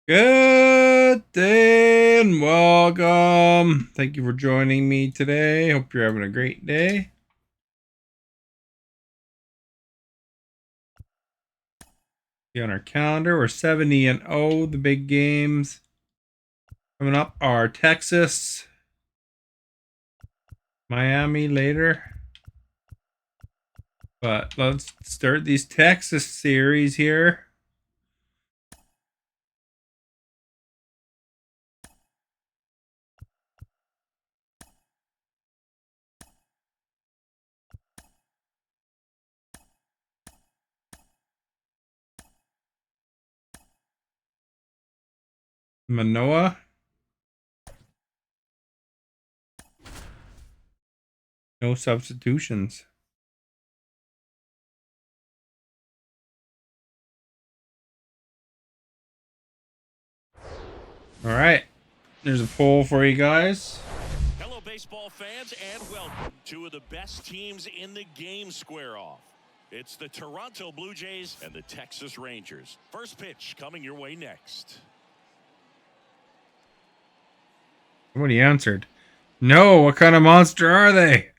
Good day and welcome. Thank you for joining me today. Hope you're having a great day. See on our calendar, we're 70-0. The big games coming up are Texas, Miami later. But let's start these Texas series here. Manoa. No substitutions. All right. There's a poll for you guys. Hello, baseball fans, and welcome. Two of the best teams in the game square off. It's the Toronto Blue Jays and the Texas Rangers. First pitch coming your way next. Somebody answered. No, what kind of monster are they?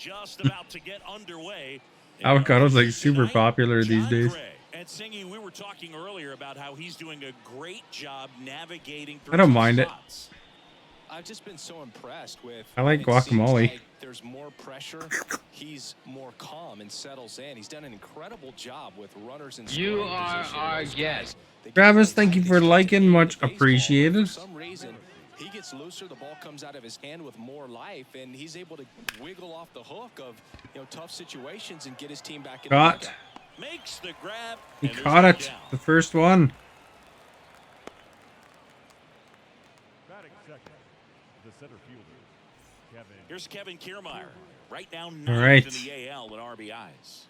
Just about to get underway. Avocado's like super popular these days. Gray. And Singy, we were talking earlier about how he's doing a great job navigating through I don't mind it. I've just been so impressed with. I like guacamole. Like there's more pressure. He's more calm and settles in. He's done an incredible job with runners and. You are our guest. Travis, thank you for liking. Much appreciated. For some reason, he gets looser. The ball comes out of his hand with more life, and he's able to wiggle off the hook of tough situations and get his team back in. Caught. Makes the grab. He caught it. The first one. Here's Kevin Kiermaier. Right now, all right. In the AL with RBIs.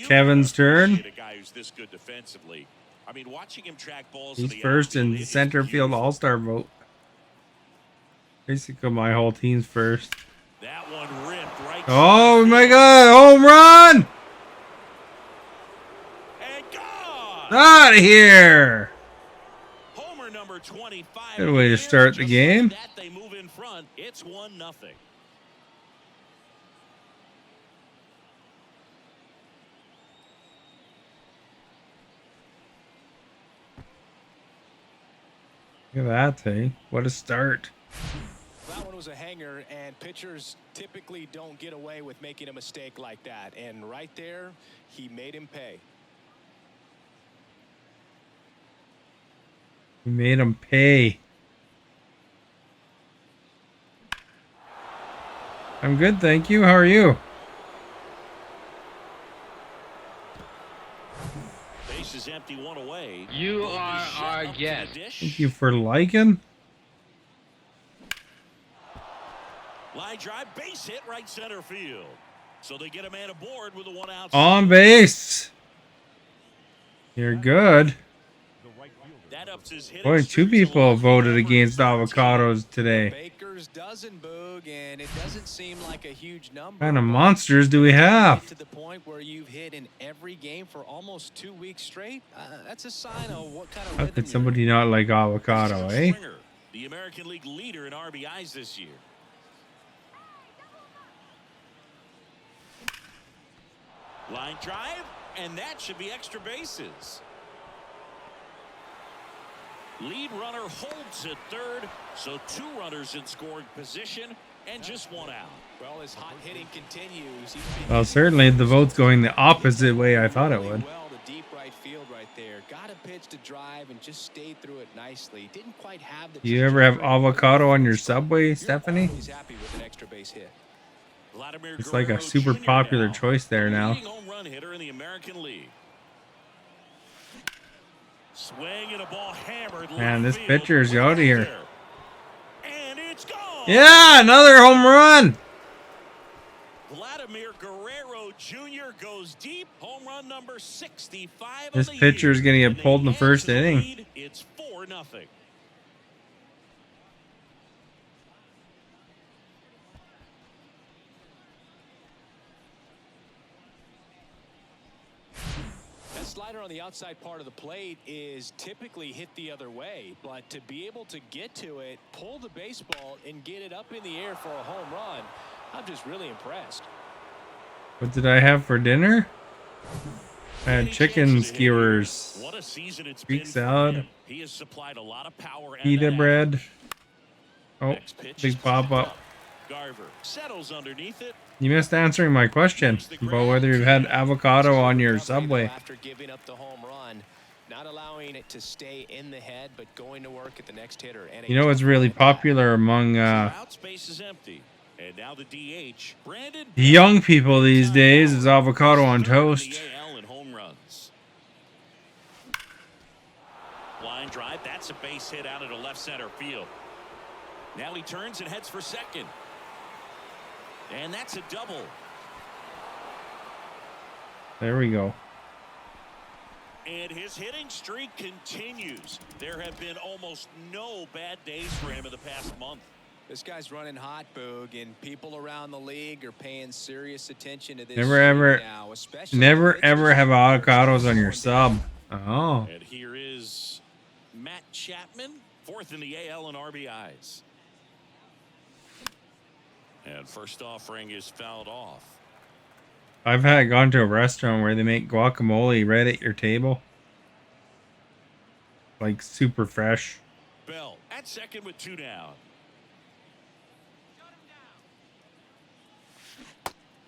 Kevin's turn. A guy who's this good defensively. I mean, watching him track balls. He's first in the center field all-star vote. Basically, my whole team's first. That one ripped right. Oh my God! Home run! And gone. Out of here! Homer number 25. Good way to start the game. That they move in front. It's 1-0. Look at that thing. What a start. That one was a hanger, and pitchers typically don't get away with making a mistake like that. And right there, he made him pay. We made him pay. I'm good, thank you. How are you? Base is empty, one away. You are our guest. Thank you for liking. Line drive, base hit, right center field. So they get a man aboard with a one out. On base. You're good. That ups his hit. Boy, two people voted against avocados today. Baker's dozen, Boog, and it doesn't seem like a huge number. What kind of monsters do we have? To the point where you've hit in every game for almost 2 weeks straight. That's a sign of what kind of. How could somebody not like avocado, eh? The American League leader in RBIs this year. Line drive, and that should be extra bases. Lead runner holds at third, so 2 runners in scoring position and just 1 out. Well, his hot hitting continues. Well, certainly the vote's going the opposite way I thought it would. Well, the deep right field right there. Got a pitch to drive and just stayed through it nicely. Didn't quite have the. Do you ever have avocado on your Subway, Stephanie? He's happy with an extra base hit. It's like a super popular choice there now. Home run hitter in the American League. Swing and a ball hammered. Man, this pitcher's out of here. And it's gone. Yeah, another home run. Vladimir Guerrero Jr. goes deep. Home run number 65. This pitcher's going to get pulled in the first inning. It's 4-0. slider on the outside part of the plate is typically hit the other way, but to be able to get to it, pull the baseball, and get it up in the air for a home run, I'm just really impressed. What did I have for dinner? I had chicken skewers, What a season it's Greek been for salad, him. He has supplied a lot of power and pita that bread. average. Oh, Next pitch is big pop popped up. Garver settles underneath it. You missed answering my question about whether you've had avocado on your Subway. After giving up the home run, not allowing it to stay in the head, but going to work at the next hitter. And You know what's really popular among space is empty. And now the DH, Brandon young people these days is avocado on toast. in home runs. Line drive, that's a base hit out into left center field. Now he turns and heads for second. And that's a double. There we go. And his hitting streak continues. There have been almost no bad days for him in the past month. This guy's running hot, Boog, and people around the league are paying serious attention to this. Never ever have avocados on your sub. Oh. And here is Matt Chapman, fourth in the AL in RBIs. And first offering is fouled off. I've gone to a restaurant where they make guacamole right at your table. Like super fresh. Bell at second with 2 down.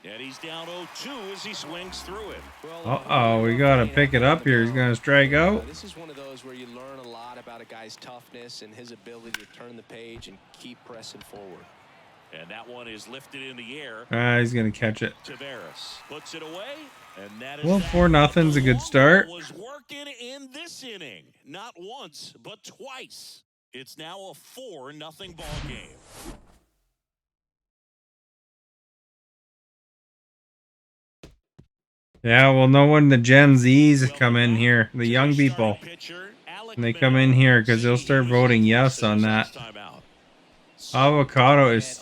And he's down 0-2 as he swings through it. Uh-oh, we got to pick it up here. He's going to strike out. This is one of those where you learn a lot about a guy's toughness and his ability to turn the page and keep pressing forward. And that one is lifted in the air. He's going to catch it. Tavares puts it away. And that is Well, 4-0's a good start. Was working in this inning. Not once, but twice. It's now a 4-0 ball game. Yeah, well, no one the Gen Zs come in here, the young people. And they come in here because they'll start voting yes on that. Avocado is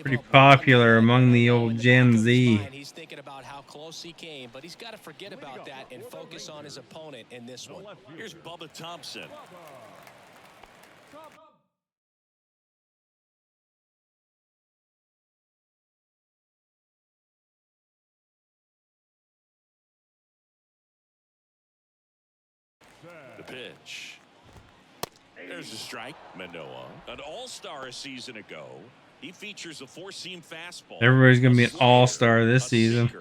pretty popular among the old Gen Z. He's thinking about how close he came, but he's got to forget about that and focus on his opponent in this one. Here's Bubba Thompson. The pitch. There's a strike. Manoah, an all-star a season ago. He features a 4-seam fastball. Everybody's going to be an all-star this season.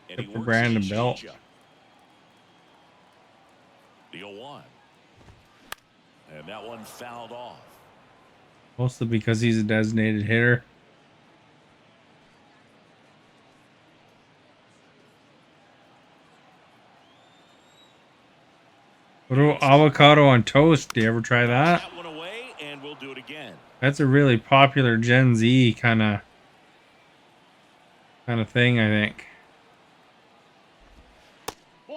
Except for Brandon Belt. The 0-1. And that one fouled off. Mostly because he's a designated hitter. What about avocado on toast? Do you ever try that? That one away, and we'll do it again. That's a really popular Gen Z kind of thing, I think.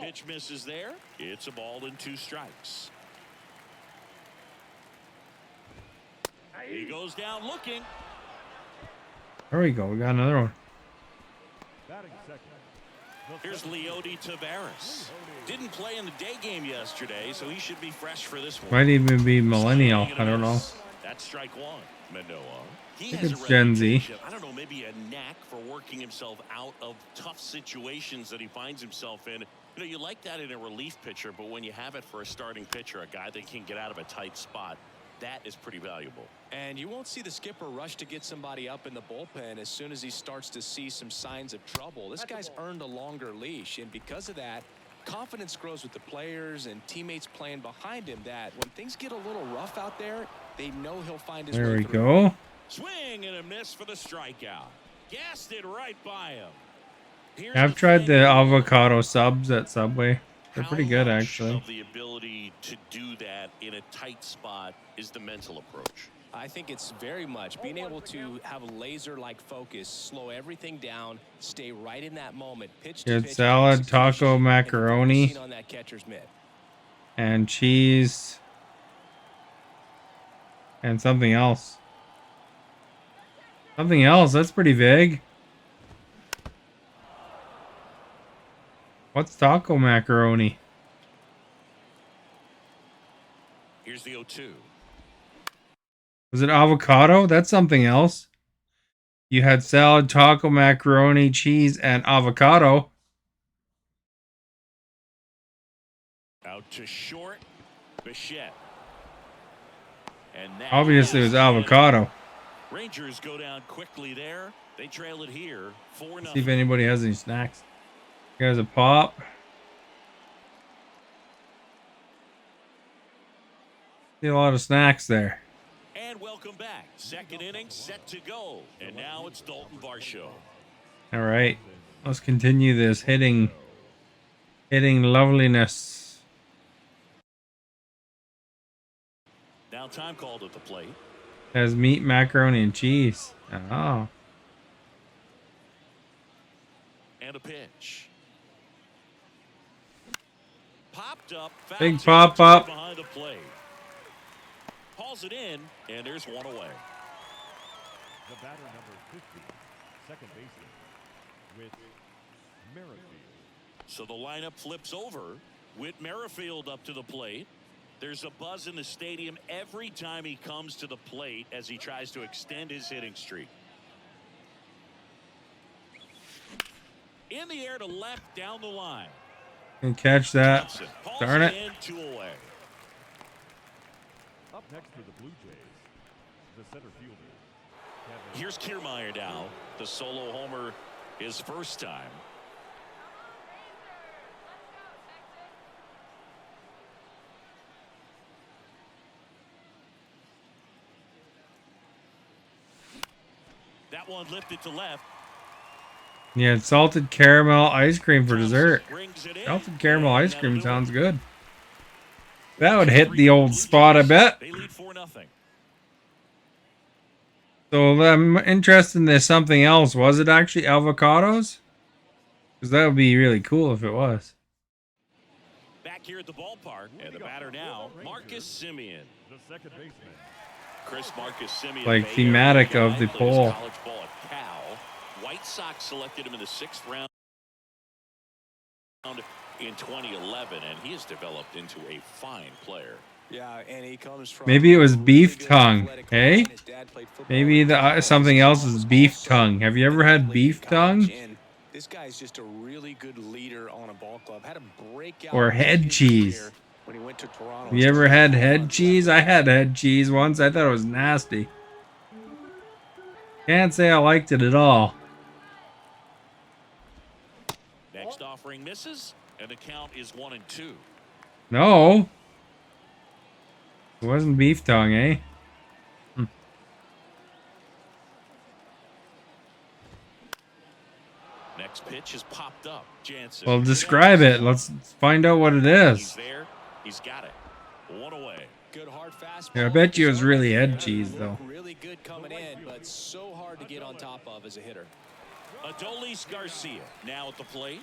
Pitch misses there. It's a ball and 2 strikes. He goes down looking. There we go. We got another one. Here's Leody Tavares. Didn't play in the day game yesterday, so he should be fresh for this one. Might even be millennial. I don't know. That's strike 1. Manoah. I think it's Gen Z. I don't know, maybe a knack for working himself out of tough situations that he finds himself in. You know, you like that in a relief pitcher, but when you have it for a starting pitcher, a guy that can get out of a tight spot, that is pretty valuable. And you won't see the skipper rush to get somebody up in the bullpen as soon as he starts to see some signs of trouble. This guy's earned a longer leash, and because of that, confidence grows with the players and teammates playing behind him that when things get a little rough out there, they know he'll find his way There we through. go. Swing and a miss for the strikeout. Gassed it right by him. Here's I've tried the avocado subs at Subway. They're pretty good, How much actually. of the ability to do that in a tight spot is the mental approach? I think it's very much being able to have a laser-like focus, slow everything down, stay right in that moment, pitch to Good pitch, salad, execution, taco, and macaroni, focusing on that catcher's mitt. and cheese, and something else. Something else? That's pretty vague. What's taco macaroni? Here's the 0-2. Was it avocado? That's something else. You had salad, taco, macaroni, cheese, and avocado. Out to short. Bichette. And Obviously, it was avocado. Rangers go down quickly there. They trail it here. 4-0. See if anybody has any snacks. Here's a pop. See a lot of snacks there. And welcome back. Second inning set to go. And now it's Dalton Varsho. All right. Let's continue this hitting loveliness. Now time called at the plate. Has meat, macaroni, and cheese. Oh. And a pitch. Popped up. Big pop up. Behind the plate. Hauls it in, and there's one away. The batter number 50, second baseman, Whit Merrifield. So the lineup flips over. Whit Merrifield up to the plate. There's a buzz in the stadium every time he comes to the plate as he tries to extend his hitting streak. In the air to left down the line. Can catch that. Darn it. In, 2 away. Up next for the Blue Jays, the center fielder. Here's Kiermaier now. The solo homer his first time. That one lifted to left. Yeah, salted caramel ice cream for dessert. Salted caramel ice cream sounds good. That would hit the old spot, I bet. They lead 4-0. So I'm interested in this something else. Was it actually avocados? Because that would be really cool if it was. Back here at the ballpark, and the batter now, Marcus Semien. The second baseman. Chris Marcus Semien. Like thematic of the poll. College ball at Cal. White Sox selected him in the 6th round in 2011, and he has developed into a fine player. Yeah, and he comes from Maybe it was beef tongue, hey? Maybe the something else is beef tongue. Have you ever had beef tongue? This guy's just a really good leader on a ball club. Had a breakout Or head cheese. when he went to Toronto. Have you ever had head cheese? I had head cheese once. I thought it was nasty. Can't say I liked it at all. Next offering misses, and the count is 1-2. No. It wasn't beef tongue, eh? Next pitch is popped up. Jansen. Well, describe it. Let's find out what it He's is. there. He's got it. 1 away. Good hard fastball. Yeah, I bet you it was really head cheese, though. Really good coming in, but so hard to get on top of as a hitter. Adolis Garcia now at the plate.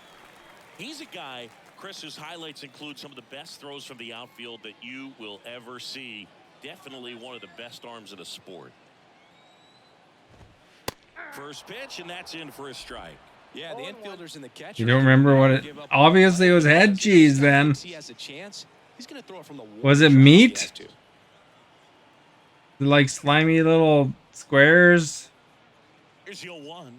He's a guy, Chris, whose highlights include some of the best throws from the outfield that you will ever see. Definitely one of the best arms in the sport. First pitch, and that's in for a strike. Yeah, the infielders and the catcher. You don't remember what it... Obviously, it was head cheese then. He has a chance. He's going to throw it from the Was it meat? Like slimy little squares? Here's your 1.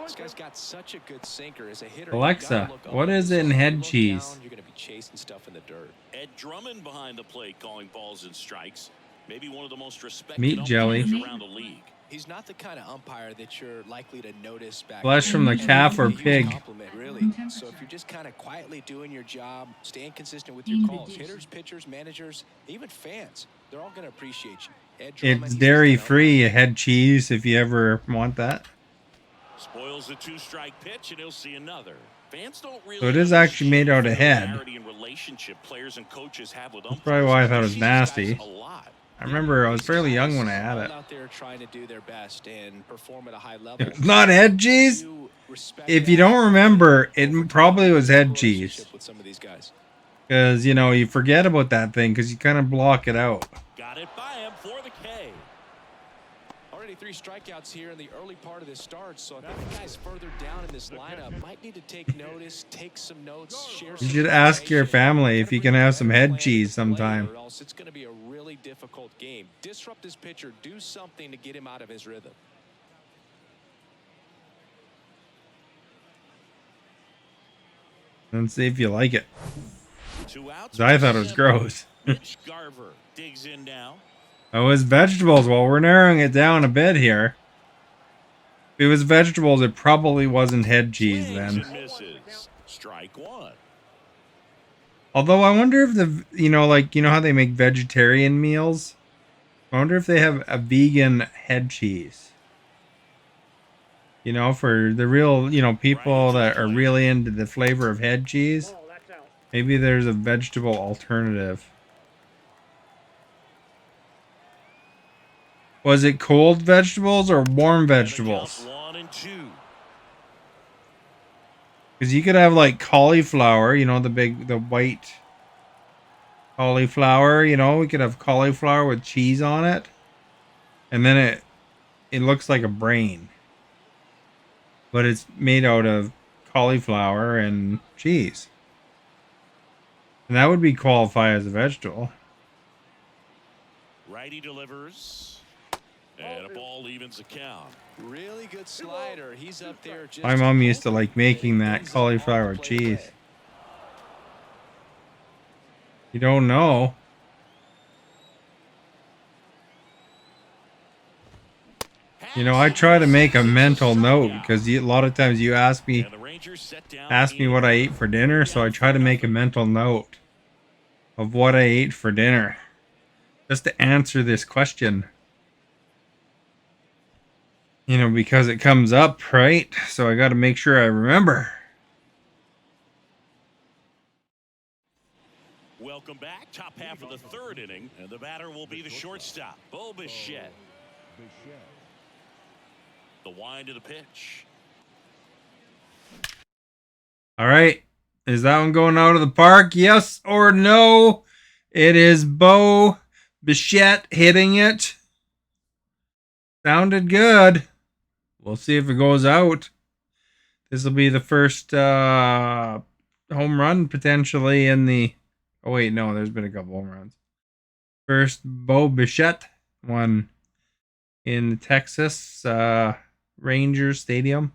This guy's got such a good sinker as a hitter. Alexa, what is in head cheese? You're going to be chasing stuff in the dirt. Ed Drummond behind the plate calling balls and strikes. Maybe one of the most respected Meat jelly. umpires around the league. He's not the kind of umpire that you're likely to notice back. Flesh from the calf or pig. Really. So if you're just kind of quietly doing your job, staying consistent with your calls, hitters, pitchers, managers, even fans, they're all going to appreciate you. Ed Drummond, It's dairy-free head cheese if you ever want that. Spoils the 2-strike pitch, and he'll see another. Fans don't really So it is actually made out of head. and relationship players and coaches have with That's probably why I thought it was nasty. A lot. I remember I was fairly young when I had it. Out there trying to do their best and perform at a high level. If it's not head cheese, if you don't remember, it probably was head cheese. With some of these guys. Because, you know, you forget about that thing because you kind of block it out. Got it by him for the K. Already 23 strikeouts here in the early part of this start, so I think the guys further down in this lineup might need to take notice, take some notes, share You some should ask your information. family if you can have some head cheese sometime. Or else it's going to be a really difficult game. Disrupt this pitcher, do something to get him out of his rhythm. And see if you like it. 2 outs. 'Cause I thought it was gross. Mitch Garver digs in now. It was vegetables. Well, we're narrowing it down a bit here. If it was vegetables, it probably wasn't head cheese Swings then. and misses. Strike one. Although I wonder if like, how they make vegetarian meals? I wonder if they have a vegan head cheese. For the real, people that are really into the flavor of head cheese. Maybe there's a vegetable alternative. Was it cold vegetables or warm vegetables? 1 and 2. Because you could have like cauliflower, the white cauliflower, we could have cauliflower with cheese on it. And then it looks like a brain. But it's made out of cauliflower and cheese. And that would be qualify as a vegetable. Righty delivers. And a ball evens the count. Really good slider. He's up there. Just My mom used to like making that cauliflower with cheese. You don't know. I try to make a mental note because a lot of times you ask me what I ate for dinner, so I try to make a mental note of what I ate for dinner just to answer this question. Because it comes up, right? So I got to make sure I remember. Welcome back. Top half of the third inning, and the batter will be the shortstop, Bo Bichette. The wind of the pitch. All right. Is that one going out of the park? Yes or no? It is Bo Bichette hitting it. Sounded good. We'll see if it goes out. This will be the first home run potentially in the... Oh, wait, no. There's been a couple home runs. First Bo Bichette one in the Texas Rangers Stadium.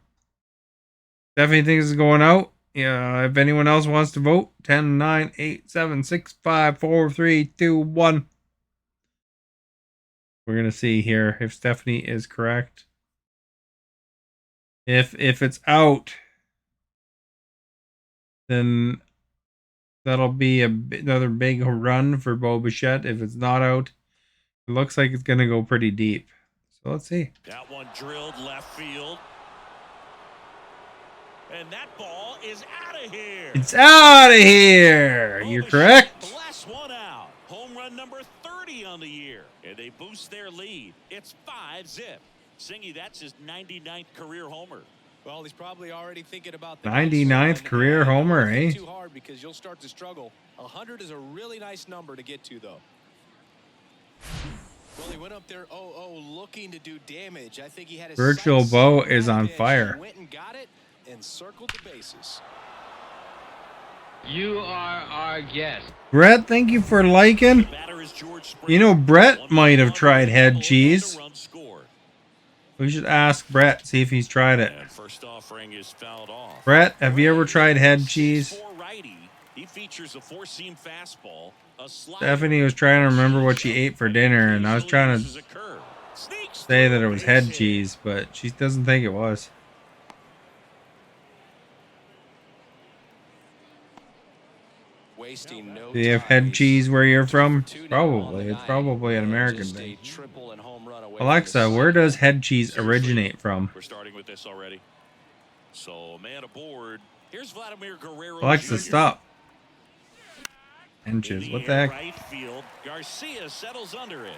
Definitely think this is going out. Yeah, if anyone else wants to vote, 10, 9, 8, 7, 6, 5, 4, 3, 2, 1. We're going to see here if Stephanie is correct. If it's out, then that'll be another big run for Bo Bichette. If it's not out, it looks like it's going to go pretty deep. So let's see. That one drilled left field. And that ball is out of here. It's out of here. You're correct. Bless one out. Home run number 30 on the year. And they boost their lead. It's 5-0. Singy, that's his 99th career homer. Well, he's probably already thinking about the 99th career homer, eh? Too hard because you'll start to struggle. 100 is a really nice number to get to, though. Well, he went up there, looking to do damage. I think he had his Virtual Bo is on fire. He went and got it and circled the bases. You are our guest. Brett, thank you for liking. Brett might have tried head cheese. We should ask Brett, see if he's tried it. First offering is fouled off. Brett, have you ever tried head cheese? He features a four-seam fastball, a slider. Stephanie was trying to remember what she ate for dinner, and I was trying to say that it was head cheese, but she doesn't think it was. Wasting no Do you have head cheese where you're from? Probably. It's probably an American thing. Alexa, where does head cheese originate from? We're starting with this already. So, man aboard. Here's Vladimir Guerrero. Alexa, Jr. stop. Inches. What the heck? Right field. Garcia settles under it.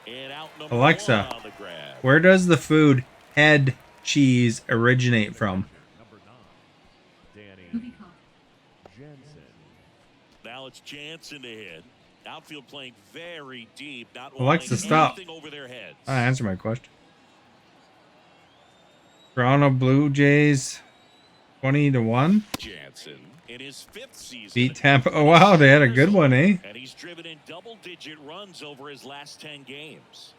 And out number Alexa, one on the grab. where does the food head cheese originate from? Number 9, Danny Jansen. Now it's Jansen to hit. Outfield playing very deep, not Alexa, wanting stop. anything over their heads. Answer my question. Toronto Blue Jays 20-1. Jansen in his 5th season Beat Tampa. Oh, wow. They had a good one, eh? and he's driven in double-digit runs over his last 10 games.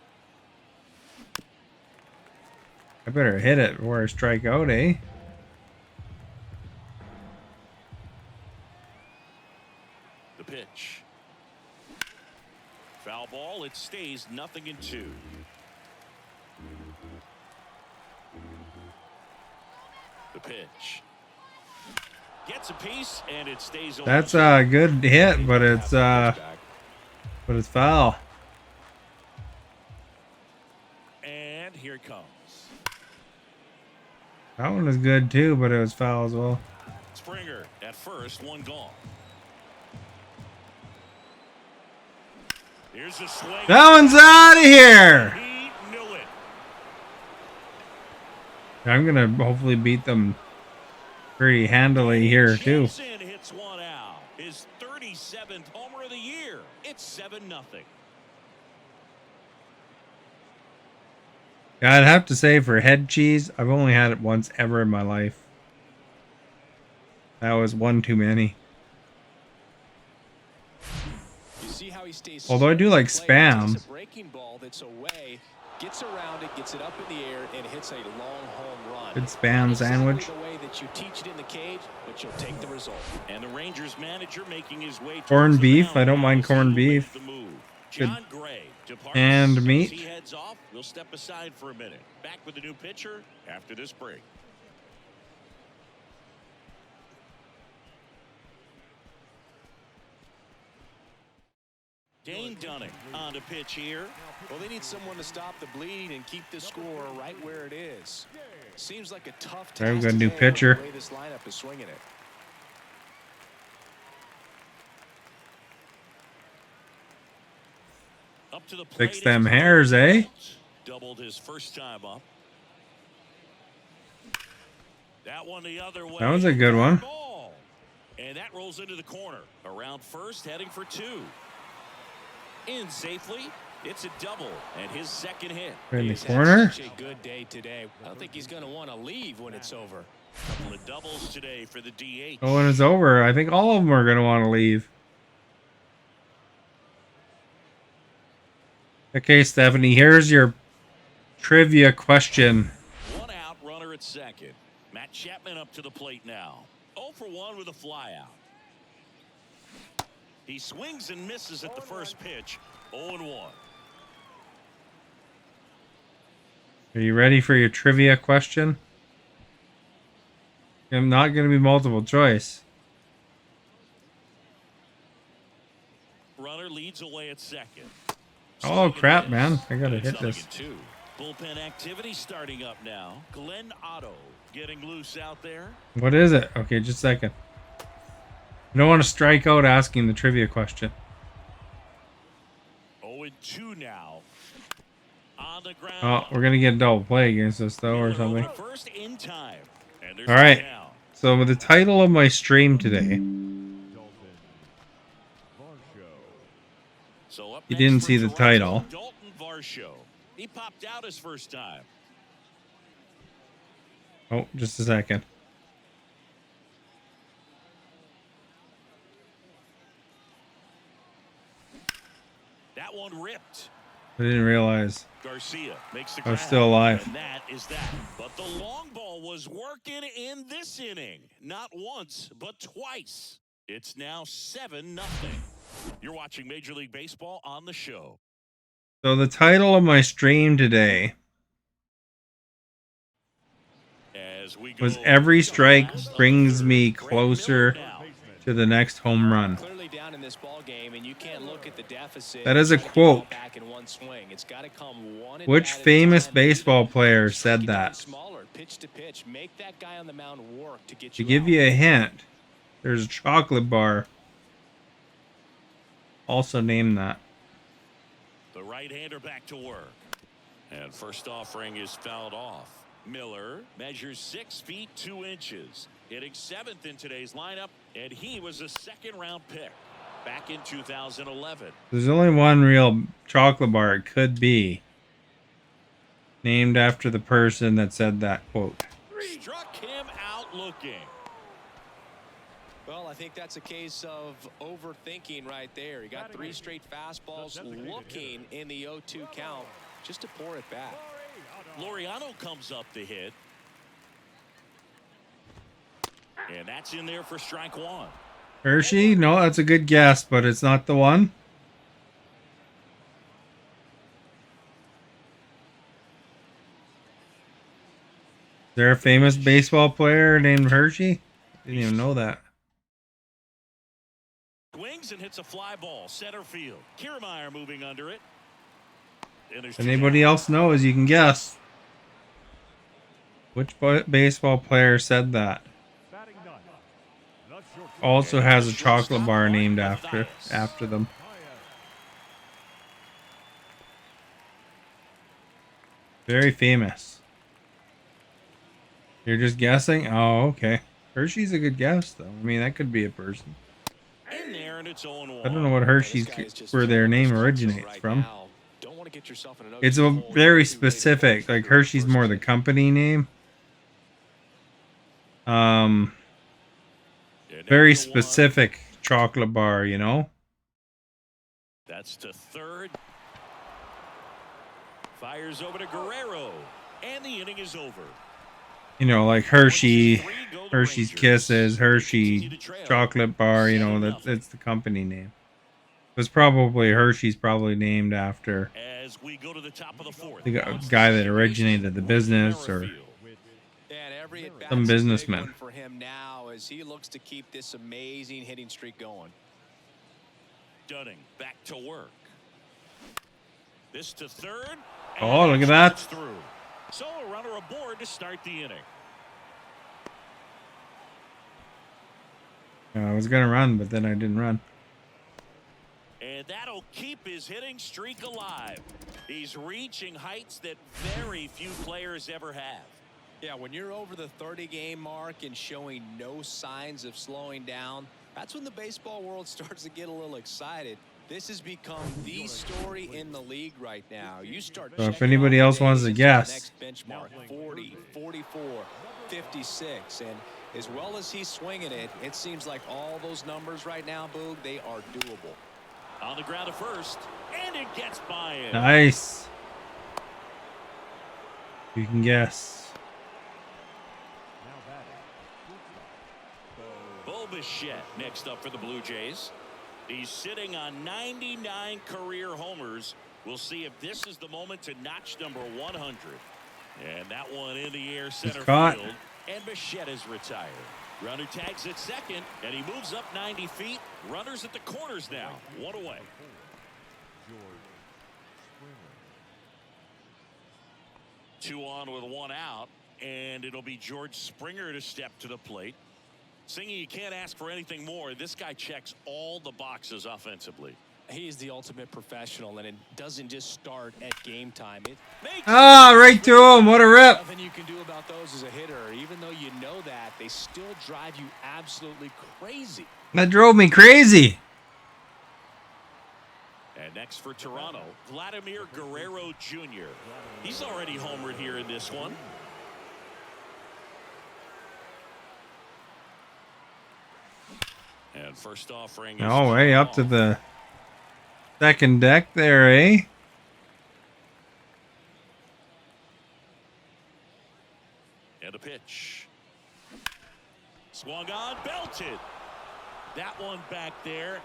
I better hit it before I strike out, eh? The pitch. Foul ball. It stays 0-2. The pitch. Gets a piece and it stays. That's a good hit, but it's foul. And here it comes. That one was good too, but it was foul as well. Springer at first, one gone. Here's a swing. That one's out of here. He knew it. I'm gonna hopefully beat them pretty handily here too. Jansen hits one out. His 37th homer of the year. It's 7-0. Yeah, I'd have to say for head cheese, I've only had it once ever in my life. That was one too many. You see how he stays. Although I do like Spam. Takes a breaking ball that's away, gets around it, gets it up in the air, and hits a long home run. Good Spam sandwich. Exactly the way that you teach it in the cage, but you'll take the result. And the Rangers manager making his way Corned towards the beef, mound I don't mind as he corned will beef. make the move. Good. John Gray departs. And meat. As he heads off, we'll step aside for a minute. Back with a new pitcher after this break. Dane Dunning on the pitch here. Well, they need someone to stop the bleed and keep the score right where it is. Seems like a tough task. There we got a new today with pitcher. the way this lineup is swinging it. Up to the plate. Fix them hairs, eh? Doubled his first time up. That one the other way. That was a good one. Ball. And that rolls into the corner. Around first, heading for 2. In safely. It's a double and his second hit. Right in the He's had corner. such a good day today. I don't think he's going to want to leave when it's over. Couple of doubles today for the DH. Oh, when it's over, I think all of them are going to want to leave. Okay, Stephanie, here's your trivia question. One out, runner at second. Matt Chapman up to the plate now. 0 for 1 with a flyout. He swings and misses at the first pitch. 0-1. Are you ready for your trivia question? I'm not going to be multiple choice. Runner leads away at second. Oh, crap, man. I got to hit this. Bullpen activity starting up now. Glenn Otto getting loose out there. What is it? Okay, just a second. I don't want to strike out asking the trivia question. 0-2 now. On the ground. Oh, we're going to get a double play against us, though, or something. First in time. And there's All right. down. So, with the title of my stream today, Dalton Varsho. So up You next didn't for see the Toronto, title. Dalton Varsho. He popped out his first time. oh, just a second. That one ripped. I didn't realize Garcia makes the I was grab, still alive. and that is that. But the long ball was working in this inning. Not once, but twice. It's now 7-0. You're watching Major League Baseball on the show. So, the title of my stream today As we go was Every Strike last Brings of the Me third. Greg Closer Miller now. to the Next Home Run. Clearly down in this ball game, and you can't look at the deficit. That is a and try to get it all quote. back in one swing. It's got to come one Which at-bat at a famous time. baseball player Strike said it down that? Smaller, pitch to pitch. Make that guy on the mound work to get To you give out. you a hint, there's a chocolate bar also named that. The right-hander back to work. And first offering is fouled off. Miller measures 6 feet 2 inches. Hitting 7th in today's lineup, and he was a second-round pick. back in 2011. There's only one real chocolate bar it could be. Named after the person that said that quote. Struck him out looking. Well, I think that's a case of overthinking right there. He got 3 straight fastballs looking in the 0-2 count just to pour it back. Laureano comes up to hit. And that's in there for strike 1. Hershey? No, that's a good guess, but it's not the one. Is there a famous baseball player named Hershey? Didn't even know that. Swings and hits a fly ball, center field. Kiermaier moving under it. And If anybody else knows, you can guess. Which baseball player said that? Batting ninth, the shortstop, Also has a chocolate bar named after them. Very famous. You're just guessing? Oh, okay. Hershey's a good guess, though. I mean, that could be a person. in there, and it's 0-1. I don't know what Hershey's, where their name originates from. Don't want to get yourself in an It's a very specific, like Hershey's more the company name. Very specific chocolate bar, you know? That's to third. Fires over to Guerrero, and the inning is over. You know, like Hershey's Kisses, Hershey chocolate bar, you know, that's the company name. It was probably Hershey's probably named after As we go to the top of the fourth. the guy that originated the business or some businessman. For him now as he looks to keep this amazing hitting streak going. Dunning back to work. This to third. Oh, look at that. Through. So a runner aboard to start the inning. I was going to run, but then I didn't run. And that'll keep his hitting streak alive. He's reaching heights that very few players ever have. Yeah, when you're over the 30-game mark and showing no signs of slowing down, that's when the baseball world starts to get a little excited. This has become the story in the league right now. You start. So if anybody else wants to guess. Next benchmark, 40, 44, 56. And as well as he's swinging it, it seems like all those numbers right now, Boog, they are doable. On the ground at first, and it gets by him. Nice. You can guess. now batting, Bichette next up for the Blue Jays. He's sitting on 99 career homers. We'll see if this is the moment to notch number 100. And that one in the air center field. And Bichette is retired. Runner tags at second, and he moves up 90 feet. Runners at the corners now. One away. George 2 on with 1 out, and it'll be George Springer to step to the plate. Singy, you can't ask for anything more. This guy checks all the boxes offensively. He is the ultimate professional, and it doesn't just start at game time. It makes right to him. What a rip. nothing you can do about those as a hitter. Even though you know that, they still drive you absolutely crazy. That drove me crazy. And next for Toronto, Vladimir Guerrero Jr. He's already homered here in this one. And first offering. Oh, hey, up to the second deck there, eh? And a pitch. Swung on, belted. That one back there.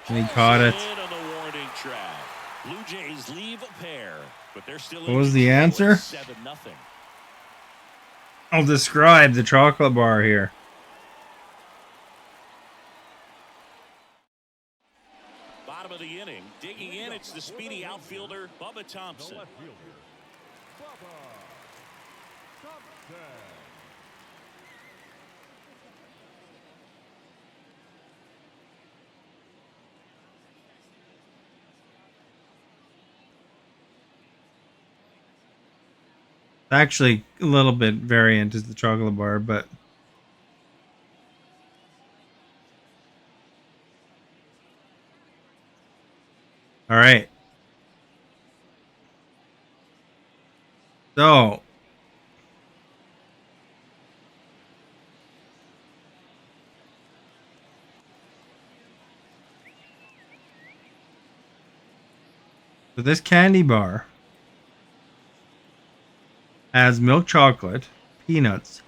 And he caught it. In on the warning track. Blue Jays leave a pair, but they're still. What was the answer? 7-0. I'll describe the chocolate bar here. Bottom of the inning, digging in, it's the speedy outfielder Bubba Thompson. left fielder, Bubba Thompson. Actually, a little bit variant is the chocolate bar, but All right. So this candy bar has milk chocolate, peanuts,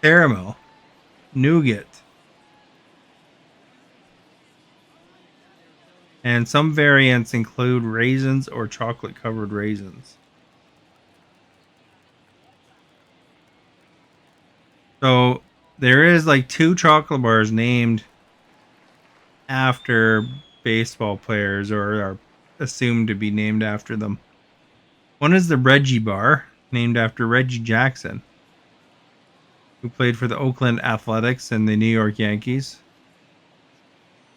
caramel, nougat, and some variants include raisins or chocolate covered raisins. So there is like 2 chocolate bars named after baseball players or are assumed to be named after them. One is the Reggie bar, named after Reggie Jackson, who played for the Oakland Athletics and the New York Yankees.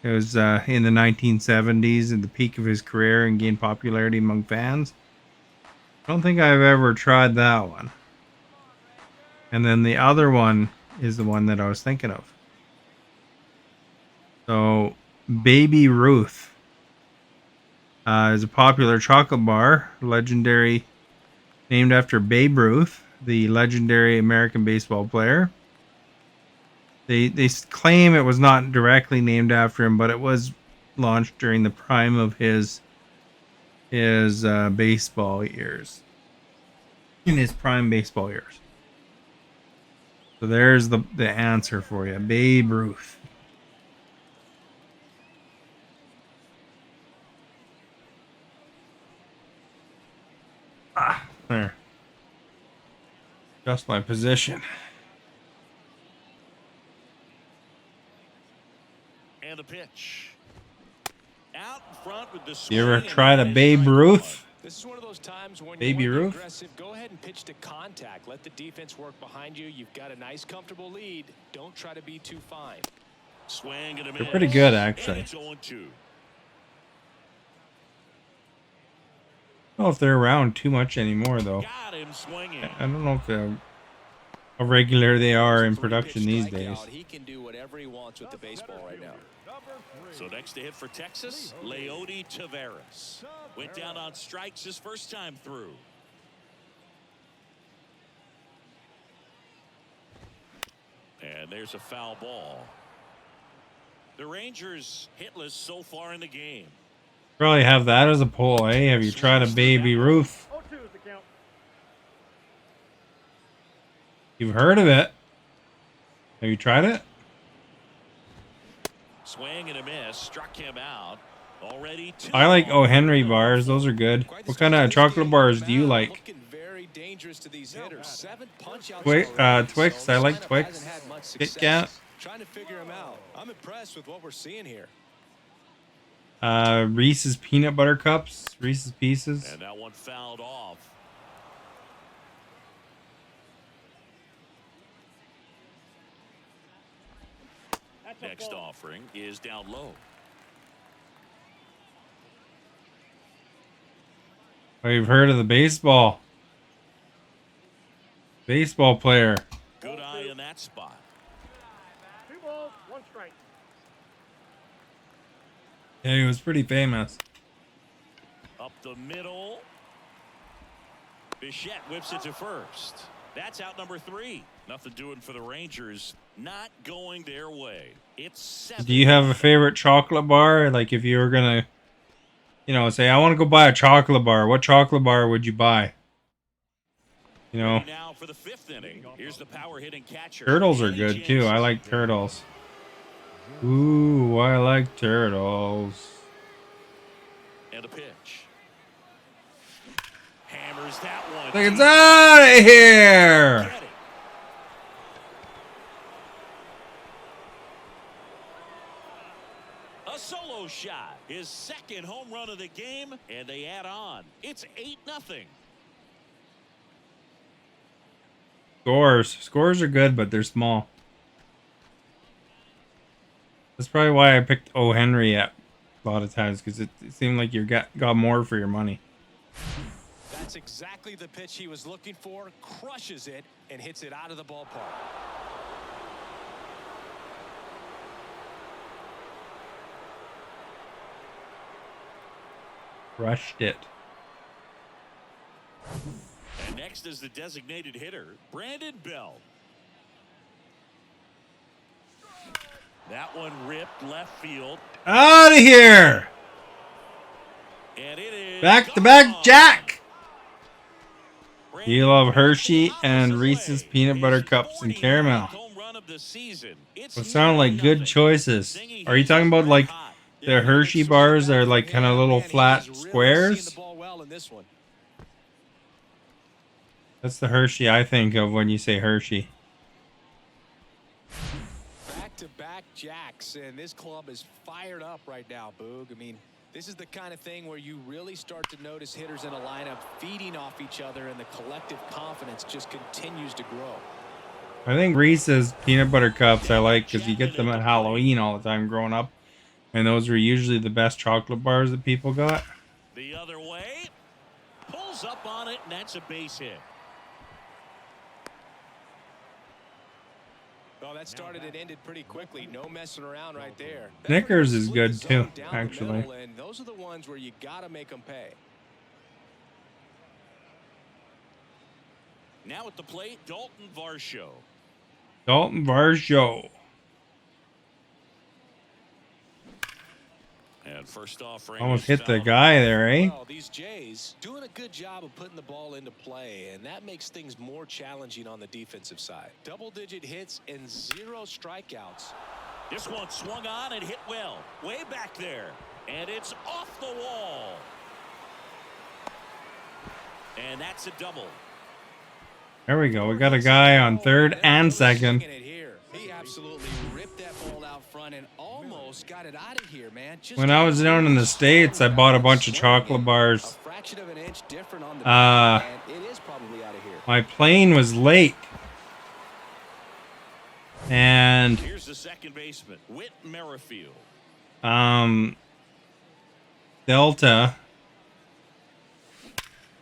It was in the 1970s at the peak of his career and gained popularity among fans. I don't think I've ever tried that one. And then the other one is the one that I was thinking of. So, Baby Ruth is a popular chocolate bar, legendary, named after Babe Ruth, the legendary American baseball player. They claim it was not directly named after him, but it was launched during the prime of his baseball years. In his prime baseball years. So there's the answer for you, Babe Ruth. There. Just my position. And the pitch. Out in front with the You ever swing, tried a and that is Babe strike Ruth? This is one of those times when Baby you want to be Ruth? aggressive. Go ahead and pitch to contact. Let the defense work behind you. You've got a nice, comfortable lead. Don't try to be too fine. Swing and a miss. They're pretty good, actually. And it's 0-2. I don't know if they're around too much anymore, though. Got him swinging. I don't know if how regular they are in There's a production these three-pitch days. strikeout. He can do whatever he wants with the baseball right now. So next to hit for Texas, Leody Taveras. Went down on strikes his first time through. And there's a foul ball. The Rangers hitless so far in the game. Probably have that as a poll, eh? Have you tried a Baby Ruth? You've heard of it. Have you tried it? Swing and a miss. Struck him out. Already two. I like O. Henry bars. Those are good. Quite the What kind of stretch chocolate game bars on do you the mound. like? Looking very dangerous to these hitters. 7 punch-outs Twix, already, Twix. so I this like lineup Twix. hasn't had much Kit success. Kat. Trying to figure him out. I'm impressed with what we're seeing here. Reese's peanut butter cups. Reese's Pieces. And that one fouled off. Next offering is down low. Oh, you've heard of the baseball player. Good eye in that spot. 2 balls, 1 strike. Yeah, he was pretty famous. Up the middle. Bichette whips it to first. That's out number 3. Nothing doing for the Rangers. Not going their way. It's 7. Do you have a favorite chocolate bar? Like if you were gonna, say I want to go buy a chocolate bar. What chocolate bar would you buy? Now for the 5th inning. Here's the power hitting catcher. Turtles are Danny good too. Jansen. I like turtles. Ooh, I like turtles. And a pitch. Hammers that one. Like it's out of here. Get it. A solo shot. His second home run of the game, and they add on. It's 8-0. Scores are good, but they're small. That's probably why I picked O. Henry at a lot of times, because it seemed like you got more for your money. That's exactly the pitch he was looking for. Crushes it and hits it out of the ballpark. Crushed it. And next is the designated hitter, Brandon Bell. That one ripped left field. Out of here! And it is Back to back gone. Jack! Brandon You love Bell Hershey blows and it Reese's away. peanut butter His cups and 49th caramel. home run of the season. It's Those sound like good 9-0. choices. Singy Are you hits talking it about red like hot. the Hershey bars are like kind of little flat squares? That's the Hershey I think of when you say Hershey. Back-to-back jacks, and this club is fired up right now, Boog. I mean, this is the kind of thing where you really start to notice hitters in a lineup feeding off each other, and the collective confidence just continues to grow. I think Reese's peanut butter cups I like because you get them at Halloween all the time growing up. And those were usually the best chocolate bars that people got. The other way. Pulls up on it, and that's a base hit. Oh, that started and ended pretty quickly. No messing around right there. Snickers is Split good the zone too, down the actually. middle, and those are the ones where you got to make them pay. Now at the plate, Dalton Varsho. Dalton Varsho. And first off, Almost hit the guy there, eh? Well, these Jays doing a good job of putting the ball into play, and that makes things more challenging on the defensive side. Double-digit hits and 0 strikeouts. This one swung on and hit well. Way back there. And it's off the wall. And that's a double. There we go. We got a guy on third and second. He absolutely ripped that ball out front and almost got it out of here, man. When I was down in the States, I bought a bunch of chocolate bars. A fraction of an inch different on the bat, and it is probably out of here. My plane was late. And here's the second baseman, Whit Merrifield. Delta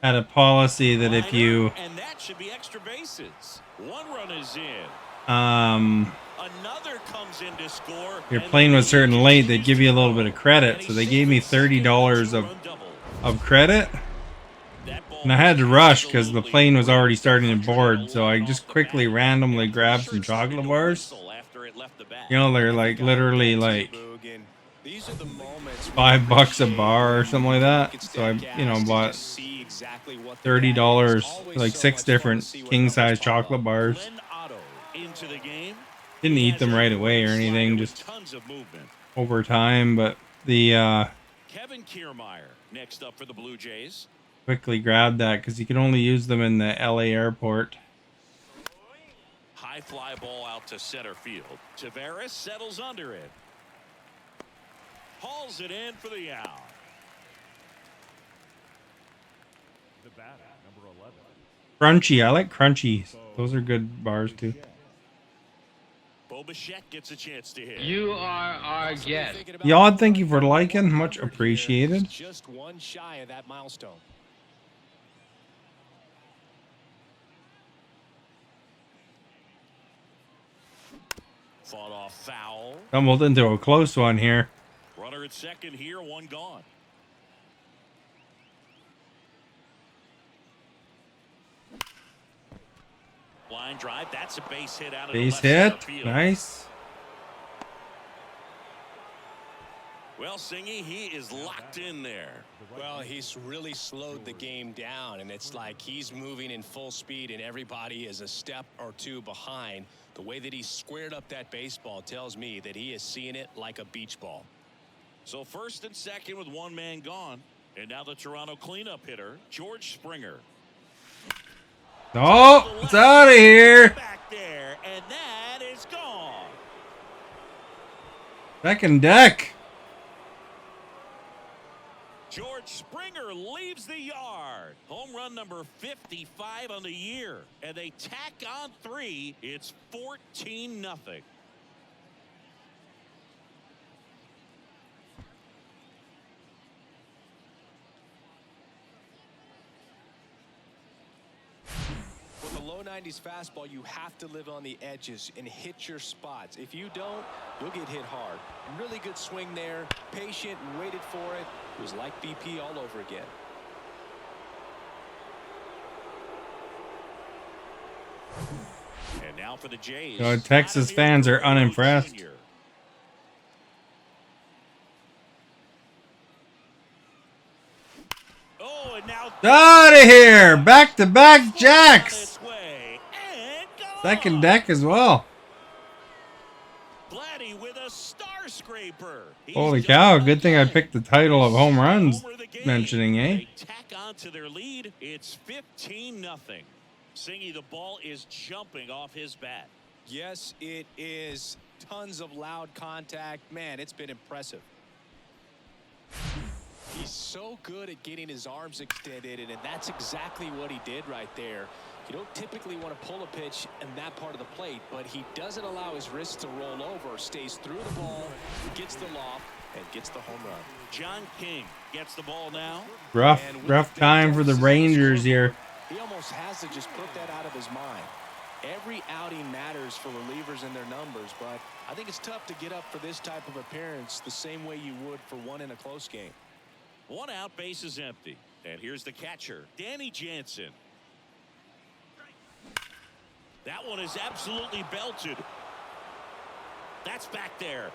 had a policy that if you and that should be extra bases. One run is in. Another comes in to score. Your plane was certain late, they'd give you a little bit of credit. So they gave me $30 of credit. And I had to rush because the plane was already starting to board. So I just quickly randomly grabbed some chocolate bars. You know, they're like literally like $5 a bar or something like that. So I, you know, bought $30, like 6 different king-size chocolate bars. Didn't eat them right away or anything, just over time. But the Kevin Kiermaier next up for the Blue Jays. Quickly grabbed that because you can only use them in the LA airport. High fly ball out to center field. Tavares settles under it. Hauls it in for the out. The batter, number 11. Crunchy. I like crunchies. Those are good bars too. Bo Bichette gets a chance to hit. You are our guest. Y'all, thank you for liking. Much appreciated. Just one shy of that milestone. Fought off foul. Stumbled into a close one here. Runner at second here, one gone. Line drive, that's a base hit out of Base the left hit. field. Nice. Well, Singy, he is locked in there. Well, he's really slowed the game down, and it's like he's moving in full speed, and everybody is a step or two behind. The way that he squared up that baseball tells me that he is seeing it like a beach ball. So first and second with one man gone. And now the Toronto cleanup hitter, George Springer. Oh, it's out of here. Back there, and that is gone. Second deck. George Springer leaves the yard. Home run number 55 on the year. And they tack on 3. It's 14-0. With a low low 90s fastball, you have to live on the edges and hit your spots. If you don't, you'll get hit hard. Really good swing there. Patient, waited for it. It was like BP all over again. And now for the Jays. So Texas fans are unimpressed. Jr. Oh, and now Out of here! Back-to-back jacks! way and gone. Second deck as well. Vladdy with a star scraper. He's Holy done cow, it good thing I again. picked the title of home runs Homer of the game. mentioning, eh? They tack on to their lead. It's 15-0. Singy, the ball is jumping off his bat. Yes, it is. Tons of loud contact. Man, it's been impressive. He's so good at getting his arms extended, and that's exactly what he did right there. You don't typically want to pull a pitch in that part of the plate, but he doesn't allow his wrist to roll over, stays through the ball, gets the loft, and gets the home run. John King gets the ball now. Rough time for the Rangers here. He almost has to just put that out of his mind. Every outing matters for relievers and their numbers, but I think it's tough to get up for this type of appearance the same way you would for one in a close game. One out, base is empty. And here's the catcher, Danny Jansen. That one is absolutely belted. That's back there.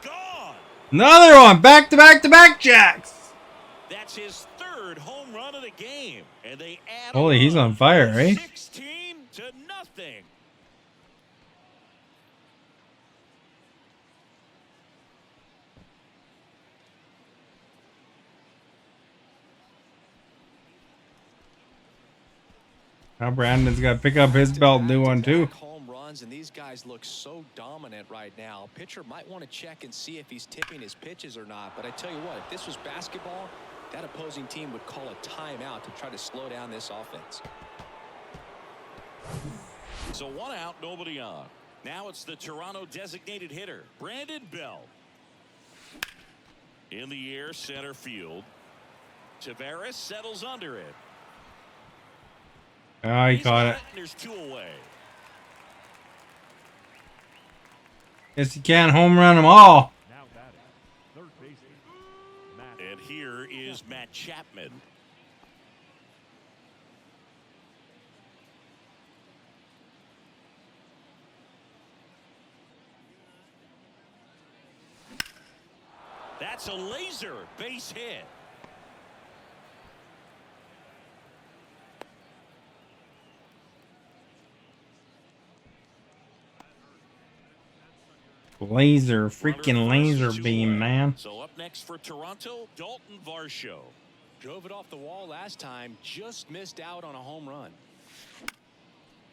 Gone. Another one! Back-to-back-to-back jacks! That's his third home run of the game. And they add Holy, he's on fire, eh? 16-0. Now Brandon's got to pick up his belt and do one too. Home runs, and these guys look so dominant right now. Pitcher might want to check and see if he's tipping his pitches or not. But I tell you what, if this was basketball, that opposing team would call a timeout to try to slow down this offense. So one out, nobody on. Now it's the Toronto designated hitter, Brandon Bell. In the air, center field. Tavares settles under it. Oh, he He's caught got it. and there's two away. Guess you can't home run them all. Now batting, third baseman, Matt. And here is Matt Chapman. That's a laser base hit. Laser, freaking laser beam, man. So up next for Toronto, Dalton Varsho. Drove it off the wall last time, just missed out on a home run.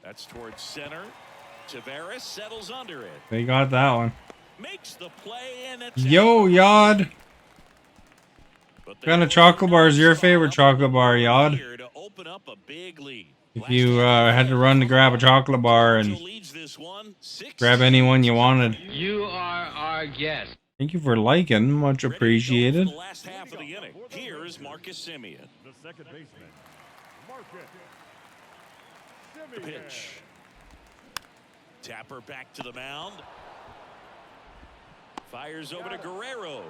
That's towards center. Tavares settles under it. They got that one. Makes the play and it's Yo, Yod. What kind of chocolate bar is your favorite chocolate bar, Yod? Here to open up a big lead. If you had to run to grab a chocolate bar and Leads this one, grab any one you wanted. You are our guest. Thank you for liking. Much ready to go appreciated. for the last half of the inning. Here's Marcus Semien. The second baseman, Marcus The Semien. pitch. Tapper back to the mound. Fires over to Guerrero.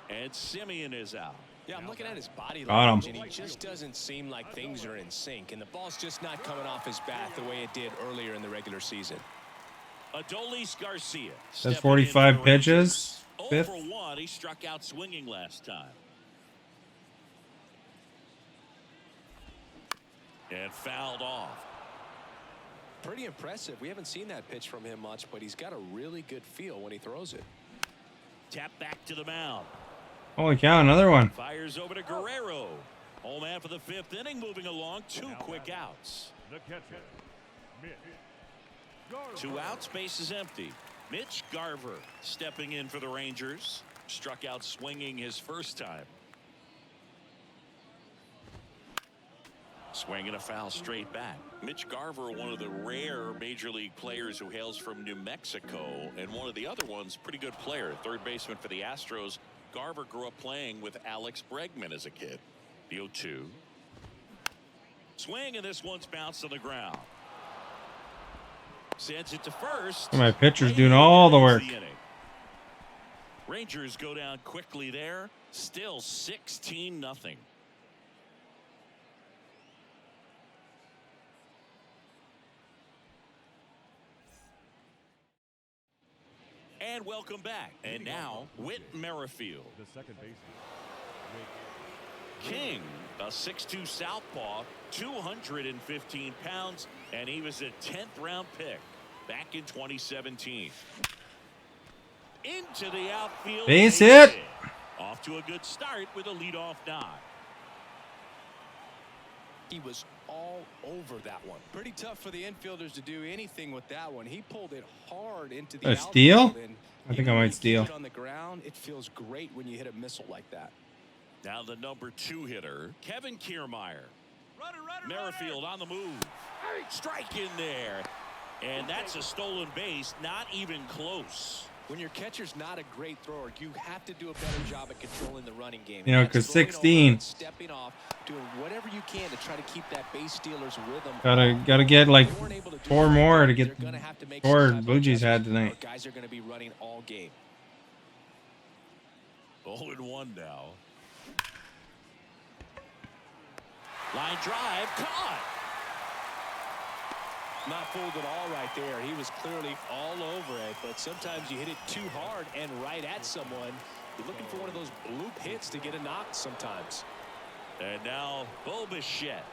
And Semien is out. Yeah, I'm looking at his body Got language, him. and he just doesn't seem like things are in sync, and the ball's just not coming off his bat the way it did earlier in the regular season. Adolis Garcia. That's stepping in 45 for the pitches. Rangers. Fifth. 0 for 1. He struck out swinging last time. And fouled off. Pretty impressive. We haven't seen that pitch from him much, but he's got a really good feel when he throws it. Tap back to the mound. Holy cow, another one. Fires over to Guerrero. Home man for the fifth inning, moving along. 2 quick outs. The catcher, Mitch Garver. 2 outs, base is empty. Mitch Garver stepping in for the Rangers. Struck out swinging his first time. Swing and a foul straight back. Mitch Garver, one of the rare major league players who hails from New Mexico, and one of the other ones, pretty good player, third baseman for the Astros. Garver grew up playing with Alex Bregman as a kid. The 0-2. Swing, and this one's bounced on the ground. Sends it to first. My pitcher's doing all the work. Rangers go down quickly there. Still 16-0. And welcome back. And now, Whit Merrifield. The second baseman. King, a 6'2 southpaw, 215 pounds, and he was a 10th round pick back in 2017. Into the outfield. Base hit. Off to a good start with a leadoff nod. He was all over that one. Pretty tough for the infielders to do anything with that one. He pulled it hard into the A steal? outfield, and I think even I when might you keep steal. it on the ground, it feels great when you hit a missile like that. Now the number 2 hitter, Kevin Kiermaier. Merrifield on the move. Strike in there. And that's a stolen base, not even close. When your catcher's not a great thrower, you have to do a better job at controlling the running game. You know, That's 'cause throwing over 16. and stepping off, doing whatever you can to try to keep that base stealer's rhythm. Gotta get like If you weren't able to do 4 that, more to they're get gonna have to make score some type of Blue Jays had adjustment, tonight. or guys are going to be running all game. 0-1 now. Line drive, caught. Not fooled at all right there. He was clearly all over it, but sometimes you hit it too hard and right at someone. You're looking for one of those bloop hits to get a knock sometimes. And now Bo Bichette.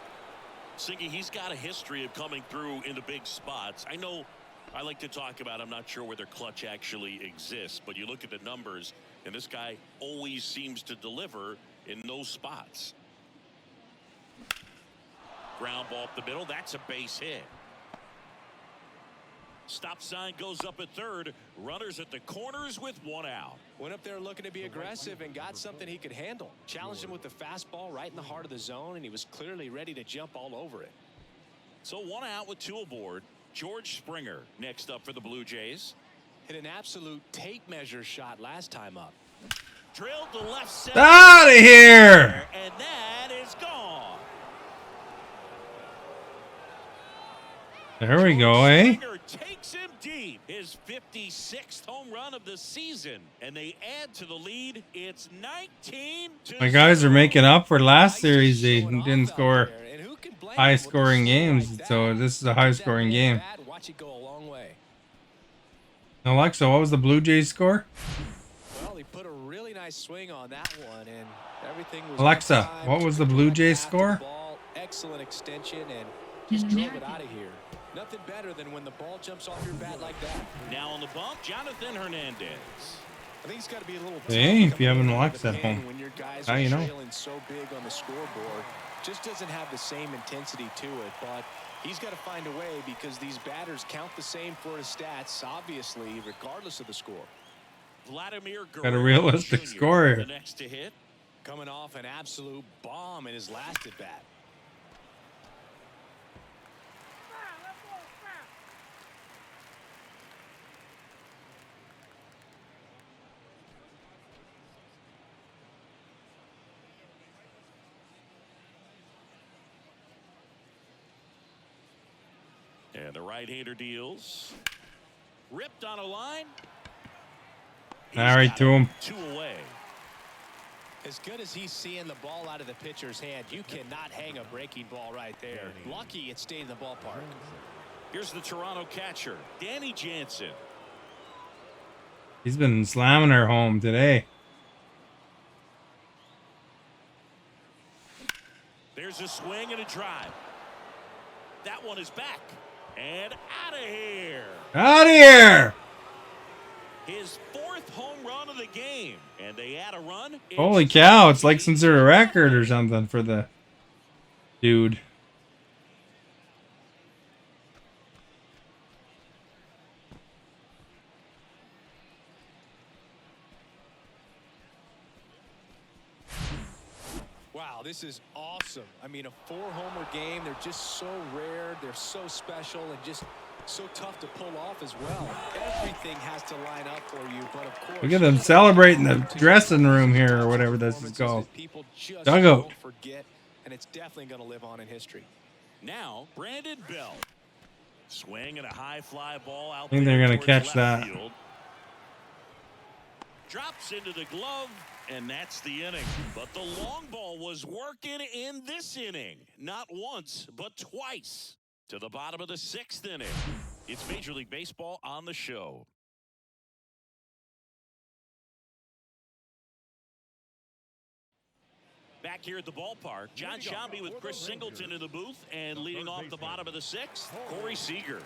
Siggy, he's got a history of coming through in the big spots. I know I like to talk about, I'm not sure whether clutch actually exists, but you look at the numbers, and this guy always seems to deliver in those spots. Ground ball up the middle. That's a base hit. Stop sign goes up at third. Runners at the corners with 1 out. Went up there looking to be aggressive and got something he could handle. Challenged him with the fastball right in the heart of the zone, and he was clearly ready to jump all over it. So 1 out with 2 aboard. George Springer next up for the Blue Jays. Hit an absolute tape measure shot last time up. Drilled to left center. Out of here! And that is gone. There we go, eh? Springer takes him deep. His 56th home run of the season. And they add to the lead. It's 19 to My guys are 0. making up for last Nice series. They showing off didn't out score there, and who can blame him high with a scoring swing games, like so that? this is a high scoring Get that game. bad, watch it go a long way. Alexa, what was the Blue Jays score? Well, he put a really nice swing on that one, and everything was Alexa, on time. what was the Blue Jays After the score? ball, excellent extension, and just drove it out of here. Nothing better than when the ball jumps off your bat like that. Now on the bump, Jonathan Hernandez. I think it's got to be a little. Hey, tough if you have coming an into Alexa the at pen home, when your guys how are you know? trailing so big on the scoreboard, just doesn't have the same intensity to it. But he's got to find a way because these batters count the same for his stats, obviously, regardless of the score. Vladimir Got a Guerrero realistic Jr., score here. the next to hit. Coming off an absolute bomb in his last at bat. And the right-hander deals. Ripped on a line. He's All right, got to it. him. 2 away. As good as he's seeing the ball out of the pitcher's hand, you cannot hang a breaking ball right there. Lucky it stayed in the ballpark. Here's the Toronto catcher, Danny Jansen. He's been slamming her home today. There's a swing and a drive. That one is back. And out of here. Out of here! His 4th home run of the game. And they add a run. Holy cow, it's like some sort of record or something for the dude. Wow, this is awesome. I mean, a 4-homer game. They're just so rare. They're so special and just so tough to pull off as well. Everything has to line up for you, but of course, Look at them celebrating the dressing room here, or whatever this is called. People just Dugout. don't forget, and it's definitely going to live on in history. Now, Brandon Bell. Swing and a high fly ball out. I think they're going to towards catch left that. field. Drops into the glove, and that's the inning. But the long ball was working in this inning. Not once, but twice. To the bottom of the 6th inning. It's Major League Baseball on the show. Back here at the ballpark, John Shambi with Chris Singleton in the booth, and leading off the bottom of the 6th, Corey Seager.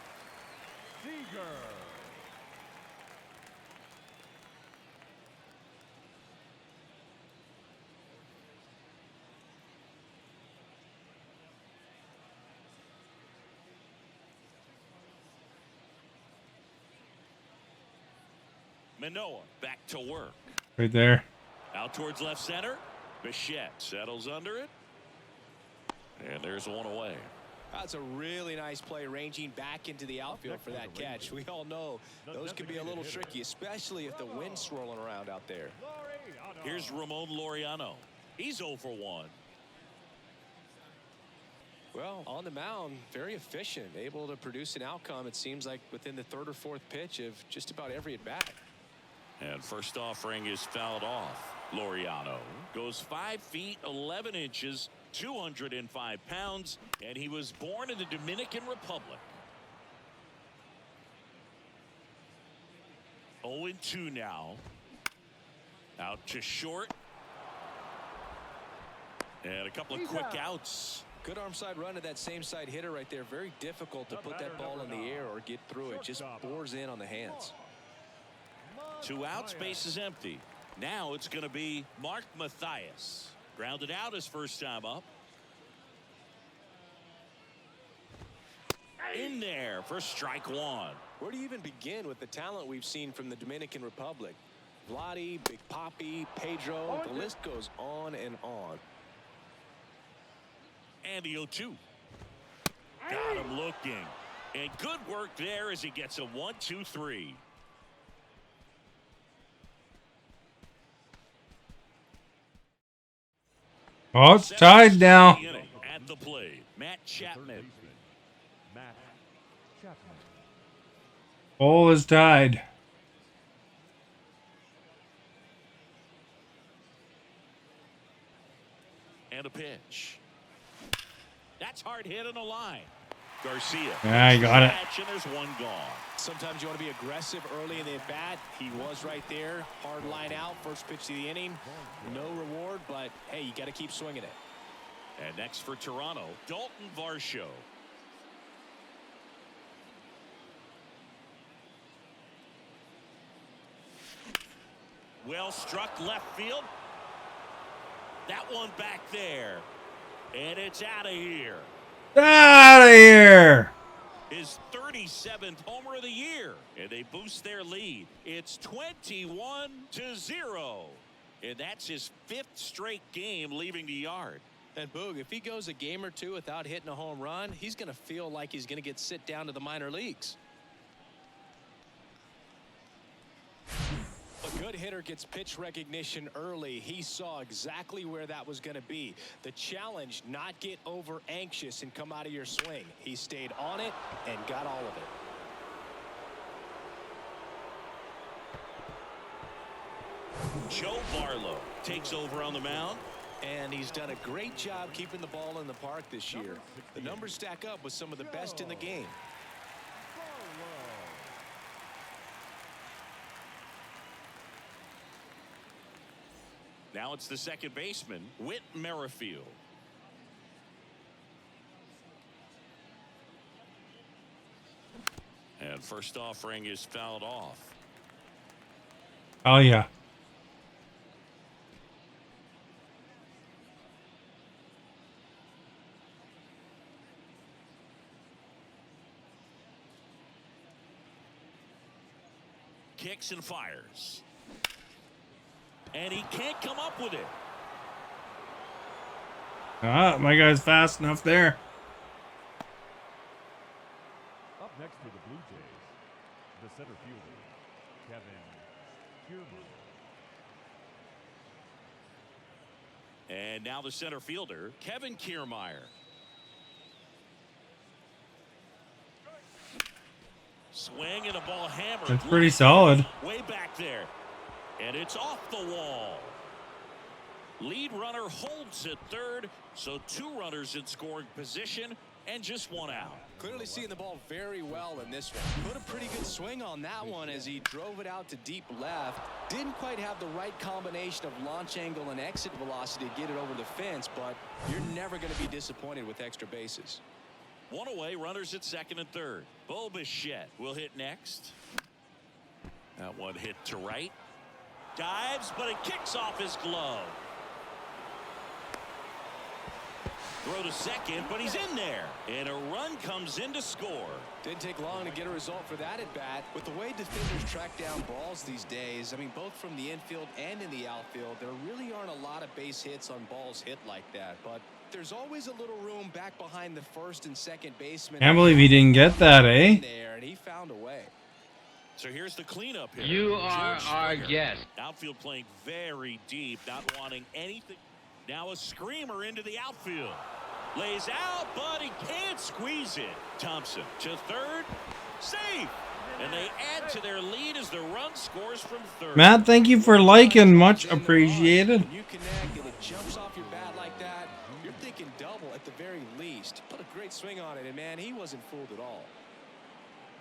Manoah back to work. Right there. Out towards left center. Bichette settles under it. And there's one away. That's a really nice play, ranging back into the outfield for that catch. We all know those can be a little tricky, especially if the wind's swirling around out there. Here's Ramon Laureano. He's 0 for 1. Well, on the mound, very efficient, able to produce an outcome, it seems like, within the 3rd or 4th pitch of just about every at-bat. And first offering is fouled off. Laureano goes 5 feet 11 inches, 205 pounds, and he was born in the Dominican Republic. 0-2 now. Out to short. And a couple of quick outs. Good arm side run to that same side hitter right there. Very difficult to put that ball in the air or get through it. Just bores in on the hands. 2 outs, base is empty. Now it's going to be Mark Mathias. Grounded out his first time up. In there for strike 1. Where do you even begin with the talent we've seen from the Dominican Republic? Vladdy, Big Papi, Pedro, the list goes on and on. And the 0-2. Got him looking. And good work there as he gets a 1-2-3. Oh, it's tied now. At the plate, Matt Chapman. Matt Chapman. Hole is tied. And a pitch. That's hard hit on the line. Garcia. Yeah, I got it. And there's one gone. Sometimes you want to be aggressive early in the at-bat. He was right there. Hard line out. First pitch of the inning. No reward, but, hey, you got to keep swinging it. And next for Toronto, Dalton Varsho. Well struck left field. That one back there. And it's out of here. Out of here. His 37th homer of the year. And they boost their lead. It's 21-0. And that's his 5th straight game leaving the yard. And Boog, if he goes a game or two without hitting a home run, he's going to feel like he's going to get sit down to the minor leagues. A good hitter gets pitch recognition early. He saw exactly where that was going to be. The challenge, not get over anxious and come out of your swing. He stayed on it and got all of it. Joe Barlow takes over on the mound. And he's done a great job keeping the ball in the park this year. The numbers stack up with some of the best in the game. Now it's the second baseman, Whit Merrifield. And first offering is fouled off. Oh, yeah. Kicks and fires. And he can't come up with it. Ah, my guy's fast enough there. Up next for the Blue Jays, the center fielder, Kevin Kiermaier. And now the center fielder, Kevin Kiermaier. Swing and a ball hammered. That's pretty solid. Way back there. And it's off the wall. Lead runner holds at third, so 2 runners in scoring position and just 1 out. Clearly seeing the ball very well in this one. Put a pretty good swing on that one as he drove it out to deep left. Didn't quite have the right combination of launch angle and exit velocity to get it over the fence, but you're never going to be disappointed with extra bases. 1 away, runners at second and third. Bo Bichette will hit next. That one hit to right. Dives, but it kicks off his glove. Throw to second, but he's in there. And a run comes in to score. Didn't take long to get a result for that at bat. With the way defenders track down balls these days, I mean, both from the infield and in the outfield, there really aren't a lot of base hits on balls hit like that. But there's always a little room back behind the first and second baseman. Can't believe he didn't get that, eh? There, and he found a way. So here's the cleanup here. You are our guest. Outfield playing very deep, not wanting anything. Now a screamer into the outfield. Lays out, but he can't squeeze it. Thompson to third. Safe. And they add to their lead as the run scores from third. Matt, thank you for liking. Much appreciated. When you connect and it jumps off your bat like that, you're thinking double at the very least. Put a great swing on it, and man, he wasn't fooled at all.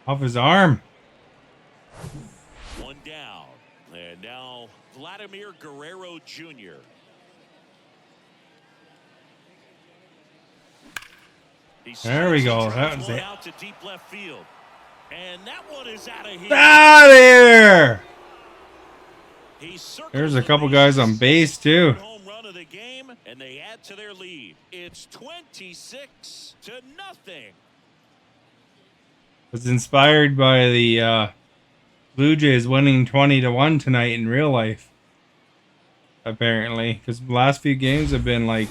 Off his arm. 1 down. And now Vladimir Guerrero Jr. There we go. That was it. Out to deep left field. And that one is out of here. Out of here. There's a couple guys on base too. Home run of the game, and they add to their lead. It's 26-0. Was inspired by the Blue Jays winning 20-1 tonight in real life. Apparently, because the last few games have been like,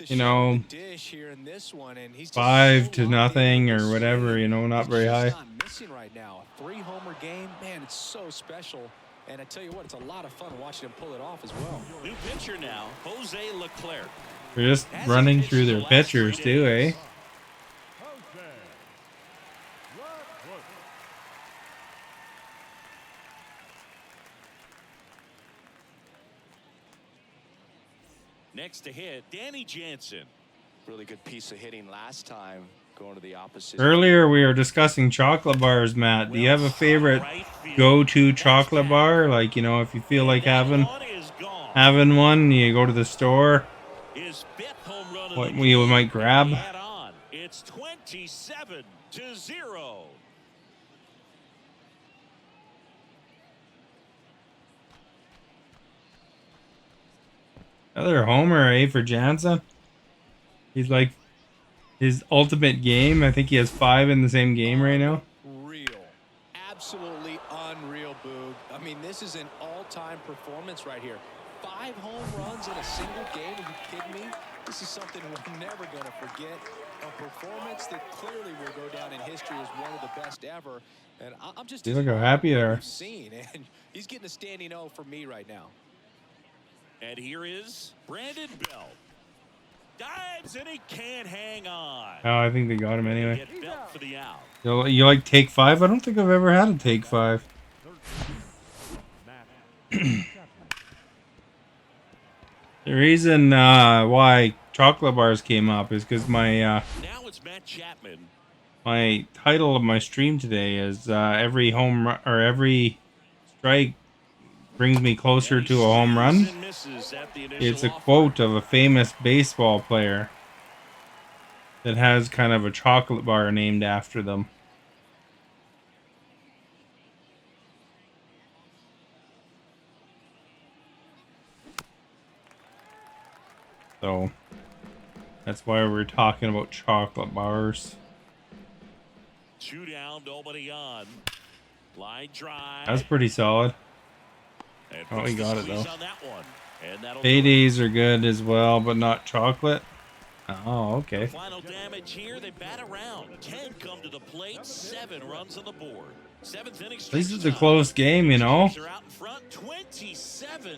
you know, 5-0 or whatever, you know, not very high. Missing right now. A 3-homer game, man, it's so special. And I tell you what, it's a lot of fun watching him pull it off as well. New pitcher now, Jose Leclerc. They're just running through their pitchers too, eh? Next to hit, Danny Jansen. Really good piece of hitting last time, going to the opposite. Earlier we were discussing chocolate bars, Matt. Do you have a favorite go-to chocolate bar? Like, you know, if you feel like having one, you go to the store. What you might grab? It's 27-0. Another homer, eh, for Jansen? He's like his ultimate game. I think he has 5 in the same game right now. Real. Absolutely unreal, Boog. I mean, this is an all-time performance right here. 5 home runs in a single game. Are you kidding me? This is something we're never going to forget. A performance that clearly will go down in history as one of the best ever. And I'm just... See, look how happy they are. Seen, and he's getting a standing O for me right now. And here is Brandon Belt. Dives and he can't hang on. Oh, I think they got him anyway. Get Belt for the out. You like take 5? I don't think I've ever had a take 5. The reason why chocolate bars came up is because my now it's Matt Chapman. My title of my stream today is every home run or every strike brings me closer to a home run. It's a quote of a famous baseball player that has kind of a chocolate bar named after them. So that's why we're talking about chocolate bars. 2 down, nobody on. Line drive. That's pretty solid. And oh, he got it though. And paydays are good as well, but not chocolate. Oh, okay. Final damage here. They bat around. 10 come to the plate. 7 runs on the board. 7th inning. This is a close game, you know. They're out in front, 27-0.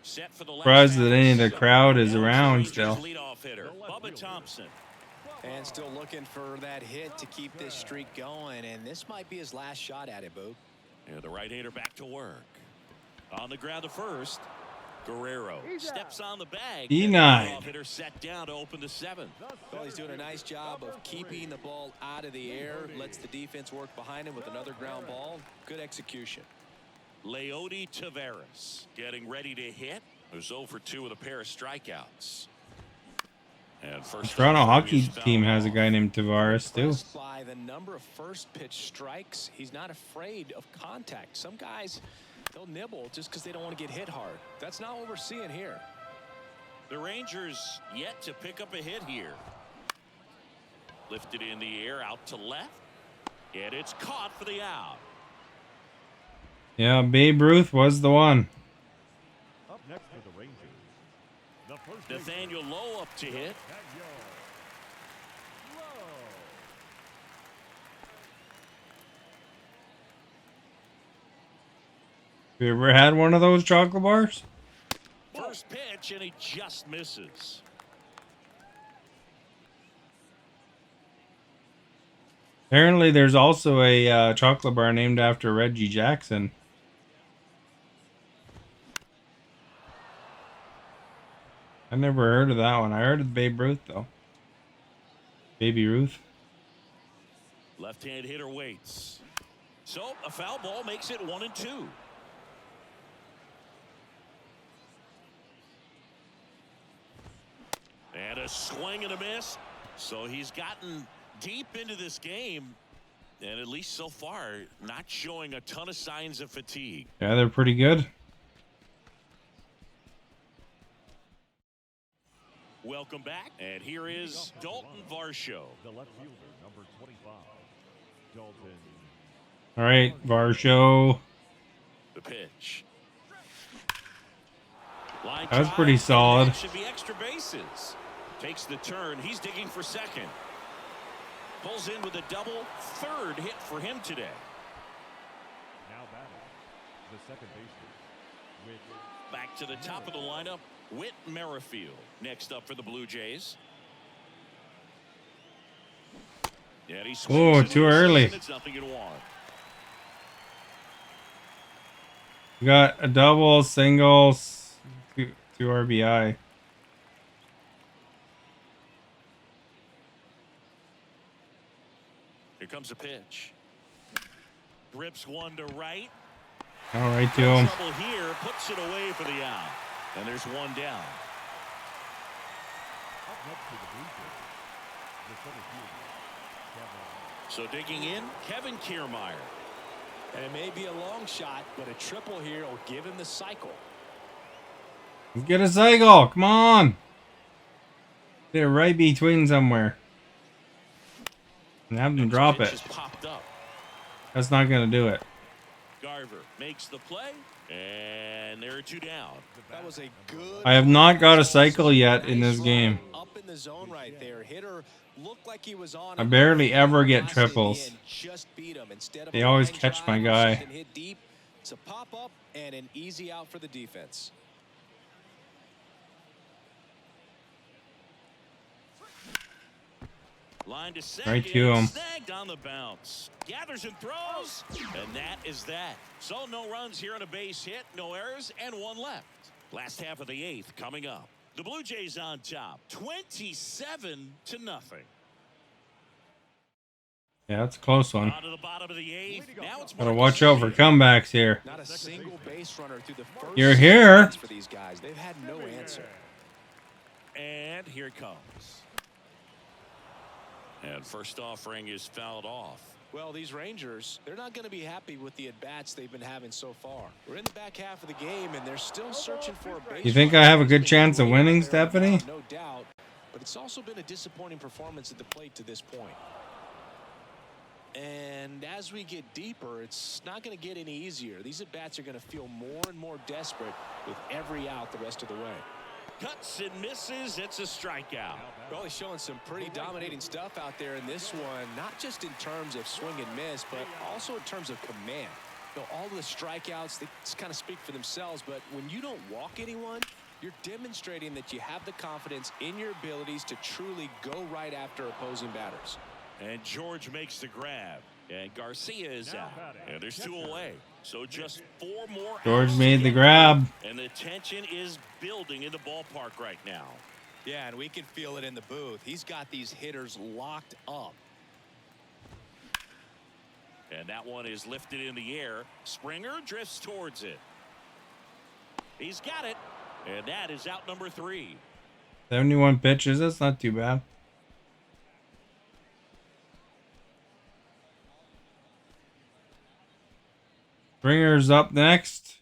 Set for the Surprised that any of the crowd is around still. Leadoff hitter, Bubba Thompson. And still looking for that hit to keep this streak going, and this might be his last shot at it, Boog. Yeah, the right-hander back to work. On the ground to first. Guerrero steps on the bag. D9. Hitter set down to open the 7th. Well, he's doing a nice job of keeping the ball out of the air. Lets the defense work behind him with another ground ball. Good execution. Leody Taveras getting ready to hit. Who's 0 for 2 with a pair of strikeouts. And The Toronto hockey team has a guy named Tavares too. By the number of first pitch strikes, he's not afraid of contact. Some guys, they'll nibble just because they don't want to get hit hard. That's not what we're seeing here. The Rangers yet to pick up a hit here. Lifted in the air out to left. And it's caught for the out. Yeah, Babe Ruth was the one. Up next for the Rangers, the first Nathaniel Lowe up to hit. Have you ever had one of those chocolate bars? First pitch, and he just misses. Apparently, there's also a chocolate bar named after Reggie Jackson. I never heard of that one. I heard of Babe Ruth though. Baby Ruth. Left-hand hitter waits. So a foul ball makes it 1-2. And a swing and a miss. So he's gotten deep into this game, and at least so far, not showing a ton of signs of fatigue. Yeah, they're pretty good. Welcome back, and here is Dalton Varsho. The left fielder, number 25, Dalton. All right, Varsho. The pitch. Line That was drive, pretty solid. that should be extra bases. Takes the turn. He's digging for second. Pulls in with a double. Third hit for him today. Now batting, the second baseman, with Back to the top of the lineup, Whit Merrifield. Next up for the Blue Jays. Yeah, he swings and too misses, early. and it's nothing in one. We got a double, single, two RBI. Here comes a pitch. Rips one to right. All right to him. Trouble here, puts it away for the out. And there's one down. up next to the Blue Jays, the center fielder, Kevin. So digging in, Kevin Kiermaier. And it may be a long shot, but a triple here will give him the cycle. Let's get a cycle. Come on. Get it right between somewhere. And have them drop Pitch it. has popped up. That's not going to do it. Garver makes the play, and there are two down. That was a good. I have not got a cycle yet in this game. Up in the zone right there. Hitter looked like he was on. I barely ever get triples. Just beat him instead of They a always line catch my drive, guy. can hit deep. It's a pop up and an easy out for the defense. Line to second. Right to him. Snagged on the bounce. Gathers and throws. And that is that. So no runs here on a base hit. No errors and one left. Last half of the eighth coming up. The Blue Jays on top. 27-0. Yeah, that's a close one. On to the bottom of the eighth. Now it's Gotta watch out for comebacks here. Not a single base runner through the first You're 6 here. innings for these guys. They've had no answer. And here it comes. And first offering is fouled off. Well, these Rangers, they're not going to be happy with the at-bats they've been having so far. We're in the back half of the game, and they're still searching for a base. You think I have a good chance of winning, Stephanie? No doubt, but it's also been a disappointing performance at the plate to this point. And as we get deeper, it's not going to get any easier. These at-bats are going to feel more and more desperate with every out the rest of the way. Cuts and misses. It's a strikeout. Well, he's showing some pretty dominating stuff out there in this one, not just in terms of swing and miss, but also in terms of command. All the strikeouts, they just kind of speak for themselves, but when you don't walk anyone, you're demonstrating that you have the confidence in your abilities to truly go right after opposing batters. And George makes the grab. And Garcia is out. And there's 2 away. So just 4 more George outs made to the get grab. through. And the tension is building in the ballpark right now. Yeah, and we can feel it in the booth. He's got these hitters locked up. And that one is lifted in the air. Springer drifts towards it. He's got it. And that is out number 3. 71 pitches. That's not too bad. Springer's up next.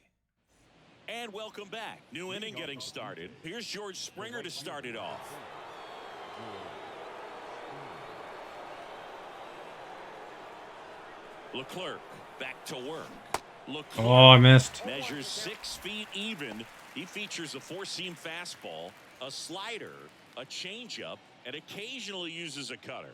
And welcome back. New inning getting started. Here's George Springer to start it off. Leclerc back to work. Leclerc Oh, I missed. measures 6 feet even. He features a 4-seam fastball, a slider, a changeup, and occasionally uses a cutter.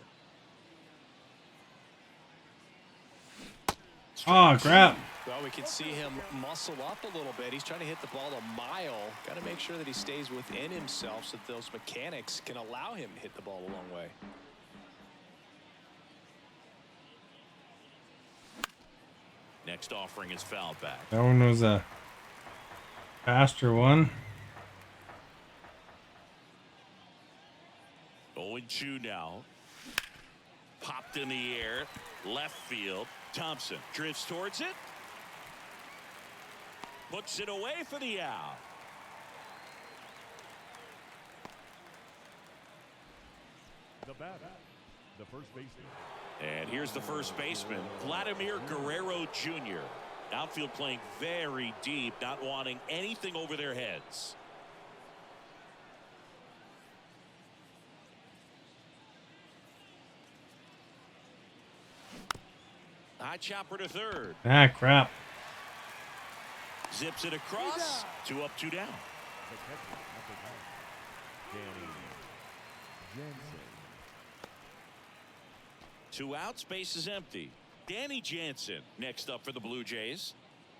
Oh, crap. Well, we can see him muscle up a little bit. He's trying to hit the ball a mile. Got to make sure that he stays within himself so that those mechanics can allow him to hit the ball a long way. Next offering is foul back. That one was a faster one. 0-2 now. Popped in the air. Left field. Thompson drifts towards it. Puts it away for the out. The batter, the first baseman. And here's the first baseman, Vladimir Guerrero Jr. Outfield playing very deep, not wanting anything over their heads. High chopper to third. Ah, crap. Zips it across. 2 up, 2 down. The catcher, number 9, Danny Jansen. 2 outs, base is empty. Danny Jansen next up for the Blue Jays.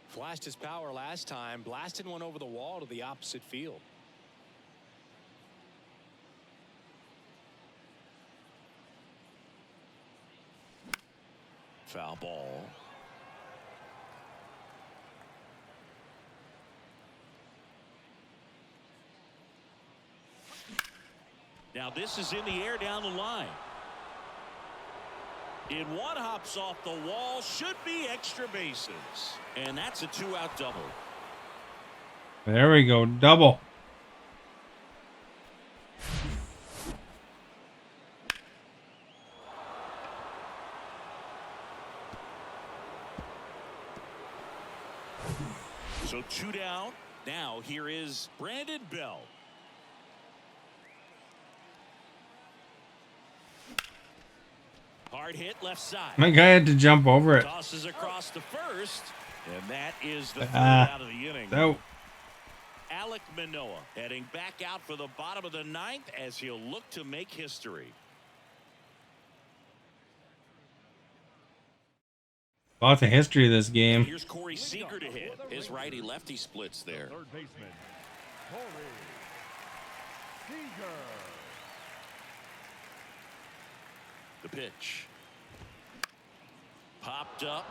Flashed his power last time, blasted one over the wall to the opposite field. Foul ball. Now this is in the air down the line. In one, hops off the wall, should be extra bases. And that's a 2-out double. There we go. Double. So 2 down. Now here is Brandon Bell. Hard hit left side. My guy had to jump over it. Tosses across to first. And that is the third out of the inning. So, Alek Manoah heading back out for the bottom of the 9th as he'll look to make history. lots of history of this game. Here's Corey Seager to hit. His righty-lefty splits there. Third baseman, Corey Seager. The pitch. Popped up.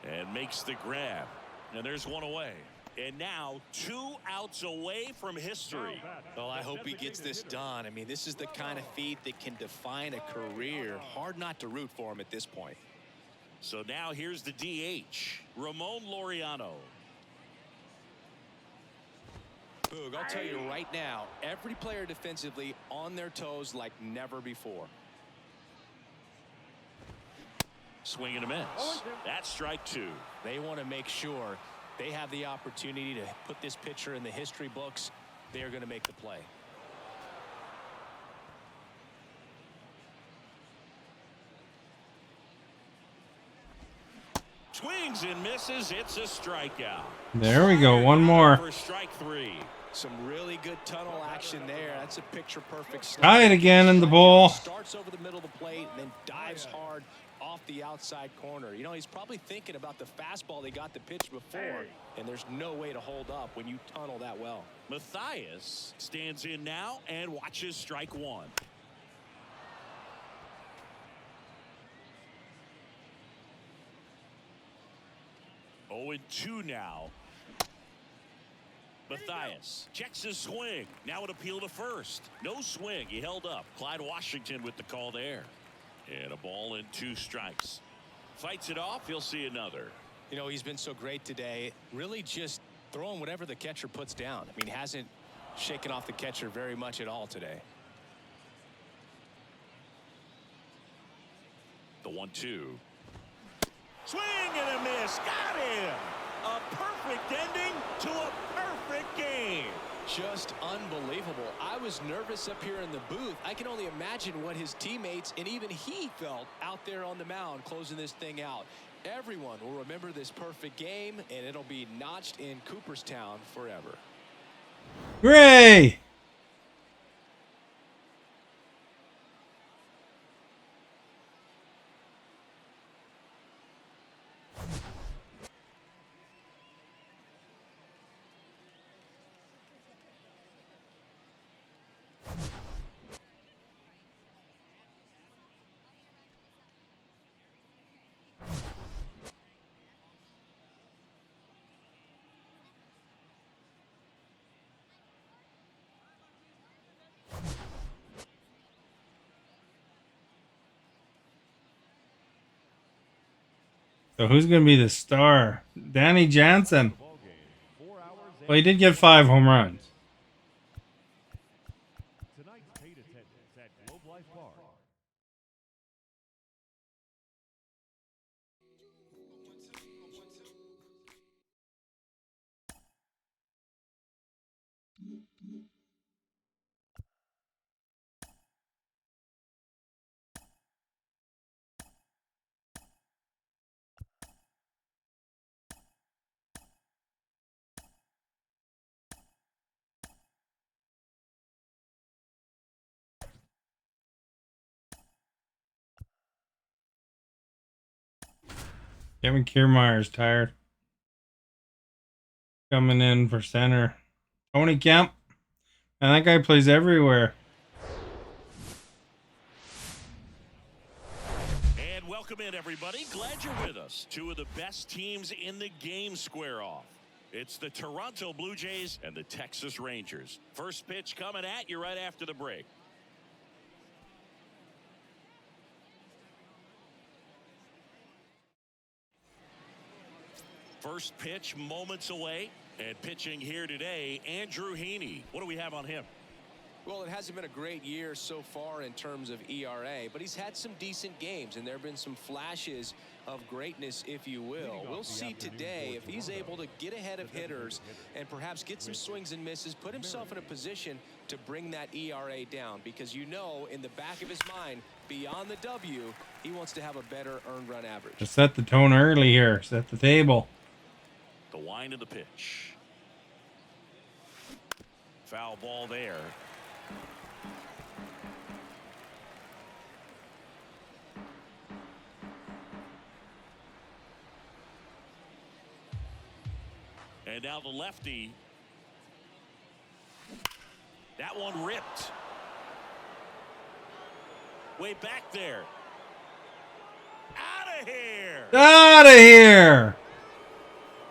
And makes the grab. And there's one away. And now 2 outs away from history. Well, I hope he gets this done. I mean, this is the kind of feat that can define a career. Hard not to root for him at this point. So now here's the DH, Ramon Laureano. Boog, I'll tell you right now, every player defensively on their toes like never before. Swing and a miss. That's strike 2. They want to make sure they have the opportunity to put this pitcher in the history books. They're going to make the play. Swings and misses. It's a strikeout. There we go. One more. For strike 3. Some really good tunnel action there. That's a picture perfect. Got it again in the bowl. Starts over the middle of the plate and then dives hard off the outside corner. You know, he's probably thinking about the fastball they got the pitch before, and there's no way to hold up when you tunnel that well. Matthias stands in now and watches strike one. Oh, and 2 now. Matthias checks his swing. Now an appeal to first. No swing. He held up. Clyde Washington with the call there. And a ball and 2 strikes. Fights it off. He'll see another. You know, he's been so great today. Really just throwing whatever the catcher puts down. I mean, hasn't shaken off the catcher very much at all today. The 1-2. Swing and a miss. Got him. A perfect ending to a perfect game. Just unbelievable. I was nervous up here in the booth. I can only imagine what his teammates and even he felt out there on the mound closing this thing out. Everyone will remember this perfect game, and it'll be notched in Cooperstown forever. Hooray! So who's going to be the star? Danny Jansen. Well, he did get 5 home runs. Tonight's paid attendance at Globe Life Park. Kevin Kiermaier's tired. Coming in for center. Tony Kemp. And that guy plays everywhere. And welcome in, everybody. Glad you're with us. 2 of the best teams in the game square off. It's the Toronto Blue Jays and the Texas Rangers. First pitch coming at you right after the break. First pitch moments away, and pitching here today, Andrew Heaney. What do we have on him? Well, it hasn't been a great year so far in terms of ERA, but he's had some decent games, and there have been some flashes of greatness, if you will. We'll see today if he's able to get ahead of hitters and perhaps get some swings and misses, put himself in a position to bring that ERA down, because you know in the back of his mind, beyond the W, he wants to have a better earned run average. Just set the tone early here. Set the table. The wind of the pitch. Foul ball there. And now the lefty. That one ripped. Way back there. Out of here. Out of here.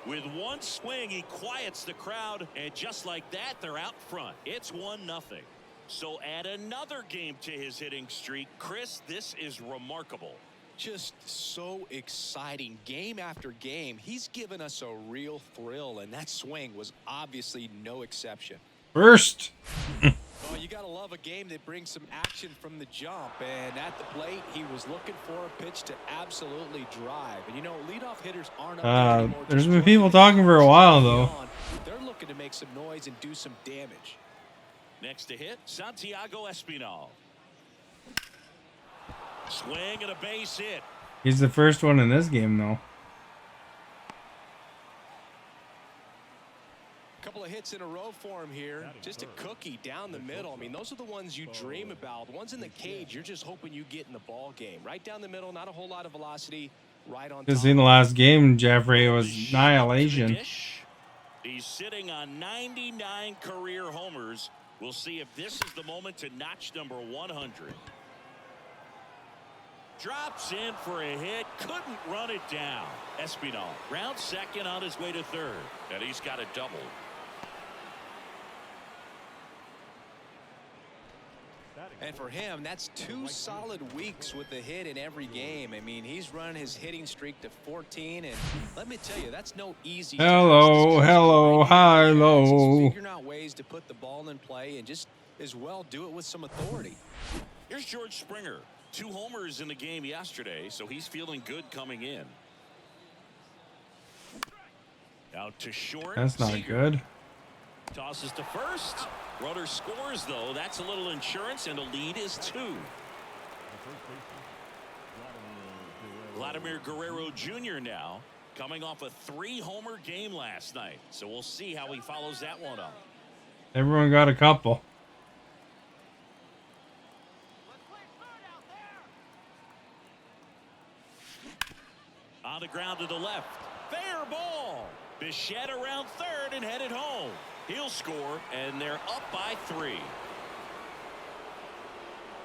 With one swing, he quiets the crowd, and just like that, they're out front. It's 1-0. So add another game to his hitting streak. Chris, this is remarkable. Just so exciting game after game. He's given us a real thrill, and that swing was obviously no exception. First. Oh, you got to love a game that brings some action from the jump. And at the plate, he was looking for a pitch to absolutely drive. And, you know, leadoff hitters aren't up there anymore. There's been people talking for a while, though. They're looking to make some noise and do some damage. Next to hit, Santiago Espinal. Swing and a base hit. He's the first one in this game, though. Couple of hits hits in a row for him here. Just a cookie down the middle. I mean, those are the ones you dream about. Ones in the cage, you're just hoping you get in the ball game. Right down the middle, not a whole lot of velocity. Right on Because top. in the last game, Jeffrey was annihilation. He's sitting on 99 career homers. We'll see if this is the moment to notch number 100. Drops in for a hit, couldn't run it down. Espinal round second on his way to third, and he's got a double. And for him, that's 2 solid weeks with a hit in every game. I mean, he's run his hitting streak to 14, and let me tell you, that's no easy task. Hello, hi, low. He's figuring out ways to put the ball in play and just as well do it with some authority. Here's George Springer. 2 homers in the game yesterday, so he's feeling good coming in. Out to short. That's not good. Tosses to first. Runner scores, though. That's a little insurance, and the lead is 2. Vladimir Guerrero Jr. now coming off a 3-homer game last night. So we'll see how he follows that one up. Everyone got a couple. On the ground to the left. Fair ball. Bichette around third and headed home. He'll score, and they're up by 3.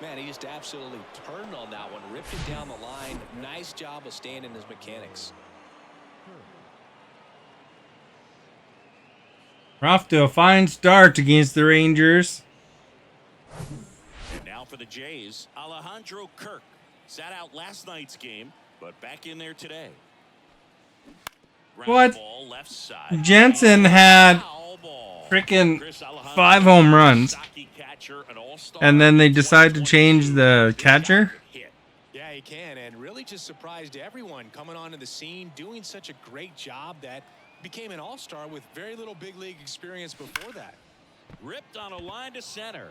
Man, he just absolutely turned on that one, ripped it down the line. Nice job of staying in his mechanics. We're off to a fine start against the Rangers. And now for the Jays, Alejandro Kirk sat out last night's game, but back in there today. What? Ball left side. Jensen had freaking 5 home runs, and then they decide to change the catcher. Yeah, he can, and really just surprised everyone coming onto the scene, doing such a great job that became an all-star with very little big league experience before that. Ripped on a line to center.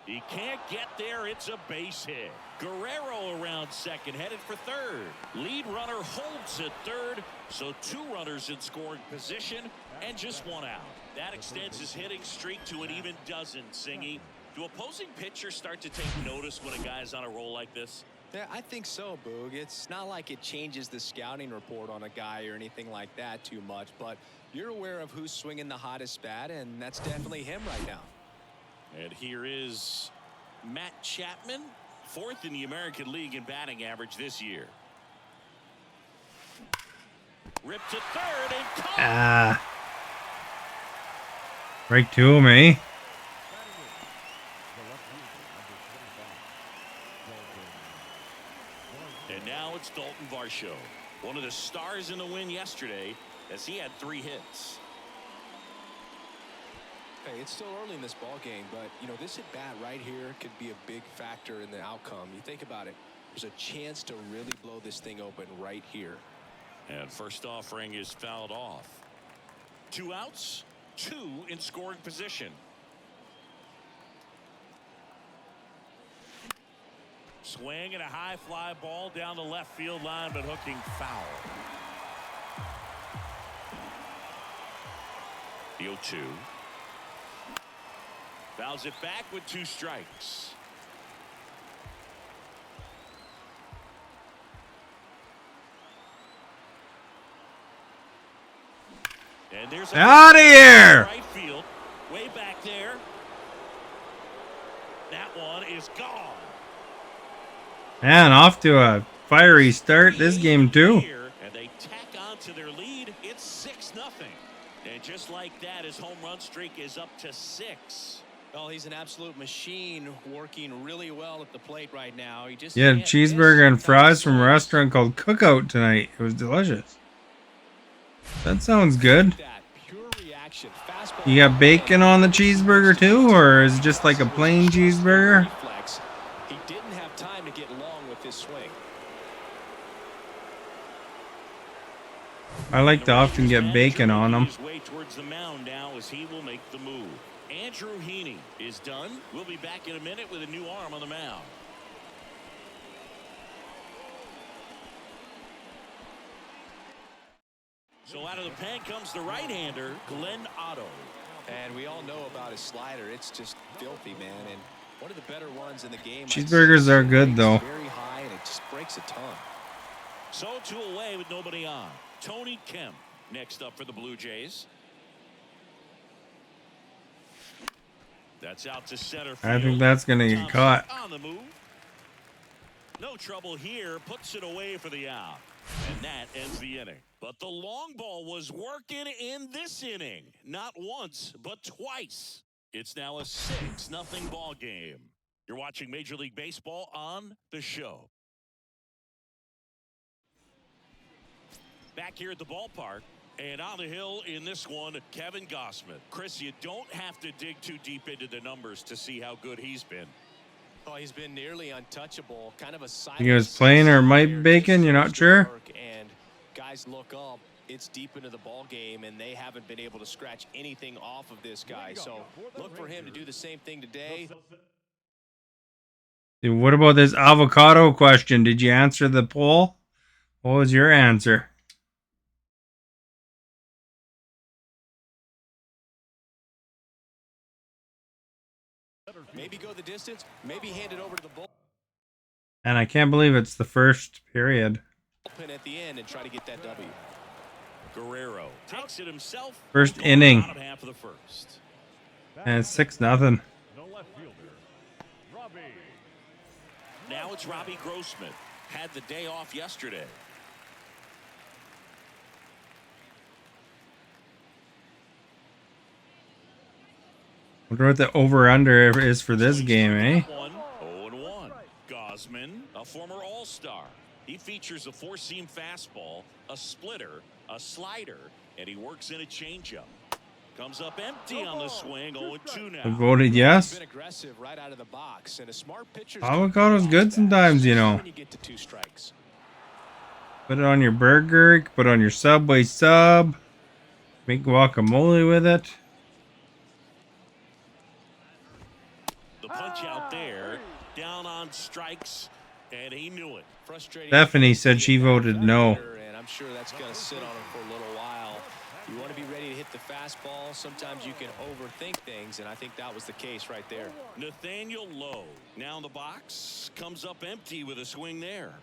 He can't get there. It's a base hit. Guerrero around second, headed for third. Lead runner holds at third, so 2 runners in scoring position and just 1 out. That extends his hitting streak to an even dozen. Singy, do opposing pitchers start to take notice when a guy's on a roll like this? Yeah, I think so, Boog. It's not like it changes the scouting report on a guy or anything like that too much, but you're aware of who's swinging the hottest bat, and that's definitely him right now. And here is Matt Chapman, 4th in the American League in batting average this year. Ripped to third and caught. Right to him, eh? And now it's Dalton Varsho, one of the stars in the win yesterday, as he had 3 hits. Hey, it's still early in this ball game, but you know, this at bat right here could be a big factor in the outcome. You think about it, there's a chance to really blow this thing open right here. And first offering is fouled off. 2 outs, 2 in scoring position. Swing and a high fly ball down the left field line, but hooking foul. The 0-2. Fouls it back with 2 strikes. And there's out of here. Right field, way back there. That one is gone. Man, off to a fiery start this game too. And they tack on to their lead. It's 6-0. And just like that, his home run streak is up to 6. Well, he's an absolute machine, working really well at the plate right now. He just had cheeseburger and fries from a restaurant called Cookout tonight. It was delicious. That sounds good. You got bacon on the cheeseburger too, or is it just like a plain cheeseburger? He didn't have time to get long with his swing. I like to often get bacon on them. Way towards the mound now as he will make the move. Andrew Heaney is done. We'll be back in a minute with a new arm on the mound. So out of the pen comes the right-hander, Glenn Otto. And we all know about his slider. It's just filthy, man. And one of the better ones in the game. Cheeseburgers are good, though. Very high, and it just breaks a ton. So 2 away with nobody on. Tony Kemp next up for the Blue Jays. That's out to center field. I think that's going to get caught. On the move. No trouble here. Puts it away for the out. And that ends the inning. But the long ball was working in this inning. Not once, but twice. It's now a 6-0 ball game. You're watching Major League Baseball on The Show. Back here at the ballpark. And on the hill in this one, Kevin Gausman. Chris, you don't have to dig too deep into the numbers to see how good he's been. Oh, he's been nearly untouchable. Kind of a silent. He was playing or might be baking. You're not sure? And guys look up. It's deep into the ball game, and they haven't been able to scratch anything off of this guy. So look for him to do the same thing today. What about this avocado question? Did you answer the poll? What was your answer? Maybe go the distance, maybe hand it over to the bullpen And I can't believe it's the first period. at the end and try to get that W. Guerrero takes it himself. First inning. Bottom half of the first. And it's 6-0. The left fielder, Robbie. Now it's Robbie Grossman. Had the day off yesterday. Wonder what the over-under is for this game, eh? 0-1. Gausman, a former All-Star. He features a 4-seam fastball, a splitter, a slider, and he works in a changeup. Comes up empty on the swing, 0-2 I now. voted yes. Been aggressive right out of the box, and a smart pitcher. Avocado's good sometimes, you know. When you get to 2 strikes. Put it on your burger. You can put it on your Subway sub. Make guacamole with it. The punch out there, down on strikes, and he knew it. Frustrating. Stephanie said she voted no. And I'm sure that's going to sit on him for a little while. You want to be ready to hit the fastball. Sometimes you can overthink things, and I think that was the case right there. Nathaniel Lowe now in the box, comes up empty with a swing there.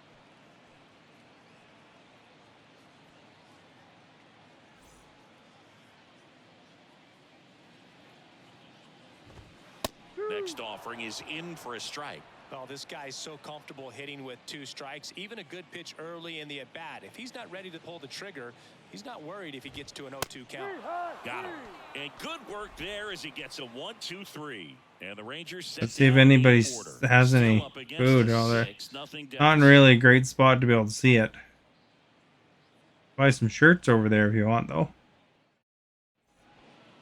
Next offering is in for a strike. Oh, this guy's so comfortable hitting with 2 strikes. Even a good pitch early in the at-bat. If he's not ready to pull the trigger, he's not worried if he gets to an 0-2 count. Got him. And good work there as he gets a 1-2-3. And the Rangers set Let's see if down the anybody order. has Still any up against food a out there. 6-0 Not in really a great spot to be able to see it. Buy some shirts over there if you want, though.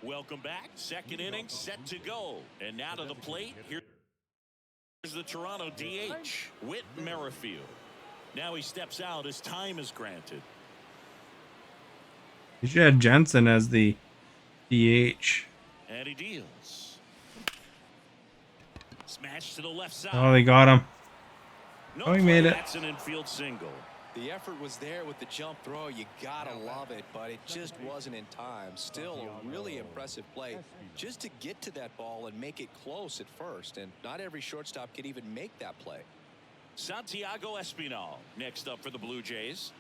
Welcome back. Second inning set to go. And now to the plate. Here's the Toronto DH, Whit Merrifield. Now he steps out as time is granted. You should have Jensen as the DH. And he deals. Smash to the left side. Oh, they got him. No Oh, he made play. it. That's an infield single. The effort was there with the jump throw. You gotta love it, but it just wasn't in time. Still a really impressive play just to get to that ball and make it close at first. And not every shortstop could even make that play. Santiago Espinal next up for the Blue Jays.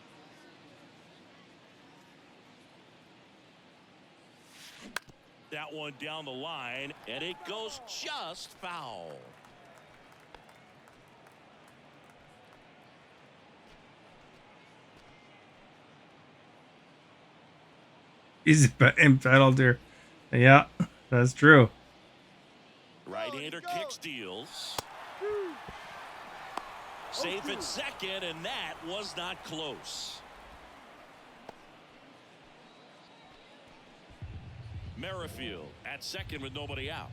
That one down the line, and it goes just foul. He's entitled here. Yeah, that's true. Right-hander kicks, deals. Safe at second, and that was not close. Merrifield at second with nobody out.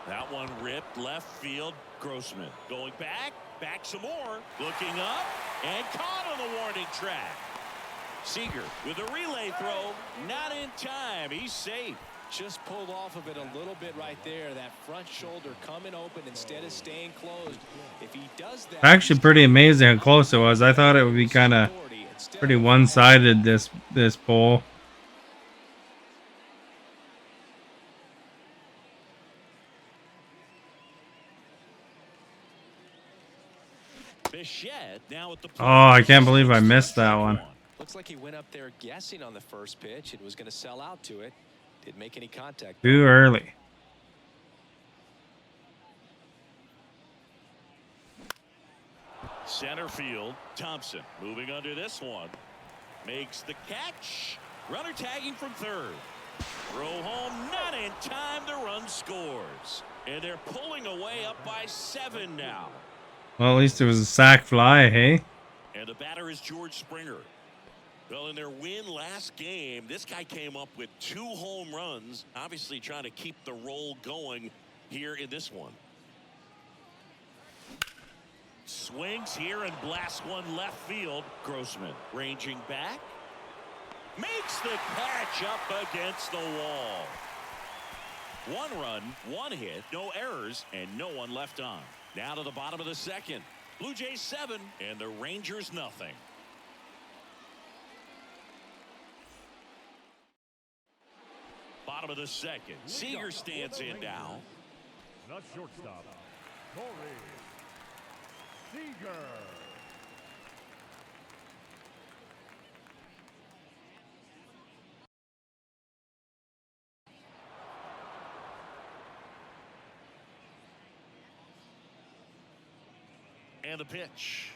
That one ripped left field. Grossman going back some more, looking up, and caught on the warning track. Seager with a relay throw, not in time. He's safe. Just pulled off of it a little bit right there. That front shoulder coming open instead of staying closed. If he does that, Actually, pretty amazing how close it was. I thought it would be kind of pretty one-sided, this poll. Bichette now at the Oh, I can't believe I missed that one. Looks like he went up there guessing on the first pitch and was going to sell out to it. Didn't make any contact. Too early. Center field, Thompson moving under this one. Makes the catch. Runner tagging from third. Throw home, not in time. The run scores. And they're pulling away up by 7 now. Well, at least it was a sac fly, hey? And the batter is George Springer. Well, in their win last game, this guy came up with 2 home runs, obviously trying to keep the roll going here in this one. Swings here and blasts one left field. Grossman ranging back. Makes the catch up against the wall. 1 run, 1 hit, no errors, and no one left on. Now to the bottom of the second. Blue Jays 7 and the Rangers nothing. Bottom of the second. Seager stands in now. The shortstop, Corey Seager. And the pitch.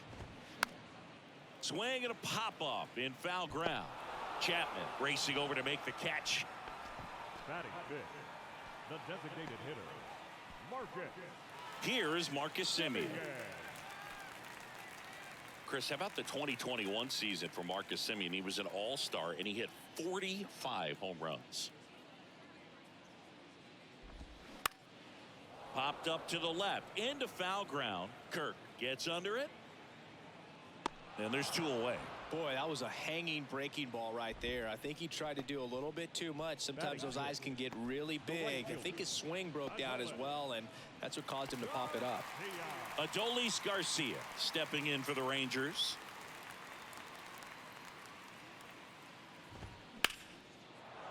Swing and a pop-up in foul ground. Chapman racing over to make the catch. Batting fifth, the designated hitter, Marcus. Here's Marcus Semien. Chris, how about the 2021 season for Marcus Semien? He was an all-star and he hit 45 home runs. Popped up to the left into foul ground. Kirk gets under it. And there's 2 away. Boy, that was a hanging breaking ball right there. I think he tried to do a little bit too much. Sometimes those eyes can get really big. I think his swing broke down as well, and that's what caused him to pop it up. Adolis Garcia stepping in for the Rangers.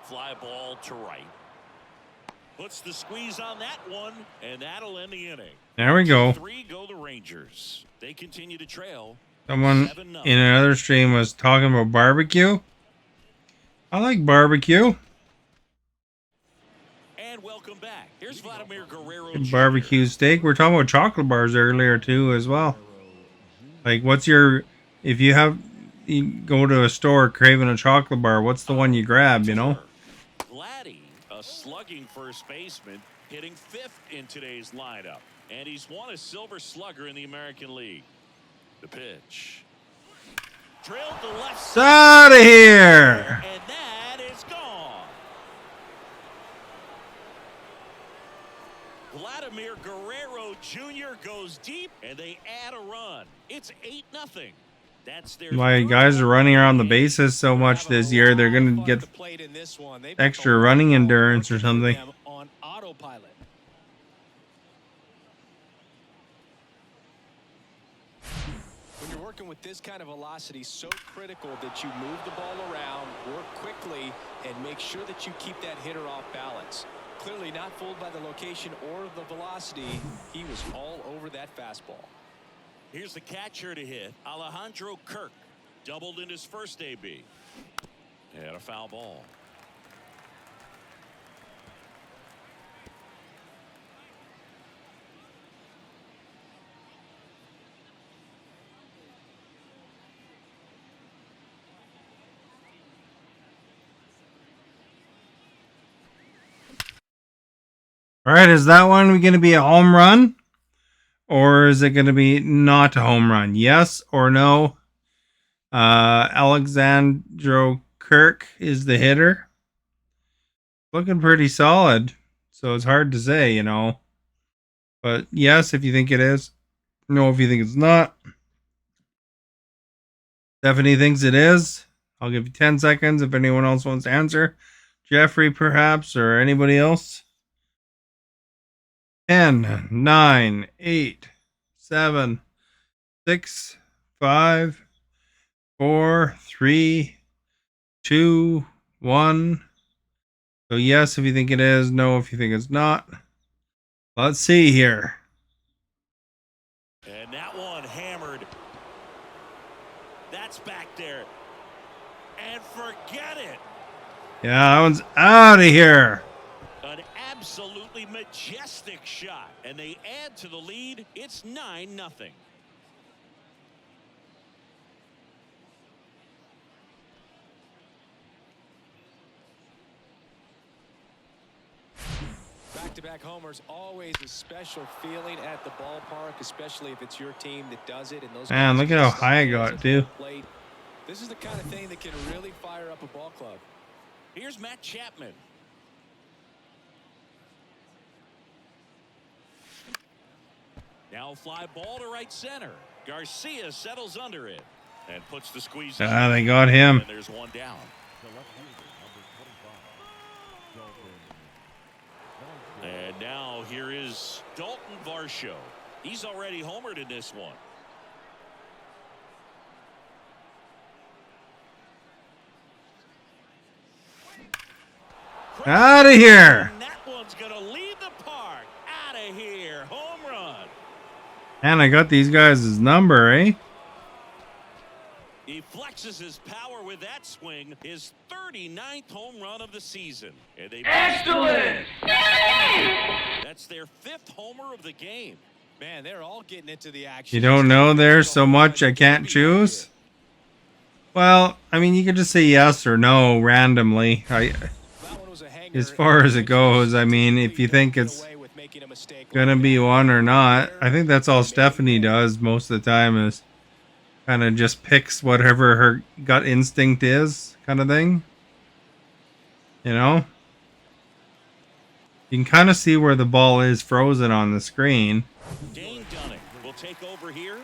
Fly ball to right. Puts the squeeze on that one, and that'll end the inning. There we go. 3 go the Rangers. They continue to trail. Someone 7-0. in another stream was talking about barbecue. I like barbecue. And welcome back. Here's Vladimir Guerrero. Barbecue steak. We're talking about chocolate bars earlier too as well. Like, what's your, if you go to a store craving a chocolate bar, what's the one you grab, you know? Vladdy, a slugging first baseman, hitting 5th in today's lineup. And he's won a Silver Slugger in the American League. The pitch. Drilled the left side. Out of here! And that is gone. Vladimir Guerrero Jr. goes deep, and they add a run. It's 8-0. That's their My guys are running around the bases so much this year, they're going to get extra running endurance or something. On autopilot. When you're working with this kind of velocity, so critical that you move the ball around, work quickly, and make sure that you keep that hitter off balance. Clearly not fooled by the location or the velocity. He was all over that fastball. Here's the catcher to hit. Alejandro Kirk doubled in his first AB. And a foul ball. All right, is that one going to be a home run? Or is it going to be not a home run? Yes or no? Alexandro Kirk is the hitter. Looking pretty solid. So it's hard to say, you know. But yes, if you think it is. No, if you think it's not. Stephanie thinks it is. I'll give you 10 seconds if anyone else wants to answer. Jeffrey, perhaps, or anybody else? 10, 9, 8, 7, 6, 5, 4, 3, 2, 1. So yes if you think it is, no if you think it's not. Let's see here. And that one hammered. That's back there. And forget it. Yeah, that one's out of here. An absolutely majestic shot. And they add to the lead. It's 9-0. Back-to-back homers, always a special feeling at the ballpark, especially if it's your team that does it. And those Man, look at how high I got, too. This is the kind of thing that can really fire up a ball club. Here's Matt Chapman. Now fly ball to right center. Garcia settles under it and puts the squeeze. Ah, they got him. And there's one down. The left fielder, number 25, Dalton. And now here is Dalton Varsho. He's already homered in this one. Out of here. And that one's going to leave the park. Out of here. Home run. And I got these guys' number, eh? He flexes his power with that swing. His 39th home run of the season. And they Excellent! That's their 5th homer of the game. Man, they're all getting into the action. You don't know there's so much I can't choose? Well, I mean, you could just say yes or no randomly. As far as it goes, I mean, if you think it's gonna be one or not, I think that's all Stephanie does most of the time, is kind of just picks whatever her gut instinct is, kind of thing. You know? You can kind of see where the ball is frozen on the screen. Dane Dunning will take over here.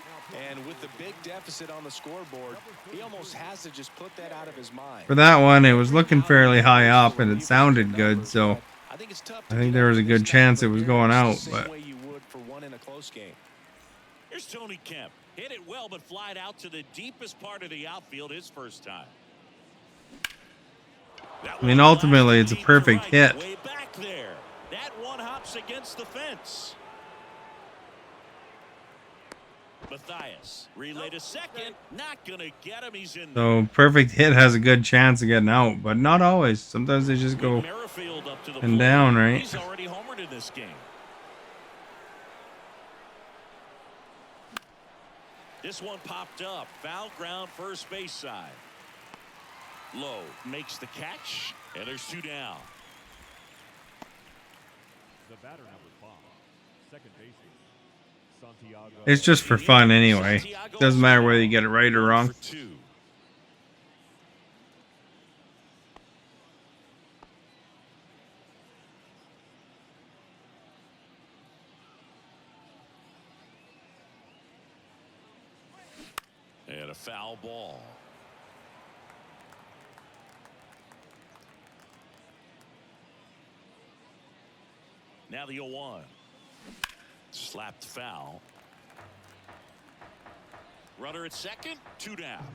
And with the big deficit on the scoreboard, he almost has to just put that out of his mind. For that one, it was looking fairly high up and it sounded good, so I think there was a good chance it was going out. But Here's Tony Kemp. Hit it well, but flied out to the deepest part of the outfield his first time. I mean, ultimately, it's a perfect hit. Way back there. That one hops against the fence. Matthias relay to second, not gonna get him. He's in. So perfect hit has a good chance of getting out, but not always. Sometimes they just go Merrifield up to the and down, right? He's already homered in this game. This one popped up. Foul ground, first base side. Lowe makes the catch, and there's 2 down. The batter, number 5, second baseman, Santiago. It's just for fun anyway. Doesn't matter whether you get it right or wrong. And a foul ball. Now the 0-1. Slapped foul. Runner at second, 2 down.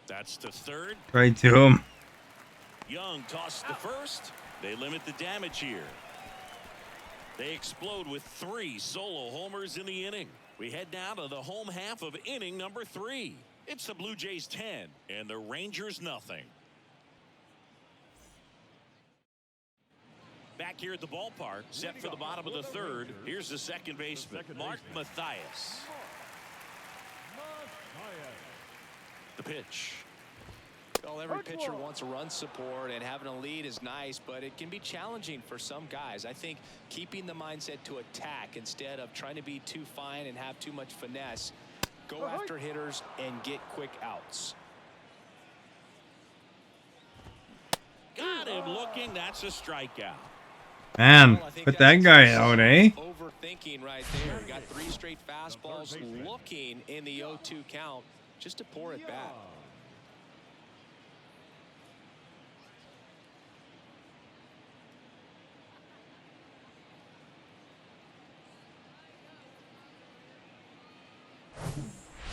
That's to third. Right to him. Young tossed the first. They limit the damage here. They explode with 3 solo homers in the inning. We head now to the home half of inning number 3. It's the Blue Jays 10 and the Rangers nothing. Back here at the ballpark, set for the bottom of the third. Here's the second baseman, Mark Matthias. The pitch. Well, every pitcher wants a run support, and having a lead is nice, but it can be challenging for some guys. I think keeping the mindset to attack instead of trying to be too fine and have too much finesse. Go after hitters and get quick outs. Got him looking. That's a strikeout. Man, put that guy out, eh? Overthinking thinking right there. Got 3 straight fastballs looking in the 0-2 count just to pour it back.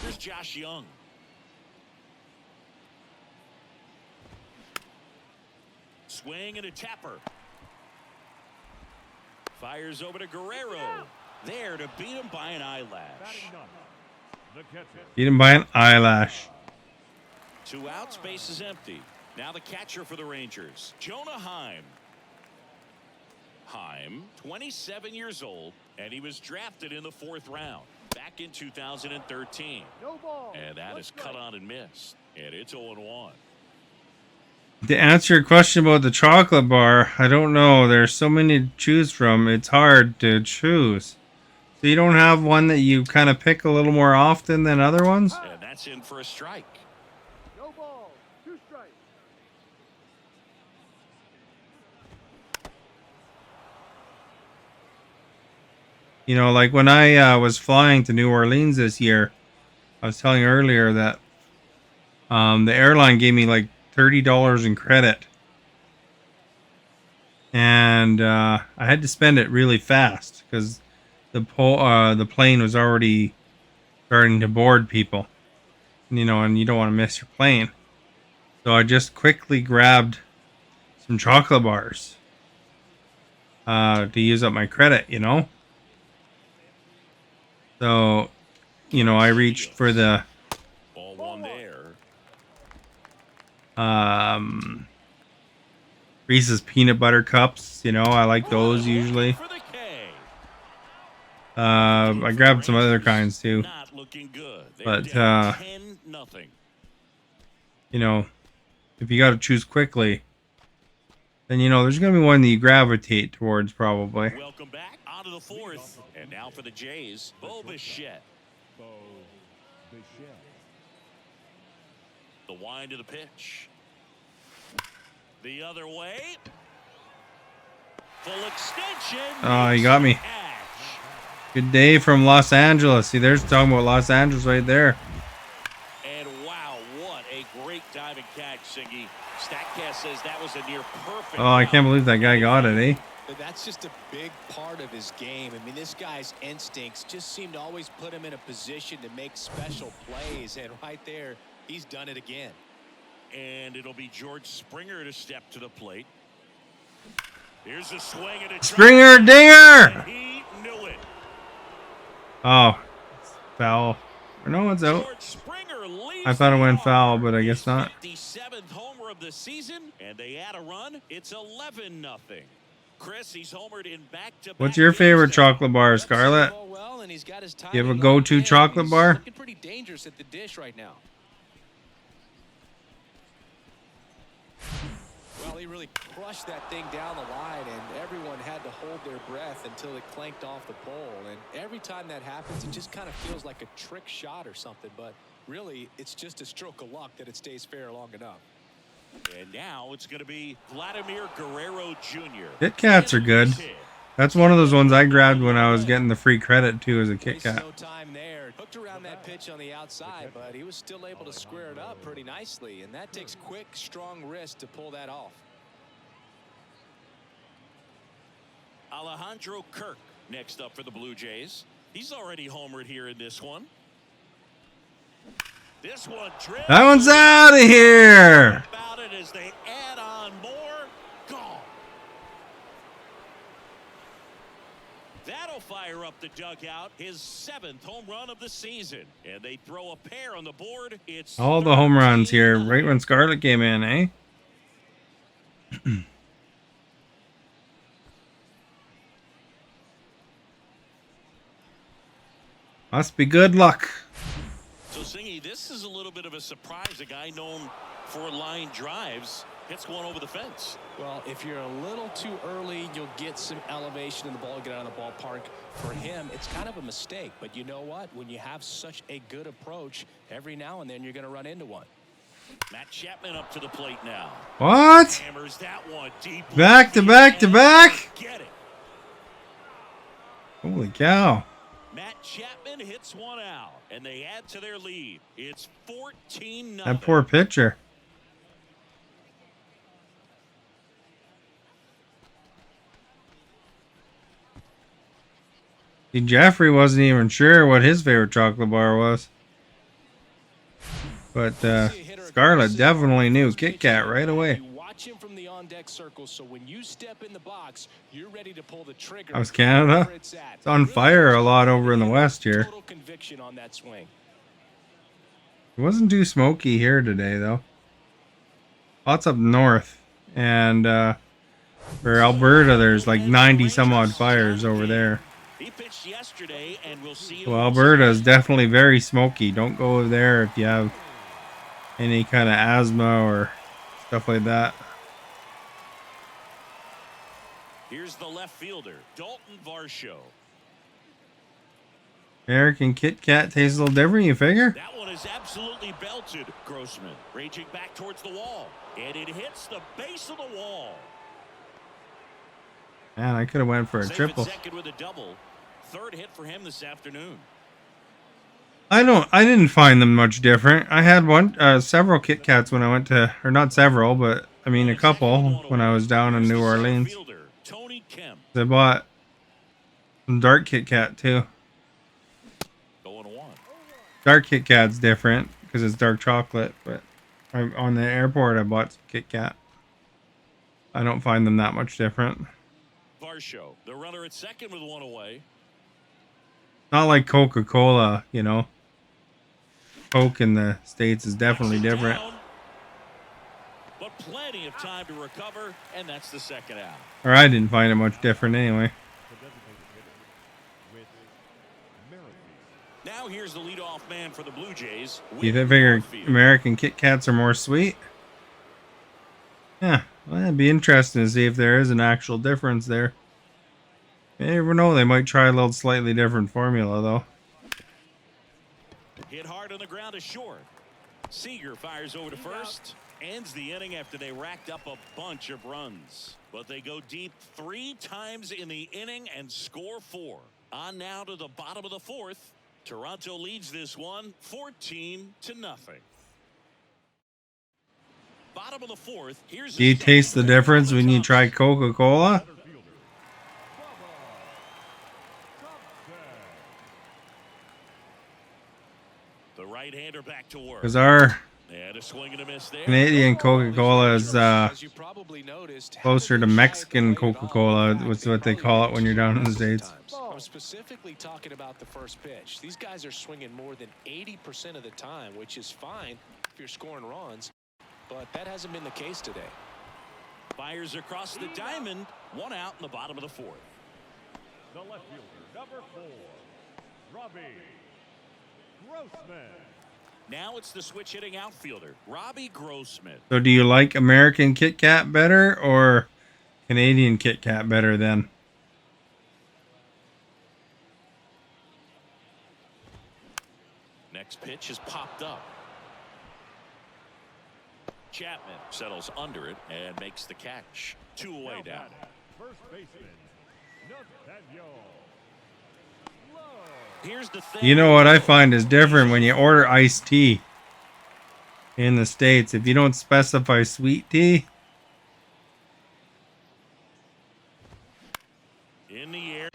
Here's Josh Young. Swing and a tapper. Fires over to Guerrero. There to beat him by an eyelash. The catcher. Beat him by an eyelash. 2 outs, base is empty. Now the catcher for the Rangers, Jonah Heim. Heim, 27 years old, and he was drafted in the 4th round back in 2013. No ball. And that is cut on and missed. And it's 0-1. To answer your question about the chocolate bar, I don't know. There's so many to choose from. It's hard to choose. So you don't have one that you kind of pick a little more often than other ones? And that's in for a strike. No ball. 2 strikes. You know, like when I was flying to New Orleans this year, I was telling you earlier that the airline gave me like $30 in credit. And I had to spend it really fast because the plane was already starting to board people. You know, and you don't want to miss your plane. So I just quickly grabbed some chocolate bars to use up my credit, you know. So, you know, I reached for the Ball 1 there. Reese's peanut butter cups. You know, I like those usually. For the K. I grabbed some other kinds too. Not looking good. They're But, down 10-0. You know, if you got to choose quickly, then, you know, there's going to be one that you gravitate towards probably. Welcome back onto the 4th. And now for the Jays, Bo Bichette. Bo Bichette. The wind of the pitch. The other way. Full extension. Oh, you got me. Catch. Good day from Los Angeles. See, there's talking about Los Angeles right there. And wow, what a great diving catch, Singy. StatCast says that was a near perfect. Oh, I can't believe that guy got it, eh? But that's just a big part of his game. I mean, this guy's instincts just seem to always put him in a position to make special plays. And right there, he's done it again. And it'll be George Springer to step to the plate. Here's a swing and a Springer dinger! He knew it. Oh, it's foul. Or no, it's out. George Springer leaves I thought it went the foul, yard. but I guess His not. 57th homer of the season, and they add a run. It's 11-0. Chris, he's homered in back-to-back. What's your favorite games now. chocolate bar, Scarlett? Well, and he's got his You have a timing go-to on hand. chocolate He's bar? Looking pretty dangerous at the dish right now. Well, he really crushed that thing down the line, and everyone had to hold their breath until it clanked off the pole. And every time that happens, it just kind of feels like a trick shot or something. But really, it's just a stroke of luck that it stays fair long enough. And now it's going to be Vladimir Guerrero Jr. Kit Kats are good. That's one of those ones I grabbed when I was getting the free credit too as a Kit Wasted Kat. no time there. Hooked around that pitch on the outside, but he was still able to square it up pretty nicely. And that takes quick, strong wrist to pull that off. Alejandro Kirk next up for the Blue Jays. He's already homered here in this one. This one drilled. That one's out of here. About it as they add on more. Gone. That'll fire up the dugout. His 7th home run of the season. And they throw a pair on the board. It's All the home runs here, right when Scarlett came in, eh? Must be good luck. So, Singy, this is a little bit of a surprise. A guy known for line drives hits one over the fence. Well, if you're a little too early, you'll get some elevation in the ball, get out of the ballpark. For him, it's kind of a mistake. But you know what? When you have such a good approach, every now and then you're going to run into one. Matt Chapman up to the plate now. What? Hammers that one deep. Back to back to back? Get it. Holy cow. Matt Chapman hits one out, and they add to their lead. It's 14-0. That poor pitcher. See, Jeffrey wasn't even sure what his favorite chocolate bar was. But Scarlett definitely knew Kit Kat right away. Watch him from the on-deck circle, so when you step in the box, you're ready to pull the trigger. How's Canada? It's on fire a lot over in the West here. Total conviction on that swing. It wasn't too smoky here today, though. Lots up north. And for Alberta, there's like 90 some odd fires over there. He pitched yesterday, and we'll see. So Alberta is definitely very smoky. Don't go there if you have any kind of asthma or stuff like that. Here's the left fielder, Dalton Varsho. American Kit Kat tastes a little different, you figure? That one is absolutely belted. Grossman raging back towards the wall, and it hits the base of the wall. Man, I could have went for a Safe at triple. second with a double. Third hit for him this afternoon. I didn't find them much different. I had several Kit Kats when I went to, or not several, but I mean a couple when I was down in New Orleans. Tony Kemp. I bought some dark Kit Kat too. Going one. Dark Kit Kat's different because it's dark chocolate, but on the airport I bought some Kit Kat. I don't find them that much different. Varsho, the runner at second with one away. Not like Coca-Cola, you know. Coke in the States is definitely different. Down, but plenty of time to recover, and that's the second out. Or I didn't find it much different anyway. Now here's the leadoff man for the Blue Jays. Do you figure American Kit Kats are more sweet? Yeah, well, it'd be interesting to see if there is an actual difference there. You never know, they might try a little slightly different formula, though. Hit hard on the ground to short. Seager fires over to first. Ends the inning after they racked up a bunch of runs. But they go deep 3 times in the inning and score 4. On now to the bottom of the 4th. Toronto leads this one 14-0. Bottom of the 4th. Here's Do you taste the difference when you try Coca-Cola? the right-hander back to work. Because our And a swing and a miss there. Canadian Coca-Cola is As you probably noticed, closer to Mexican Coca-Cola, which is what they call it when you're down in the States. I'm specifically talking about the first pitch. These guys are swinging more than 80% of the time, which is fine if you're scoring runs, but that hasn't been the case today. Fires across the diamond. One out in the bottom of the 4th. The left fielder, number 4, Robbie Grossman. Now it's the switch hitting outfielder, Robbie Grossman. So do you like American Kit Kat better or Canadian Kit Kat better then? Next pitch is popped up. Chapman settles under it and makes the catch. 2 away Now now. batting, first baseman, Nathaniel Lowe. Here's the thing. You know what I find is different when you order iced tea in the States. If you don't specify sweet tea, In the air.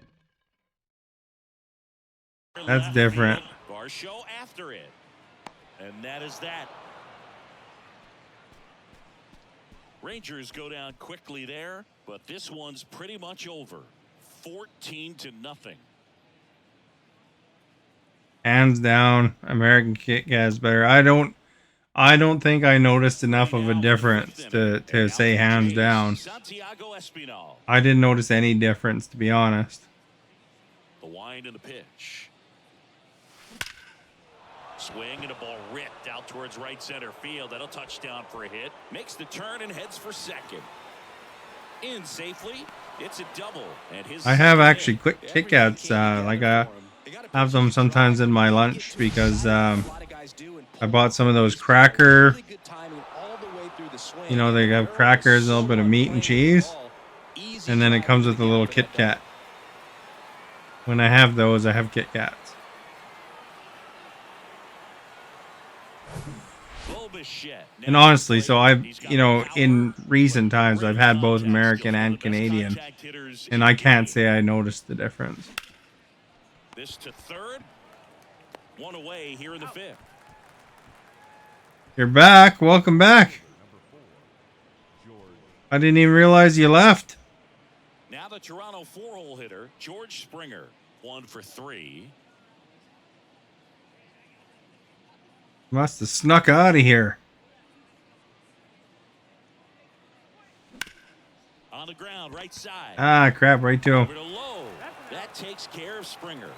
that's Left different. field. Varsho after it. And that is that. Rangers go down quickly there, but this one's pretty much over. 14-0. Hands down, American Kit Kat is better. I don't think I noticed enough of a difference to say hands down. Santiago Espinal. I didn't notice any difference, to be honest. The wind and the pitch. Swing and a ball ripped out towards right center field. That'll touchdown for a hit. Makes the turn and heads for second. In safely. It's a double. And his I have actually quick Kit Kats. Like I have them sometimes in my lunch because I bought some of those cracker. You know, they have crackers, a little bit of meat and cheese, and then it comes with a little Kit Kat. When I have those, I have Kit Kats. And honestly, so I've, in recent times, I've had both American and Canadian, and I can't say I noticed the difference. This to third. One away here in the fifth. You're back. Welcome back. I didn't even realize you left. Now the Toronto 4-hole hitter, George Springer, 1 for 3. Must have snuck out of here. On the ground, right side. Ah, crap, right to him. Over to low. That takes care of Springer.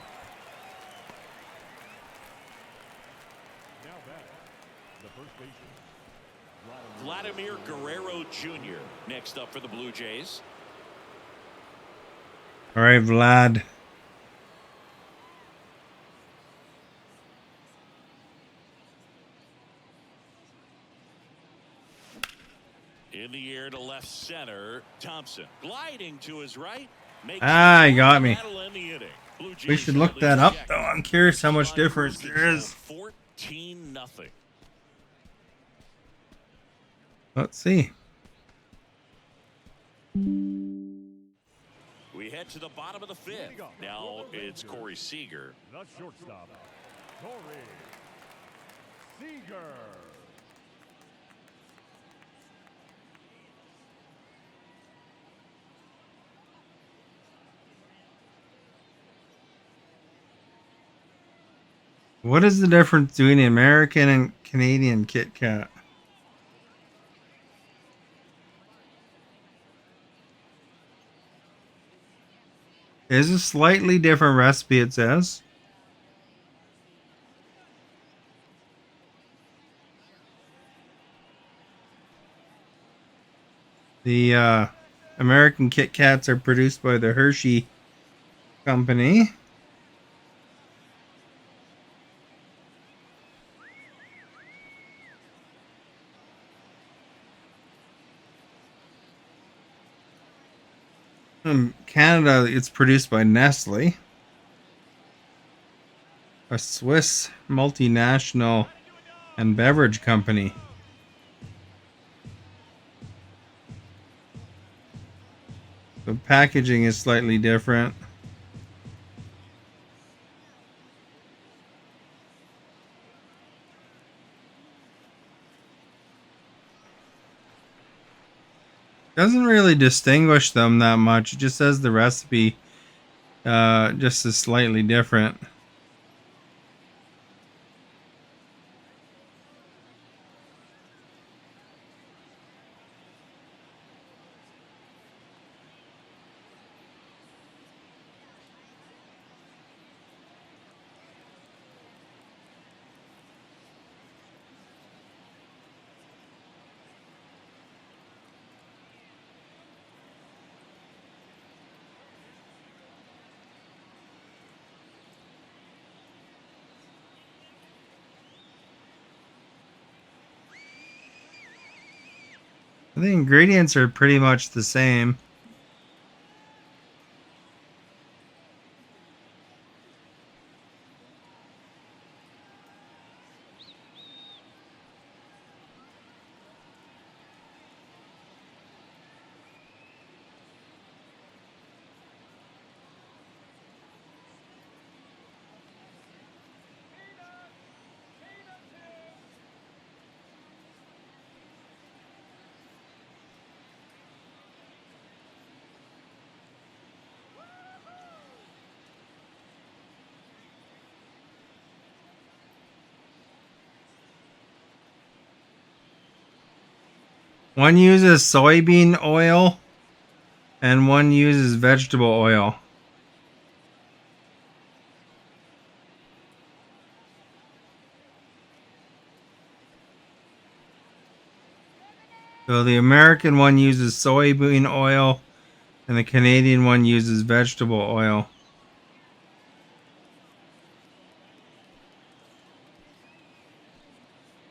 Now back, the first baseman, Vladimir Guerrero Jr. next up for the Blue Jays. All right, Vlad. In the air to left center, Thompson gliding to his right. Ah, he got me. Blue Jays We should look that up, though. I'm curious how much difference there is. 14-0. Let's see. We head to the bottom of the fifth. Now it's Corey Seager. the shortstop, Corey Seager. What is the difference between the American and Canadian Kit Kat? Is a slightly different recipe, it says. The American Kit Kats are produced by the Hershey Company. In Canada, it's produced by Nestle, a Swiss multinational and beverage company. The packaging is slightly different. Doesn't really distinguish them that much. It just says the recipe just is slightly different. The ingredients are pretty much the same. One uses soybean oil and one uses vegetable oil. So the American one uses soybean oil and the Canadian one uses vegetable oil.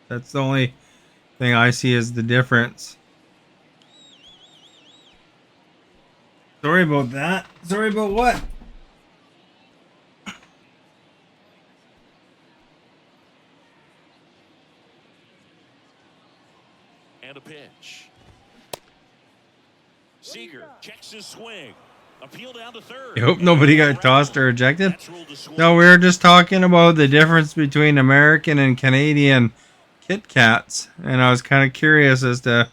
That's the only thing I see as the difference. Sorry about that. Sorry about what? pitch. Seager checks his swing. Appeal down to third. I hope nobody got tossed or ejected. That's ruled a swing. No, we were just talking about the difference between American and Canadian Kit Kats, and I was kind of curious as to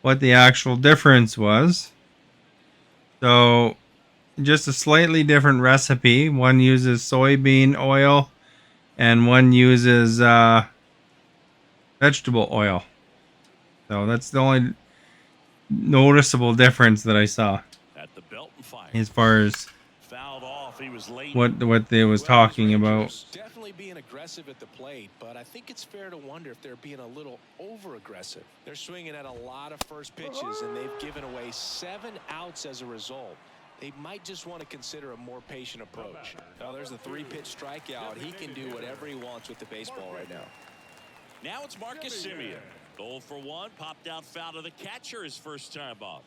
what the actual difference was. So, just a slightly different recipe. One uses soybean oil, and one uses vegetable oil. So that's the only noticeable difference that I saw At the belt and fire. as far as Fouled off. He was late. what they was talking about. Definitely being aggressive at the plate, but I think it's fair to wonder if they're being a little over aggressive. They're swinging at a lot of first pitches, and they've given away 7 outs as a result. They might just want to consider a more patient approach. Now there's the 3-pitch strikeout. He can do whatever he wants with the baseball right now. Now it's Marcus Semien. 0 for 1. Popped out foul to the catcher his first time up.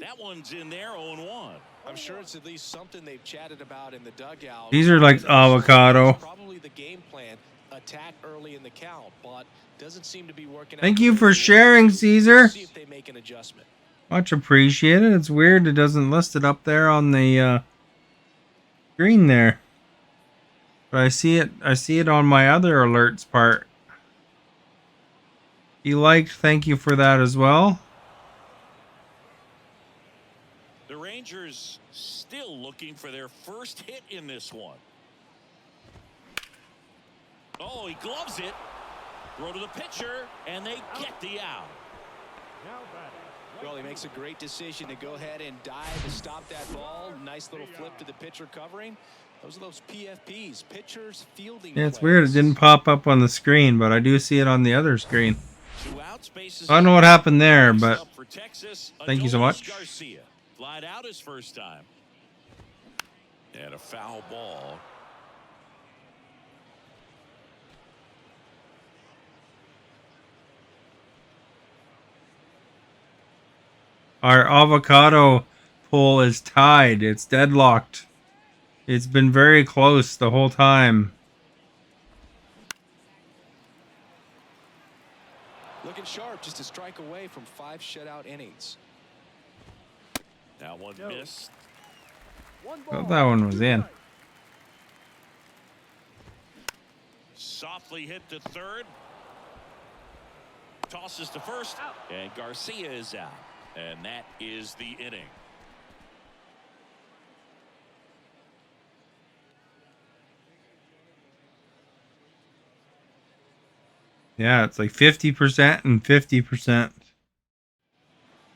That one's in there, 0-1. I'm sure it's at least something they've chatted about in the dugout. These are like avocado. Probably the game plan, attack early in the count, but doesn't seem to be working out. Thank you for sharing, Caesar. See if they make an adjustment. Much appreciated. It's weird it doesn't list it up there on the screen there. But I see it on my other alerts part. You liked, thank you for that as well. The Rangers still looking for their first hit in this one. Oh, he gloves it. Throw to the pitcher, and they get the out. Now batting. Well, he makes a great decision to go ahead and dive to stop that ball. Nice little flip to the pitcher covering. Those are those PFPs, pitchers fielding. Yeah, it's weird. It didn't pop up on the screen, but I do see it on the other screen. 2 outs, bases I don't know what happened there, Next but up for Texas, thank you so Adolis much. Garcia. Flied out his first time. And a foul ball. Our avocado poll is tied. It's deadlocked. It's been very close the whole time. Looking sharp, just a strike away from 5 shutout innings. That one missed. Thought that one was in. Softly hit to third. Tosses to first. And Garcia is out. And that is the inning. Yeah, it's like 50% and 50%.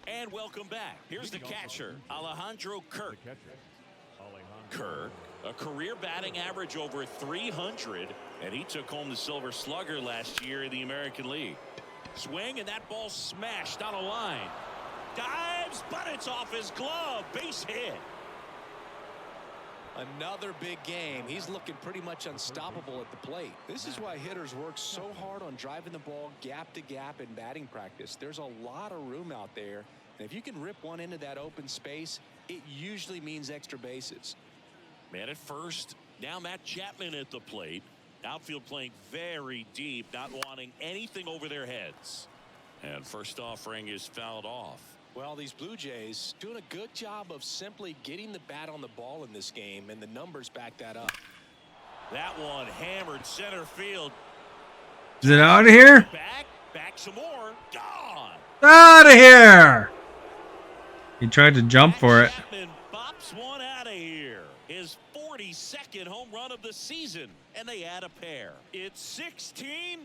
And welcome back. Here's the catcher, Alejandro Kirk. Catcher. Alejandro. Kirk, a career batting average over 300, and he took home the Silver Slugger last year in the American League. Swing, and that ball smashed on a line. Dives, but it's off his glove. Base hit. Another big game. He's looking pretty much unstoppable at the plate. This is why hitters work so hard on driving the ball gap to gap in batting practice. There's a lot of room out there. And if you can rip one into that open space, it usually means extra bases. Man at first. Now Matt Chapman at the plate. Outfield playing very deep, not wanting anything over their heads. And first offering is fouled off. Well, these Blue Jays doing a good job of simply getting the bat on the ball in this game, and the numbers back that up. That one hammered center field. Is it out of here? Back some more. Gone. Out of here! He tried to jump for it. Chapman bops one out of here. His 42nd home run of the season, and they add a pair. It's 16-0.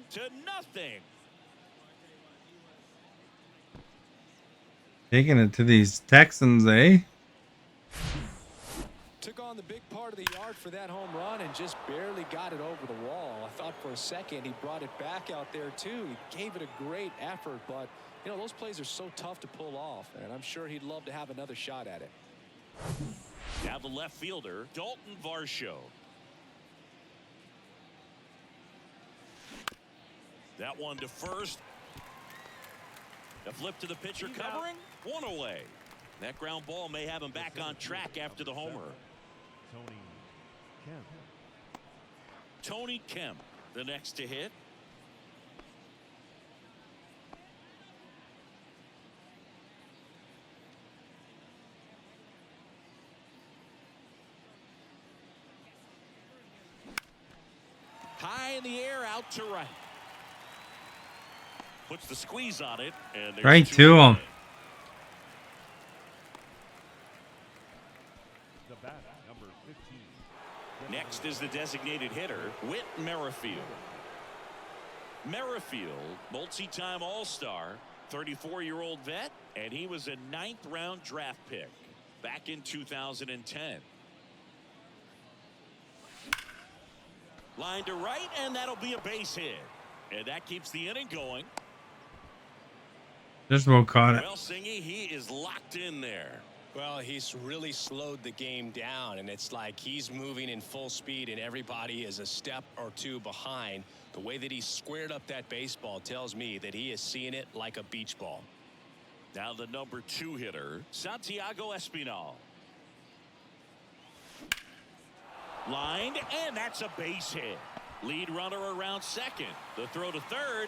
Taking it to these Texans, eh? Took on the big part of the yard for that home run and just barely got it over the wall. I thought for a second he brought it back out there too. He gave it a great effort, but you know, those plays are so tough to pull off, and I'm sure he'd love to have another shot at it. Now the left fielder, Dalton Varsho. That one to first. A flip to the pitcher covering. One away. That ground ball may have him back on track after the homer. Tony Kemp. Tony Kemp, the next to hit. in the air out to right. Puts the squeeze on it, and there's Right two to him. away. The bat, number 15. Next is the designated hitter, Whit Merrifield. Merrifield, multi-time All-Star, 34-year-old vet, and he was a 9th-round draft pick back in 2010. Line to right, and that'll be a base hit. And that keeps the inning going. Just about caught it. Well, Singy, he is locked in there. Well, he's really slowed the game down, and it's like he's moving in full speed, and everybody is a step or two behind. The way that he squared up that baseball tells me that he is seeing it like a beach ball. Now the number 2 hitter, Santiago Espinal. Lined, and that's a base hit. Lead runner around second. The throw to third.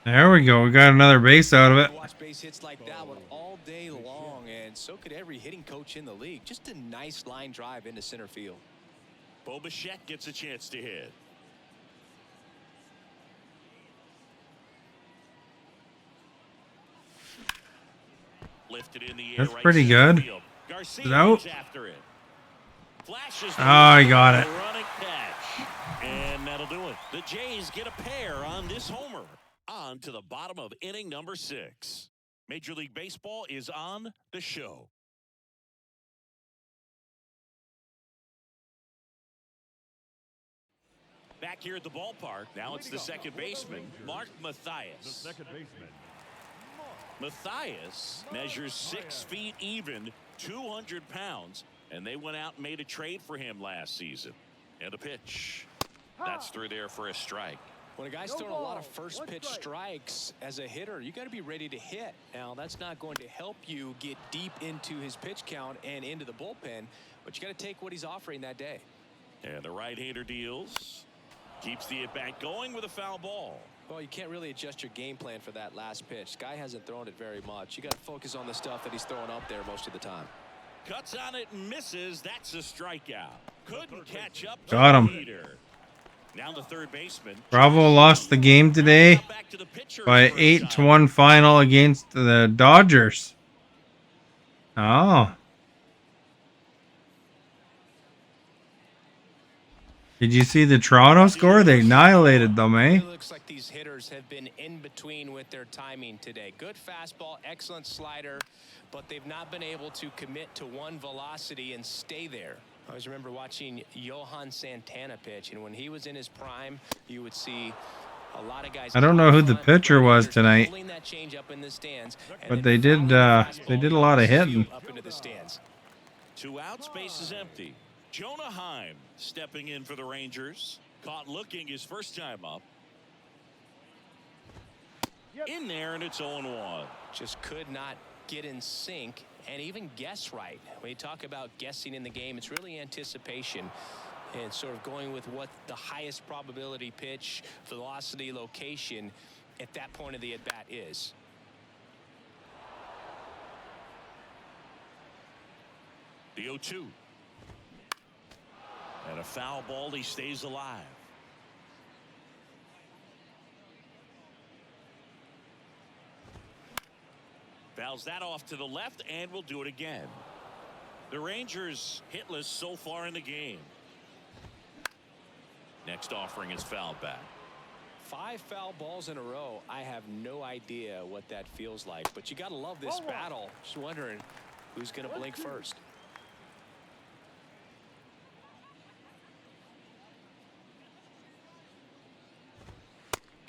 There we go. We got another base out of it. Watch base hits like that one all day long, and so could every hitting coach in the league. Just a nice line drive into center field. Bo Bichette gets a chance to hit. Lifted in the air. That's right pretty center good. field. Garcia Is it out? is after it. Flashes. Oh, I got it. Running catch. And that'll do it. The Jays get a pair on this homer. On to the bottom of inning number 6. Major League Baseball is on the show. Back here at the ballpark, now it's the second baseman, Mark The Mathias. second baseman. Mathias measures 6 feet even, 200 pounds, and they went out and made a trade for him last season. And a pitch. That's through there for a strike. When a guy's throwing a lot of first pitch strikes as a hitter, you got to be ready to hit. Now, that's not going to help you get deep into his pitch count and into the bullpen, but you got to take what he's offering that day. And the right-hander deals. Keeps the at-bat going with a foul ball. Well, you can't really adjust your game plan for that last pitch. Guy hasn't thrown it very much. You got to focus on the stuff that he's throwing up there most of the time. Cuts on it and misses. That's a strikeout. Couldn't catch up. Got him. Now the third baseman. Bravo lost the game today by 8-1 final against the Dodgers. Oh. Did you see the Toronto score? They annihilated them, eh? It looks like these hitters have been in between with their timing today. Good fastball, excellent slider, but they've not been able to commit to one velocity and stay there. I always remember watching Johan Santana pitch, and when he was in his prime, you would see a lot of guys. I don't know who the pitcher was tonight, that change up in the stands, but they did a lot of hitting. Up into the stands. 2 outs, base is empty. Jonah Heim stepping in for the Rangers. Caught looking his first time up. In there, and it's 0-1. Just could not get in sync and even guess right. When you talk about guessing in the game, it's really anticipation and sort of going with what the highest probability pitch, velocity, location at that point of the at-bat is. The 0-2. And a foul ball, he stays alive. Fouls that off to the left, and will do it again. The Rangers hitless so far in the game. Next offering is fouled back. 5 foul balls in a row. I have no idea what that feels like, but you got to love this battle. Just wondering who's going to blink first.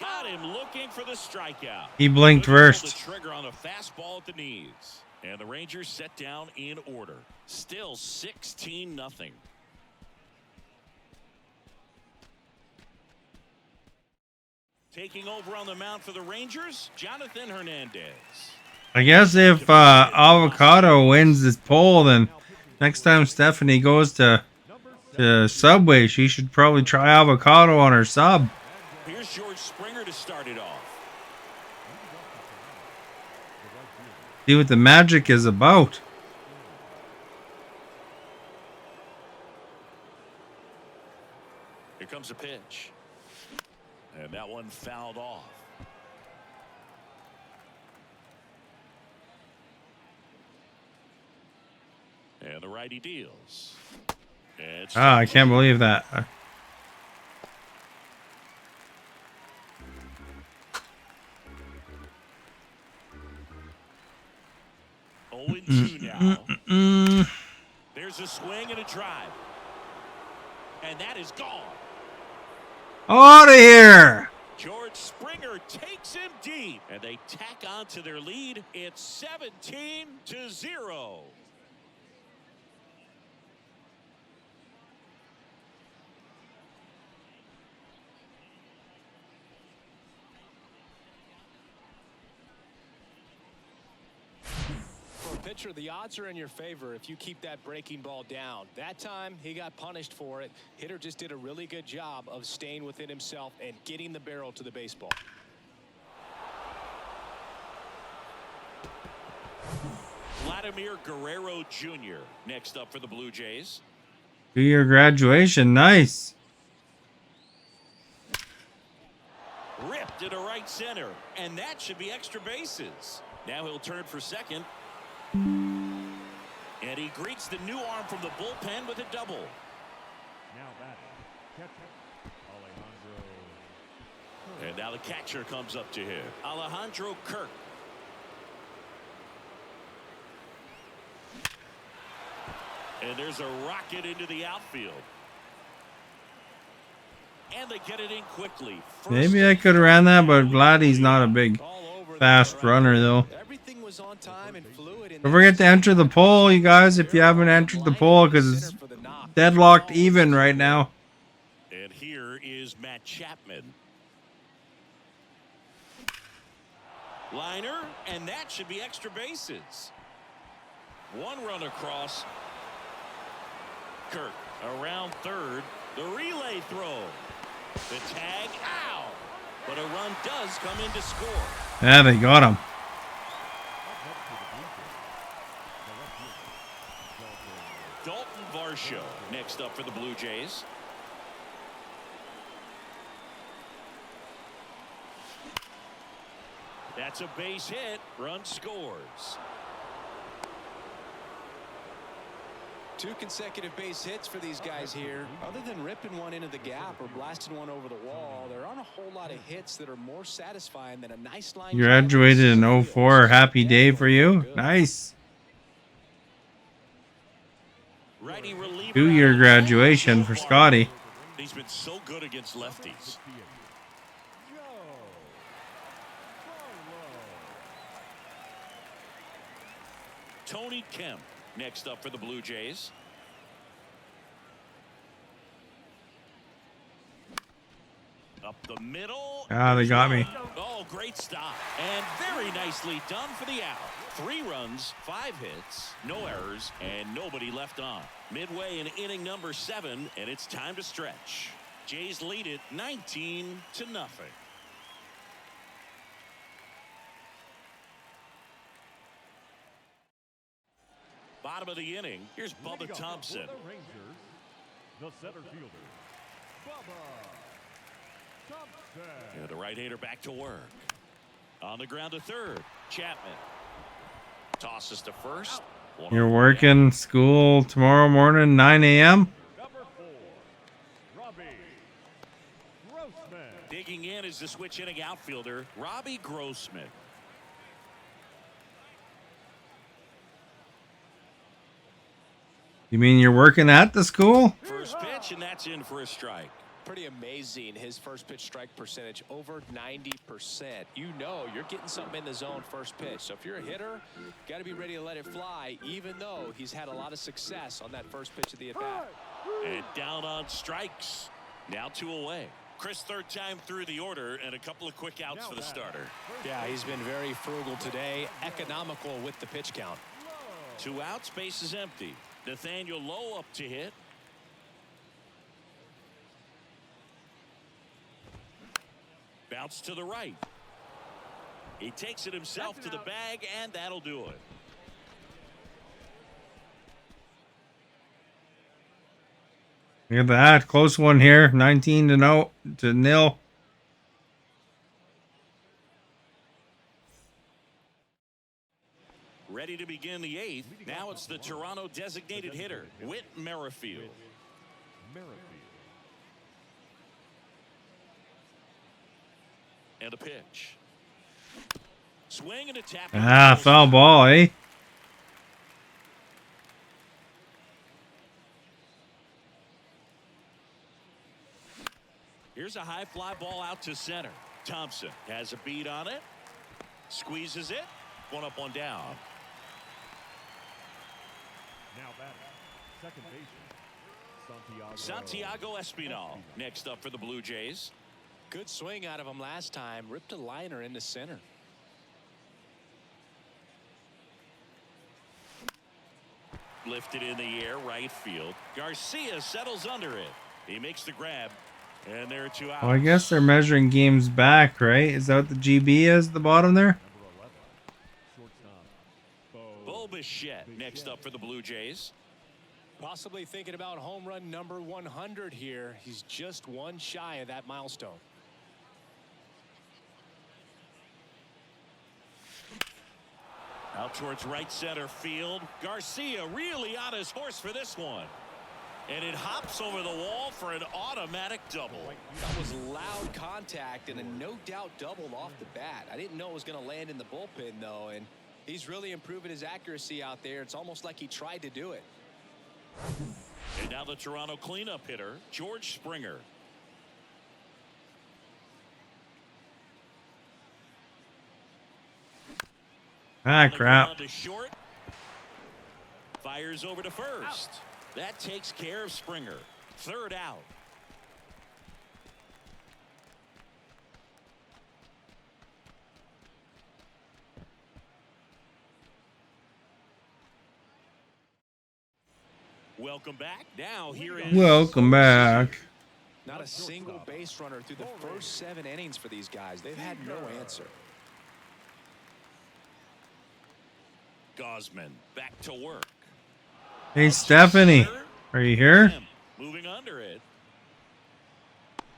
Got him looking for the strikeout. He blinked first. The trigger on a fastball at the knees. And the Rangers set down in order. Still 16-0. Taking over on the mound for the Rangers, Jonathan Hernandez. I guess if Avocado wins this poll, then next time Stephanie goes to Subway, she should probably try avocado on her sub. Here's George Springer to start it off. See what the magic is about. comes a pitch. And that one fouled off. And the righty deals. I can't believe that. 0-2 now. There's a swing and a drive. And that is gone. Out of here. George Springer takes him deep. And they tack on to their lead. It's 17-0. Pitcher, the odds are in your favor if you keep that breaking ball down. That time he got punished for it. Hitter just did a really good job of staying within himself and getting the barrel to the baseball. Vladimir Guerrero Jr. next up for the Blue Jays. 2-year graduation, nice. Ripped into right center, and that should be extra bases. Now he'll turn for second. And he greets the new arm from the bullpen with a double. Now batting, catcher, Alejandro. And now the catcher comes up to him, Alejandro Kirk. And there's a rocket into the outfield. And they get it in quickly. Maybe I could have ran that, but Vladdy's not a big fast runner, though. Everything was on time and fluid. Don't forget to enter the poll, you guys, if you haven't entered the poll, because it's deadlocked even right now. And here is Matt Chapman. Liner, and that should be extra bases. One run across. Kirk around third. The relay throw. The tag out. But a run does come in to score. Yeah, they got him. Dalton Varsho next up for the Blue Jays. That's a base hit. Run scores. 2 consecutive base hits for these guys here. Other than ripping one into the gap or blasting one over the wall, there aren't a whole lot of hits that are more satisfying than a nice line. You graduated in 04. Happy day for you. Nice. 2-year graduation for Scotty. He's been so good against lefties. Tony Kemp next up for the Blue Jays. Up the middle. Ah, they got me. Oh, great stop. And very nicely done for the out. 3 runs, 5 hits, no errors, and nobody left on. Midway in inning number 7, and it's time to stretch. Jays lead it 19-0. Bottom of the inning. Here's Bubba Thompson. For the Rangers, the center fielder, Bubba Thompson. And the right-hander back to work. On the ground to third. Chapman. Tosses to first. You're working school tomorrow morning, 9 a.m.? Number 4, Robbie Grossman. Digging in is the switch inning outfielder, Robbie Grossman. You mean you're working at the school? First pitch, and that's in for a strike. Pretty amazing, his first pitch strike percentage, over 90%. You know you're getting something in the zone first pitch. So if you're a hitter, got to be ready to let it fly, even though he's had a lot of success on that first pitch of the at-bat. And down on strikes. Now 2 away. Chris, third time through the order, and a couple of quick outs for the starter. Yeah, he's been very frugal today, economical with the pitch count. 2 outs, base is empty. Nathaniel Lowe up to hit. Bounce to the right. He takes it himself to the bag, and that'll do it. Look at that. Close one here. 19 to 0. Ready to begin the 8th. Now it's the Toronto designated hitter, Whit Merrifield. And a pitch. Swing and a tap. Ah, foul ball, eh? Here's a high fly ball out to center. Thompson has a beat on it. Squeezes it. One up, one down. Now batting, second baseman, Santiago Espinal next up for the Blue Jays. Good swing out of him last time. Ripped a liner into center. Lifted in the air, right field. Garcia settles under it. He makes the grab. And there are 2 outs. Well, I guess they're measuring games back, right? Is that what the GB is at the bottom there? Bo Bichette next up for the Blue Jays. Possibly thinking about home run number 100 here. He's just one shy of that milestone. Out towards right center field. Garcia really on his horse for this one. And it hops over the wall for an automatic double. That was loud contact and a no doubt double off the bat. I didn't know it was going to land in the bullpen, though, and he's really improving his accuracy out there. It's almost like he tried to do it. And now the Toronto cleanup hitter, George Springer. Ah, crap. To short. Fires over to first. That takes care of Springer. Third out. Welcome back. Now here is Welcome back. Not a single base runner through the first 7 innings for these guys. They've had no answer. Gosman back to work. Hey, Stephanie, are you here? Moving under it.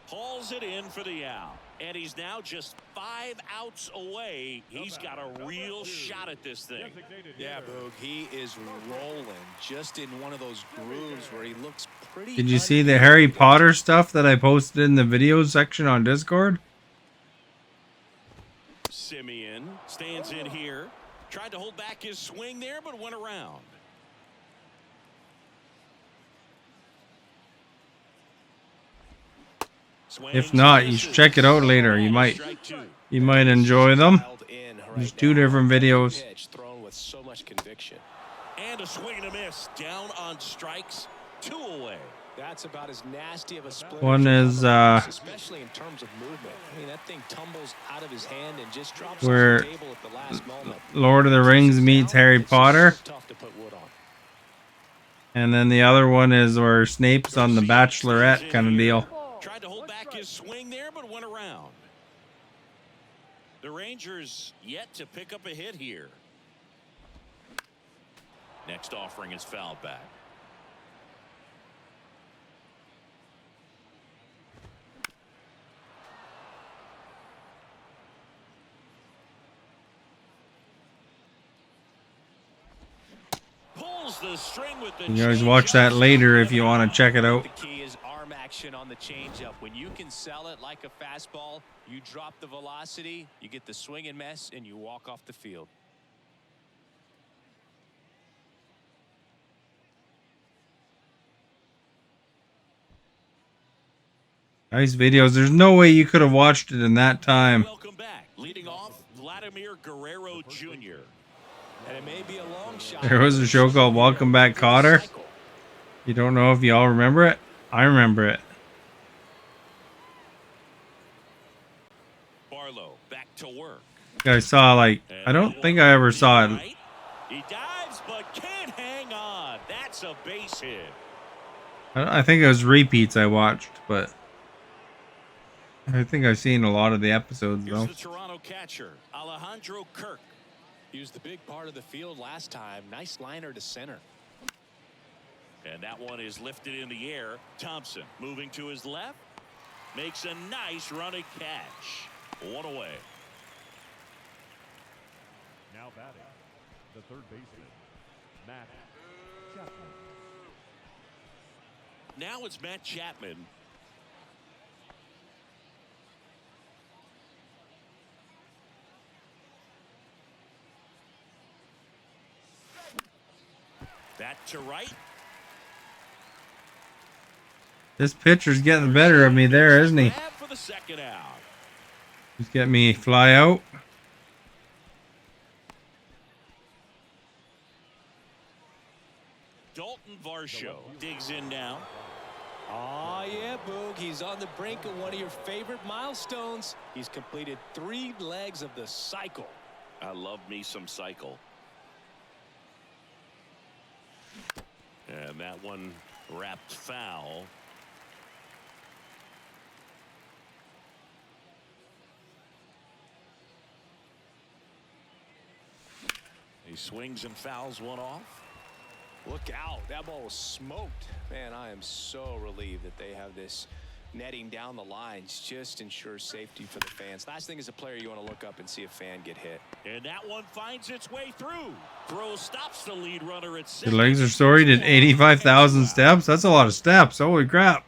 Hauls it in for the out. And he's now just 5 outs away. He's got a real shot at this thing. Yeah, Boog, he is rolling just in one of those grooves where he looks pretty. Did you see the Harry Potter stuff that I posted in the videos section on Discord? Simeon stands in here. Tried to hold back his swing there, but went around. If not, you should check it out later. You might enjoy them. There's 2 different videos. Thrown with so much conviction. And a swing and a miss. Down on strikes. 2 away. That's about as nasty of a split. One is especially in terms of movement. I mean, that thing tumbles out of his hand and just drops where off the table at the last moment. Lord of the Rings meets Harry Potter. Tough to put wood on. And then the other one is where Snape's on the Bachelorette kind of deal. Tried to hold back his swing there, but went around. The Rangers yet to pick up a hit here. Next offering is fouled back. Pulls the string with the You can always watch that later if you want to check it out. The key is arm action on the changeup. When you can sell it like a fastball, you drop the velocity, you get the swing and miss, and you walk off the field. Nice videos. There's no way you could have watched it in that time. Welcome back. Leading off, Vladimir Guerrero Jr. And it may be a long shot. There was a show called Welcome Back, Cotter. You don't know if y'all remember it? I remember it. Barlow back to work. I saw, like, I don't think I ever saw it. He dives but can't hang on. That's a base hit. I think it was repeats I watched, but I think I've seen a lot of the episodes, Here's though. the Toronto catcher, Alejandro Kirk. He was the big part of the field last time. Nice liner to center. And that one is lifted in the air. Thompson moving to his left. Makes a nice running catch. One away. Now batting, the third baseman, Matt Chapman. Now it's Matt Chapman. That to right. This pitcher's getting the better of me there, isn't he? Grab for the second out. He's getting me fly out. Dalton Varsho digs in now. Oh, yeah, Boog. He's on the brink of one of your favorite milestones. He's completed 3 legs of the cycle. I love me some cycle. And that one wrapped foul. He swings and fouls one off. Look out. That ball was smoked. Man, I am so relieved that they have this netting down the lines. Just ensures safety for the fans. Last thing as a player, you want to look up and see a fan get hit. And that one finds its way through. Throw stops the lead runner at Your second. legs are sore. You did 85,000 steps. That's a lot of steps. Holy crap.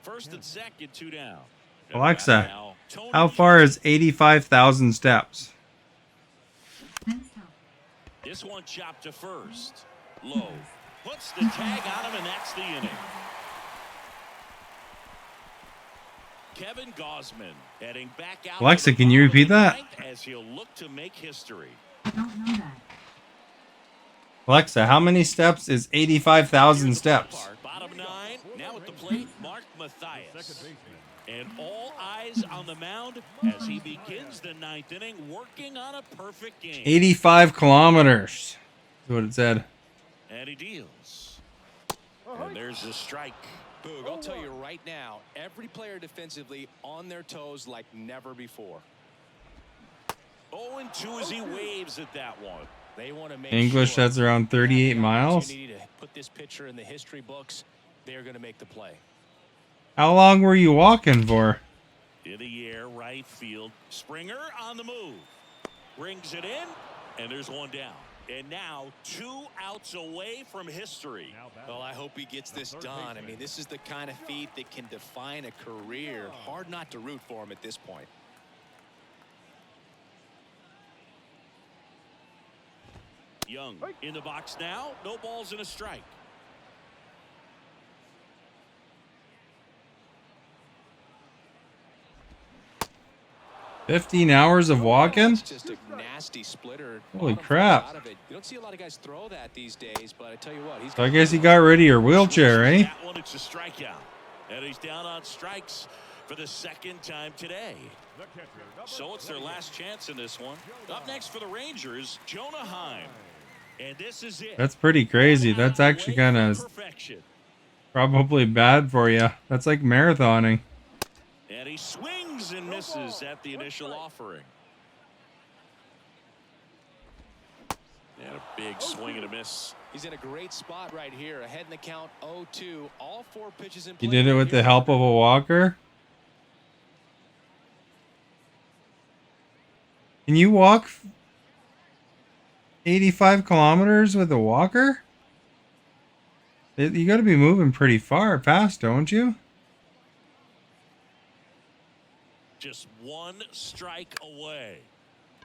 First and second, 2 down. Alexa, Now, Tony how far is 85,000 steps? This one chopped to first. Low. Puts the tag on him, and that's the inning. Kevin Gausman heading back out. Alexa, can you repeat that? As he'll look to make history. I don't know that. Alexa, how many steps is 85,000 steps? Bottom 9. Now at the plate, Mark Mathias. And all eyes on the mound as he begins the 9th inning, working on a perfect game. 85 kilometers is what it said. And he deals. And there's a strike. Boog, I'll tell you right now, every player defensively on their toes like never before. 0-2 as he waves at that one. They want to make English, sure that's around 38 miles. opportunity to put this pitcher in the history books. They're going to make the play. How long were you walking for? In the air, right field. Springer on the move. Brings it in, and there's one down. And now 2 outs away from history. Well, I hope he gets this done. I mean, this is the kind of feat that can define a career. Hard not to root for him at this point. Young in the box now. No balls and a strike. $15 hours of walking? It's just a nasty splitter. Holy Bottom crap. out of it. You don't see a lot of guys throw that these days, but I tell you what, he's So I guess you got rid of your wheelchair, eh? That one, it's a strikeout. And he's down on strikes for the 2nd time today. So it's their last chance in this one. Up next for the Rangers, Jonah Heim. And this is it. That's pretty crazy. That's actually kind of Perfection. probably bad for you. That's like marathoning. And he swings and misses at the initial offering. And a big swing and a miss. He's in a great spot right here. Ahead in the count 0-2. All 4 pitches in play. You did it with the help of a walker? Can you walk 85 kilometers with a walker? You got to be moving pretty far past, don't you? Just 1 strike away.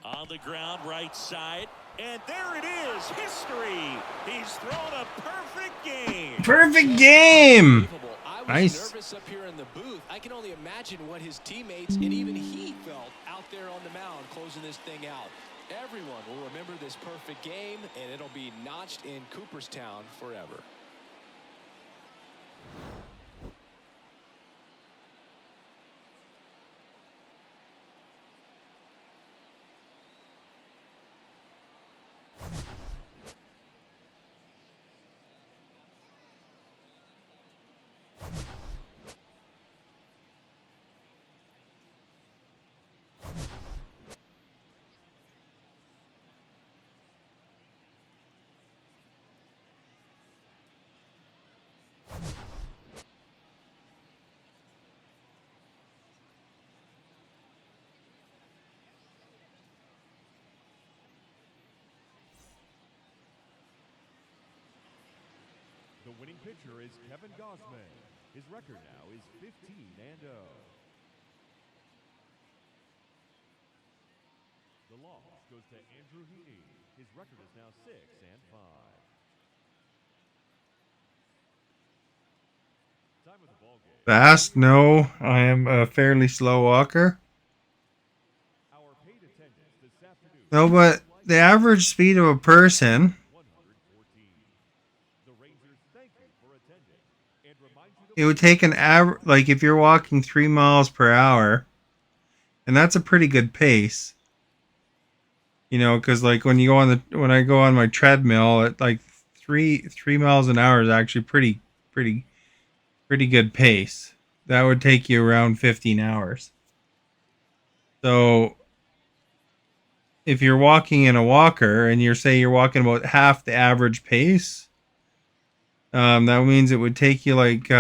On the ground, right side. And there it is, history. He's thrown a perfect game. Perfect game. I was Nice. nervous up here in the booth. I can only imagine what his teammates and even he felt out there on the mound closing this thing out. Everyone will remember this perfect game, and it'll be notched in Cooperstown forever. pitcher is Kevin Gausman. His record now is 15-0. The loss goes to Andrew Heaney. His record is now 6-5. Time of the ball game. Fast? No, I am a fairly slow walker. Our paid attendance this afternoon. No, but the average speed of a person, 114. The Rangers thank you for attending and remind you it would take an average, like if you're walking 3 miles per hour, and that's a pretty good pace. You know, because like when I go on my treadmill at like three miles an hour is actually pretty good pace. That would take you around 15 hours. So if you're walking in a walker and you're walking about half the average pace, that means it would take you like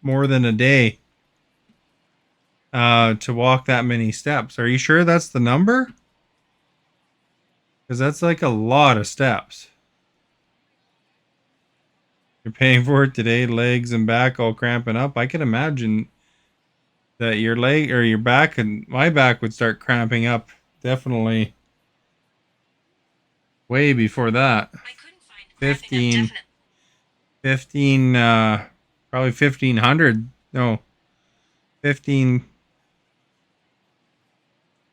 more than a day to walk that many steps. Are you sure that's the number? Because that's like a lot of steps. You're paying for it today, legs and back all cramping up. I can imagine that your leg or your back and my back would start cramping up definitely way before that. 15, 15, probably 1500. No, 15,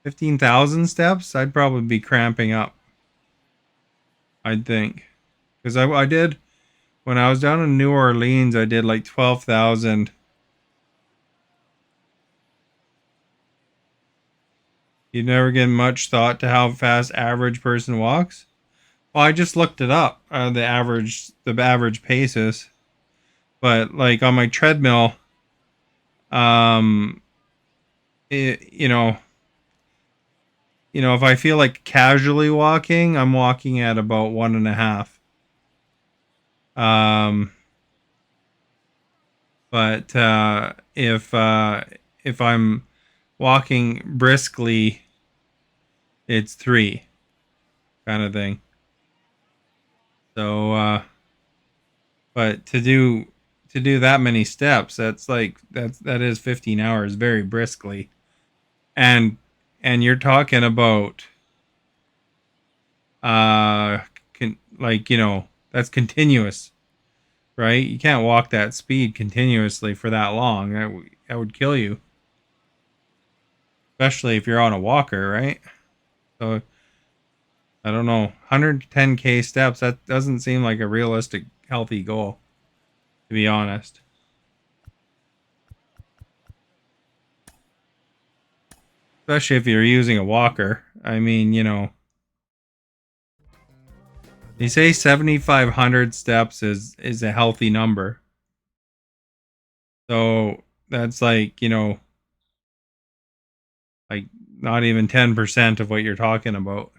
15,000 steps. I'd probably be cramping up. I'd think. Because I did, when I was down in New Orleans, I did like 12,000. You never give much thought to how fast average person walks? Well, I just looked it up. The average paces, but like on my treadmill, um, it, if I feel like casually walking, I'm walking at about 1.5. But if I'm walking briskly, it's 3 kind of thing. So, but to do that many steps, that is 15 hours very briskly, and you're talking about that's continuous, right? You can't walk that speed continuously for that long. That would kill you, especially if you're on a walker, right? So I don't know, 110k steps. That doesn't seem like a realistic, healthy goal, to be honest. Especially if you're using a walker. I mean, they say 7,500 steps is a healthy number. So that's like, like not even 10% of what you're talking about.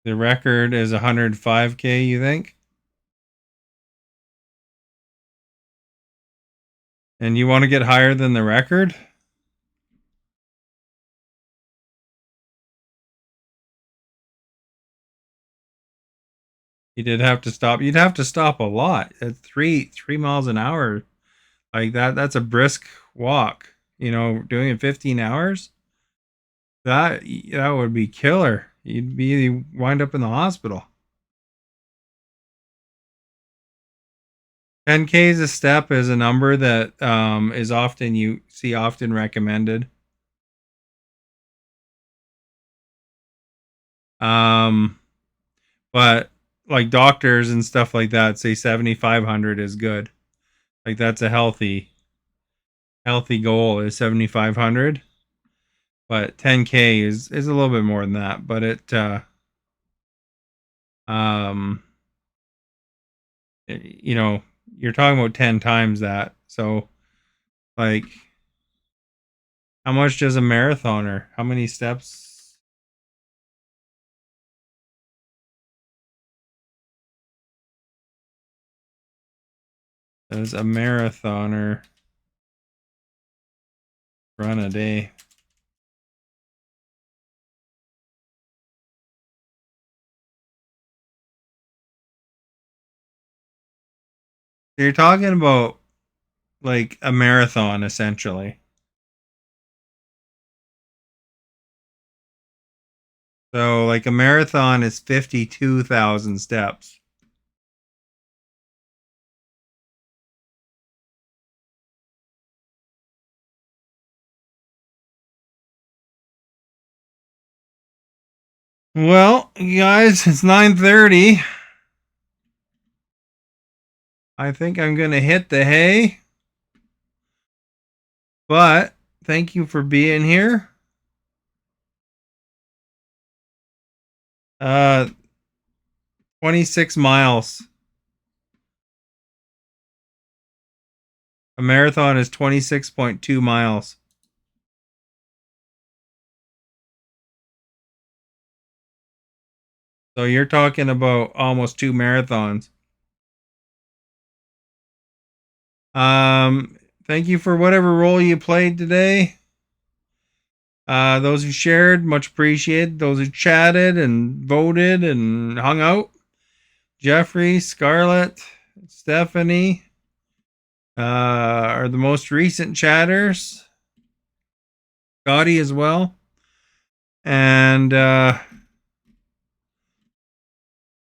The record is 105k, you think? And you want to get higher than the record? You did have to stop. You'd have to stop a lot at 3 miles an hour. Like that's a brisk walk. Doing it 15 hours. That would be killer. You'd wind up in the hospital. 10k is a step is a number that is often recommended. But like doctors and stuff like that say 7,500 is good. Like that's a healthy goal is 7,500. But 10k is a little bit more than that. But um, you're talking about 10 times that. So like, how much does a marathoner? How many steps? Does a marathoner run a day? You're talking about like a marathon, essentially. So, like a marathon is 52,000 steps. Well, you guys, it's 9:30. I think I'm going to hit the hay. But thank you for being here. 26 miles. A marathon is 26.2 miles. So you're talking about almost 2 marathons. Thank you for whatever role you played today. Those who shared, much appreciated. Those who chatted and voted and hung out. Jeffrey, Scarlett, Stephanie are the most recent chatters. Scotty as well. And if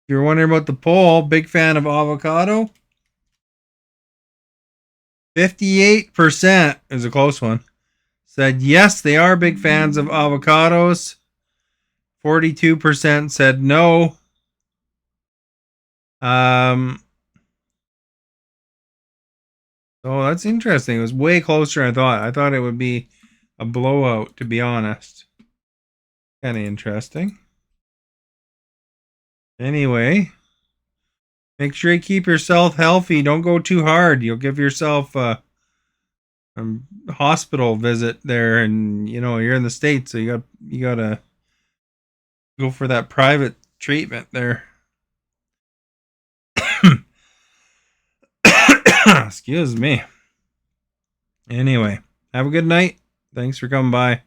you're wondering about the poll, big fan of avocado. 58% is a close one. Said yes, they are big fans of avocados. 42% said no. So that's interesting. It was way closer than I thought. I thought it would be a blowout, to be honest. Kind of interesting. Anyway, make sure you keep yourself healthy. Don't go too hard. You'll give yourself a hospital visit there, and you're in the States, so you gotta go for that private treatment there. Excuse me. Anyway, have a good night. Thanks for coming by.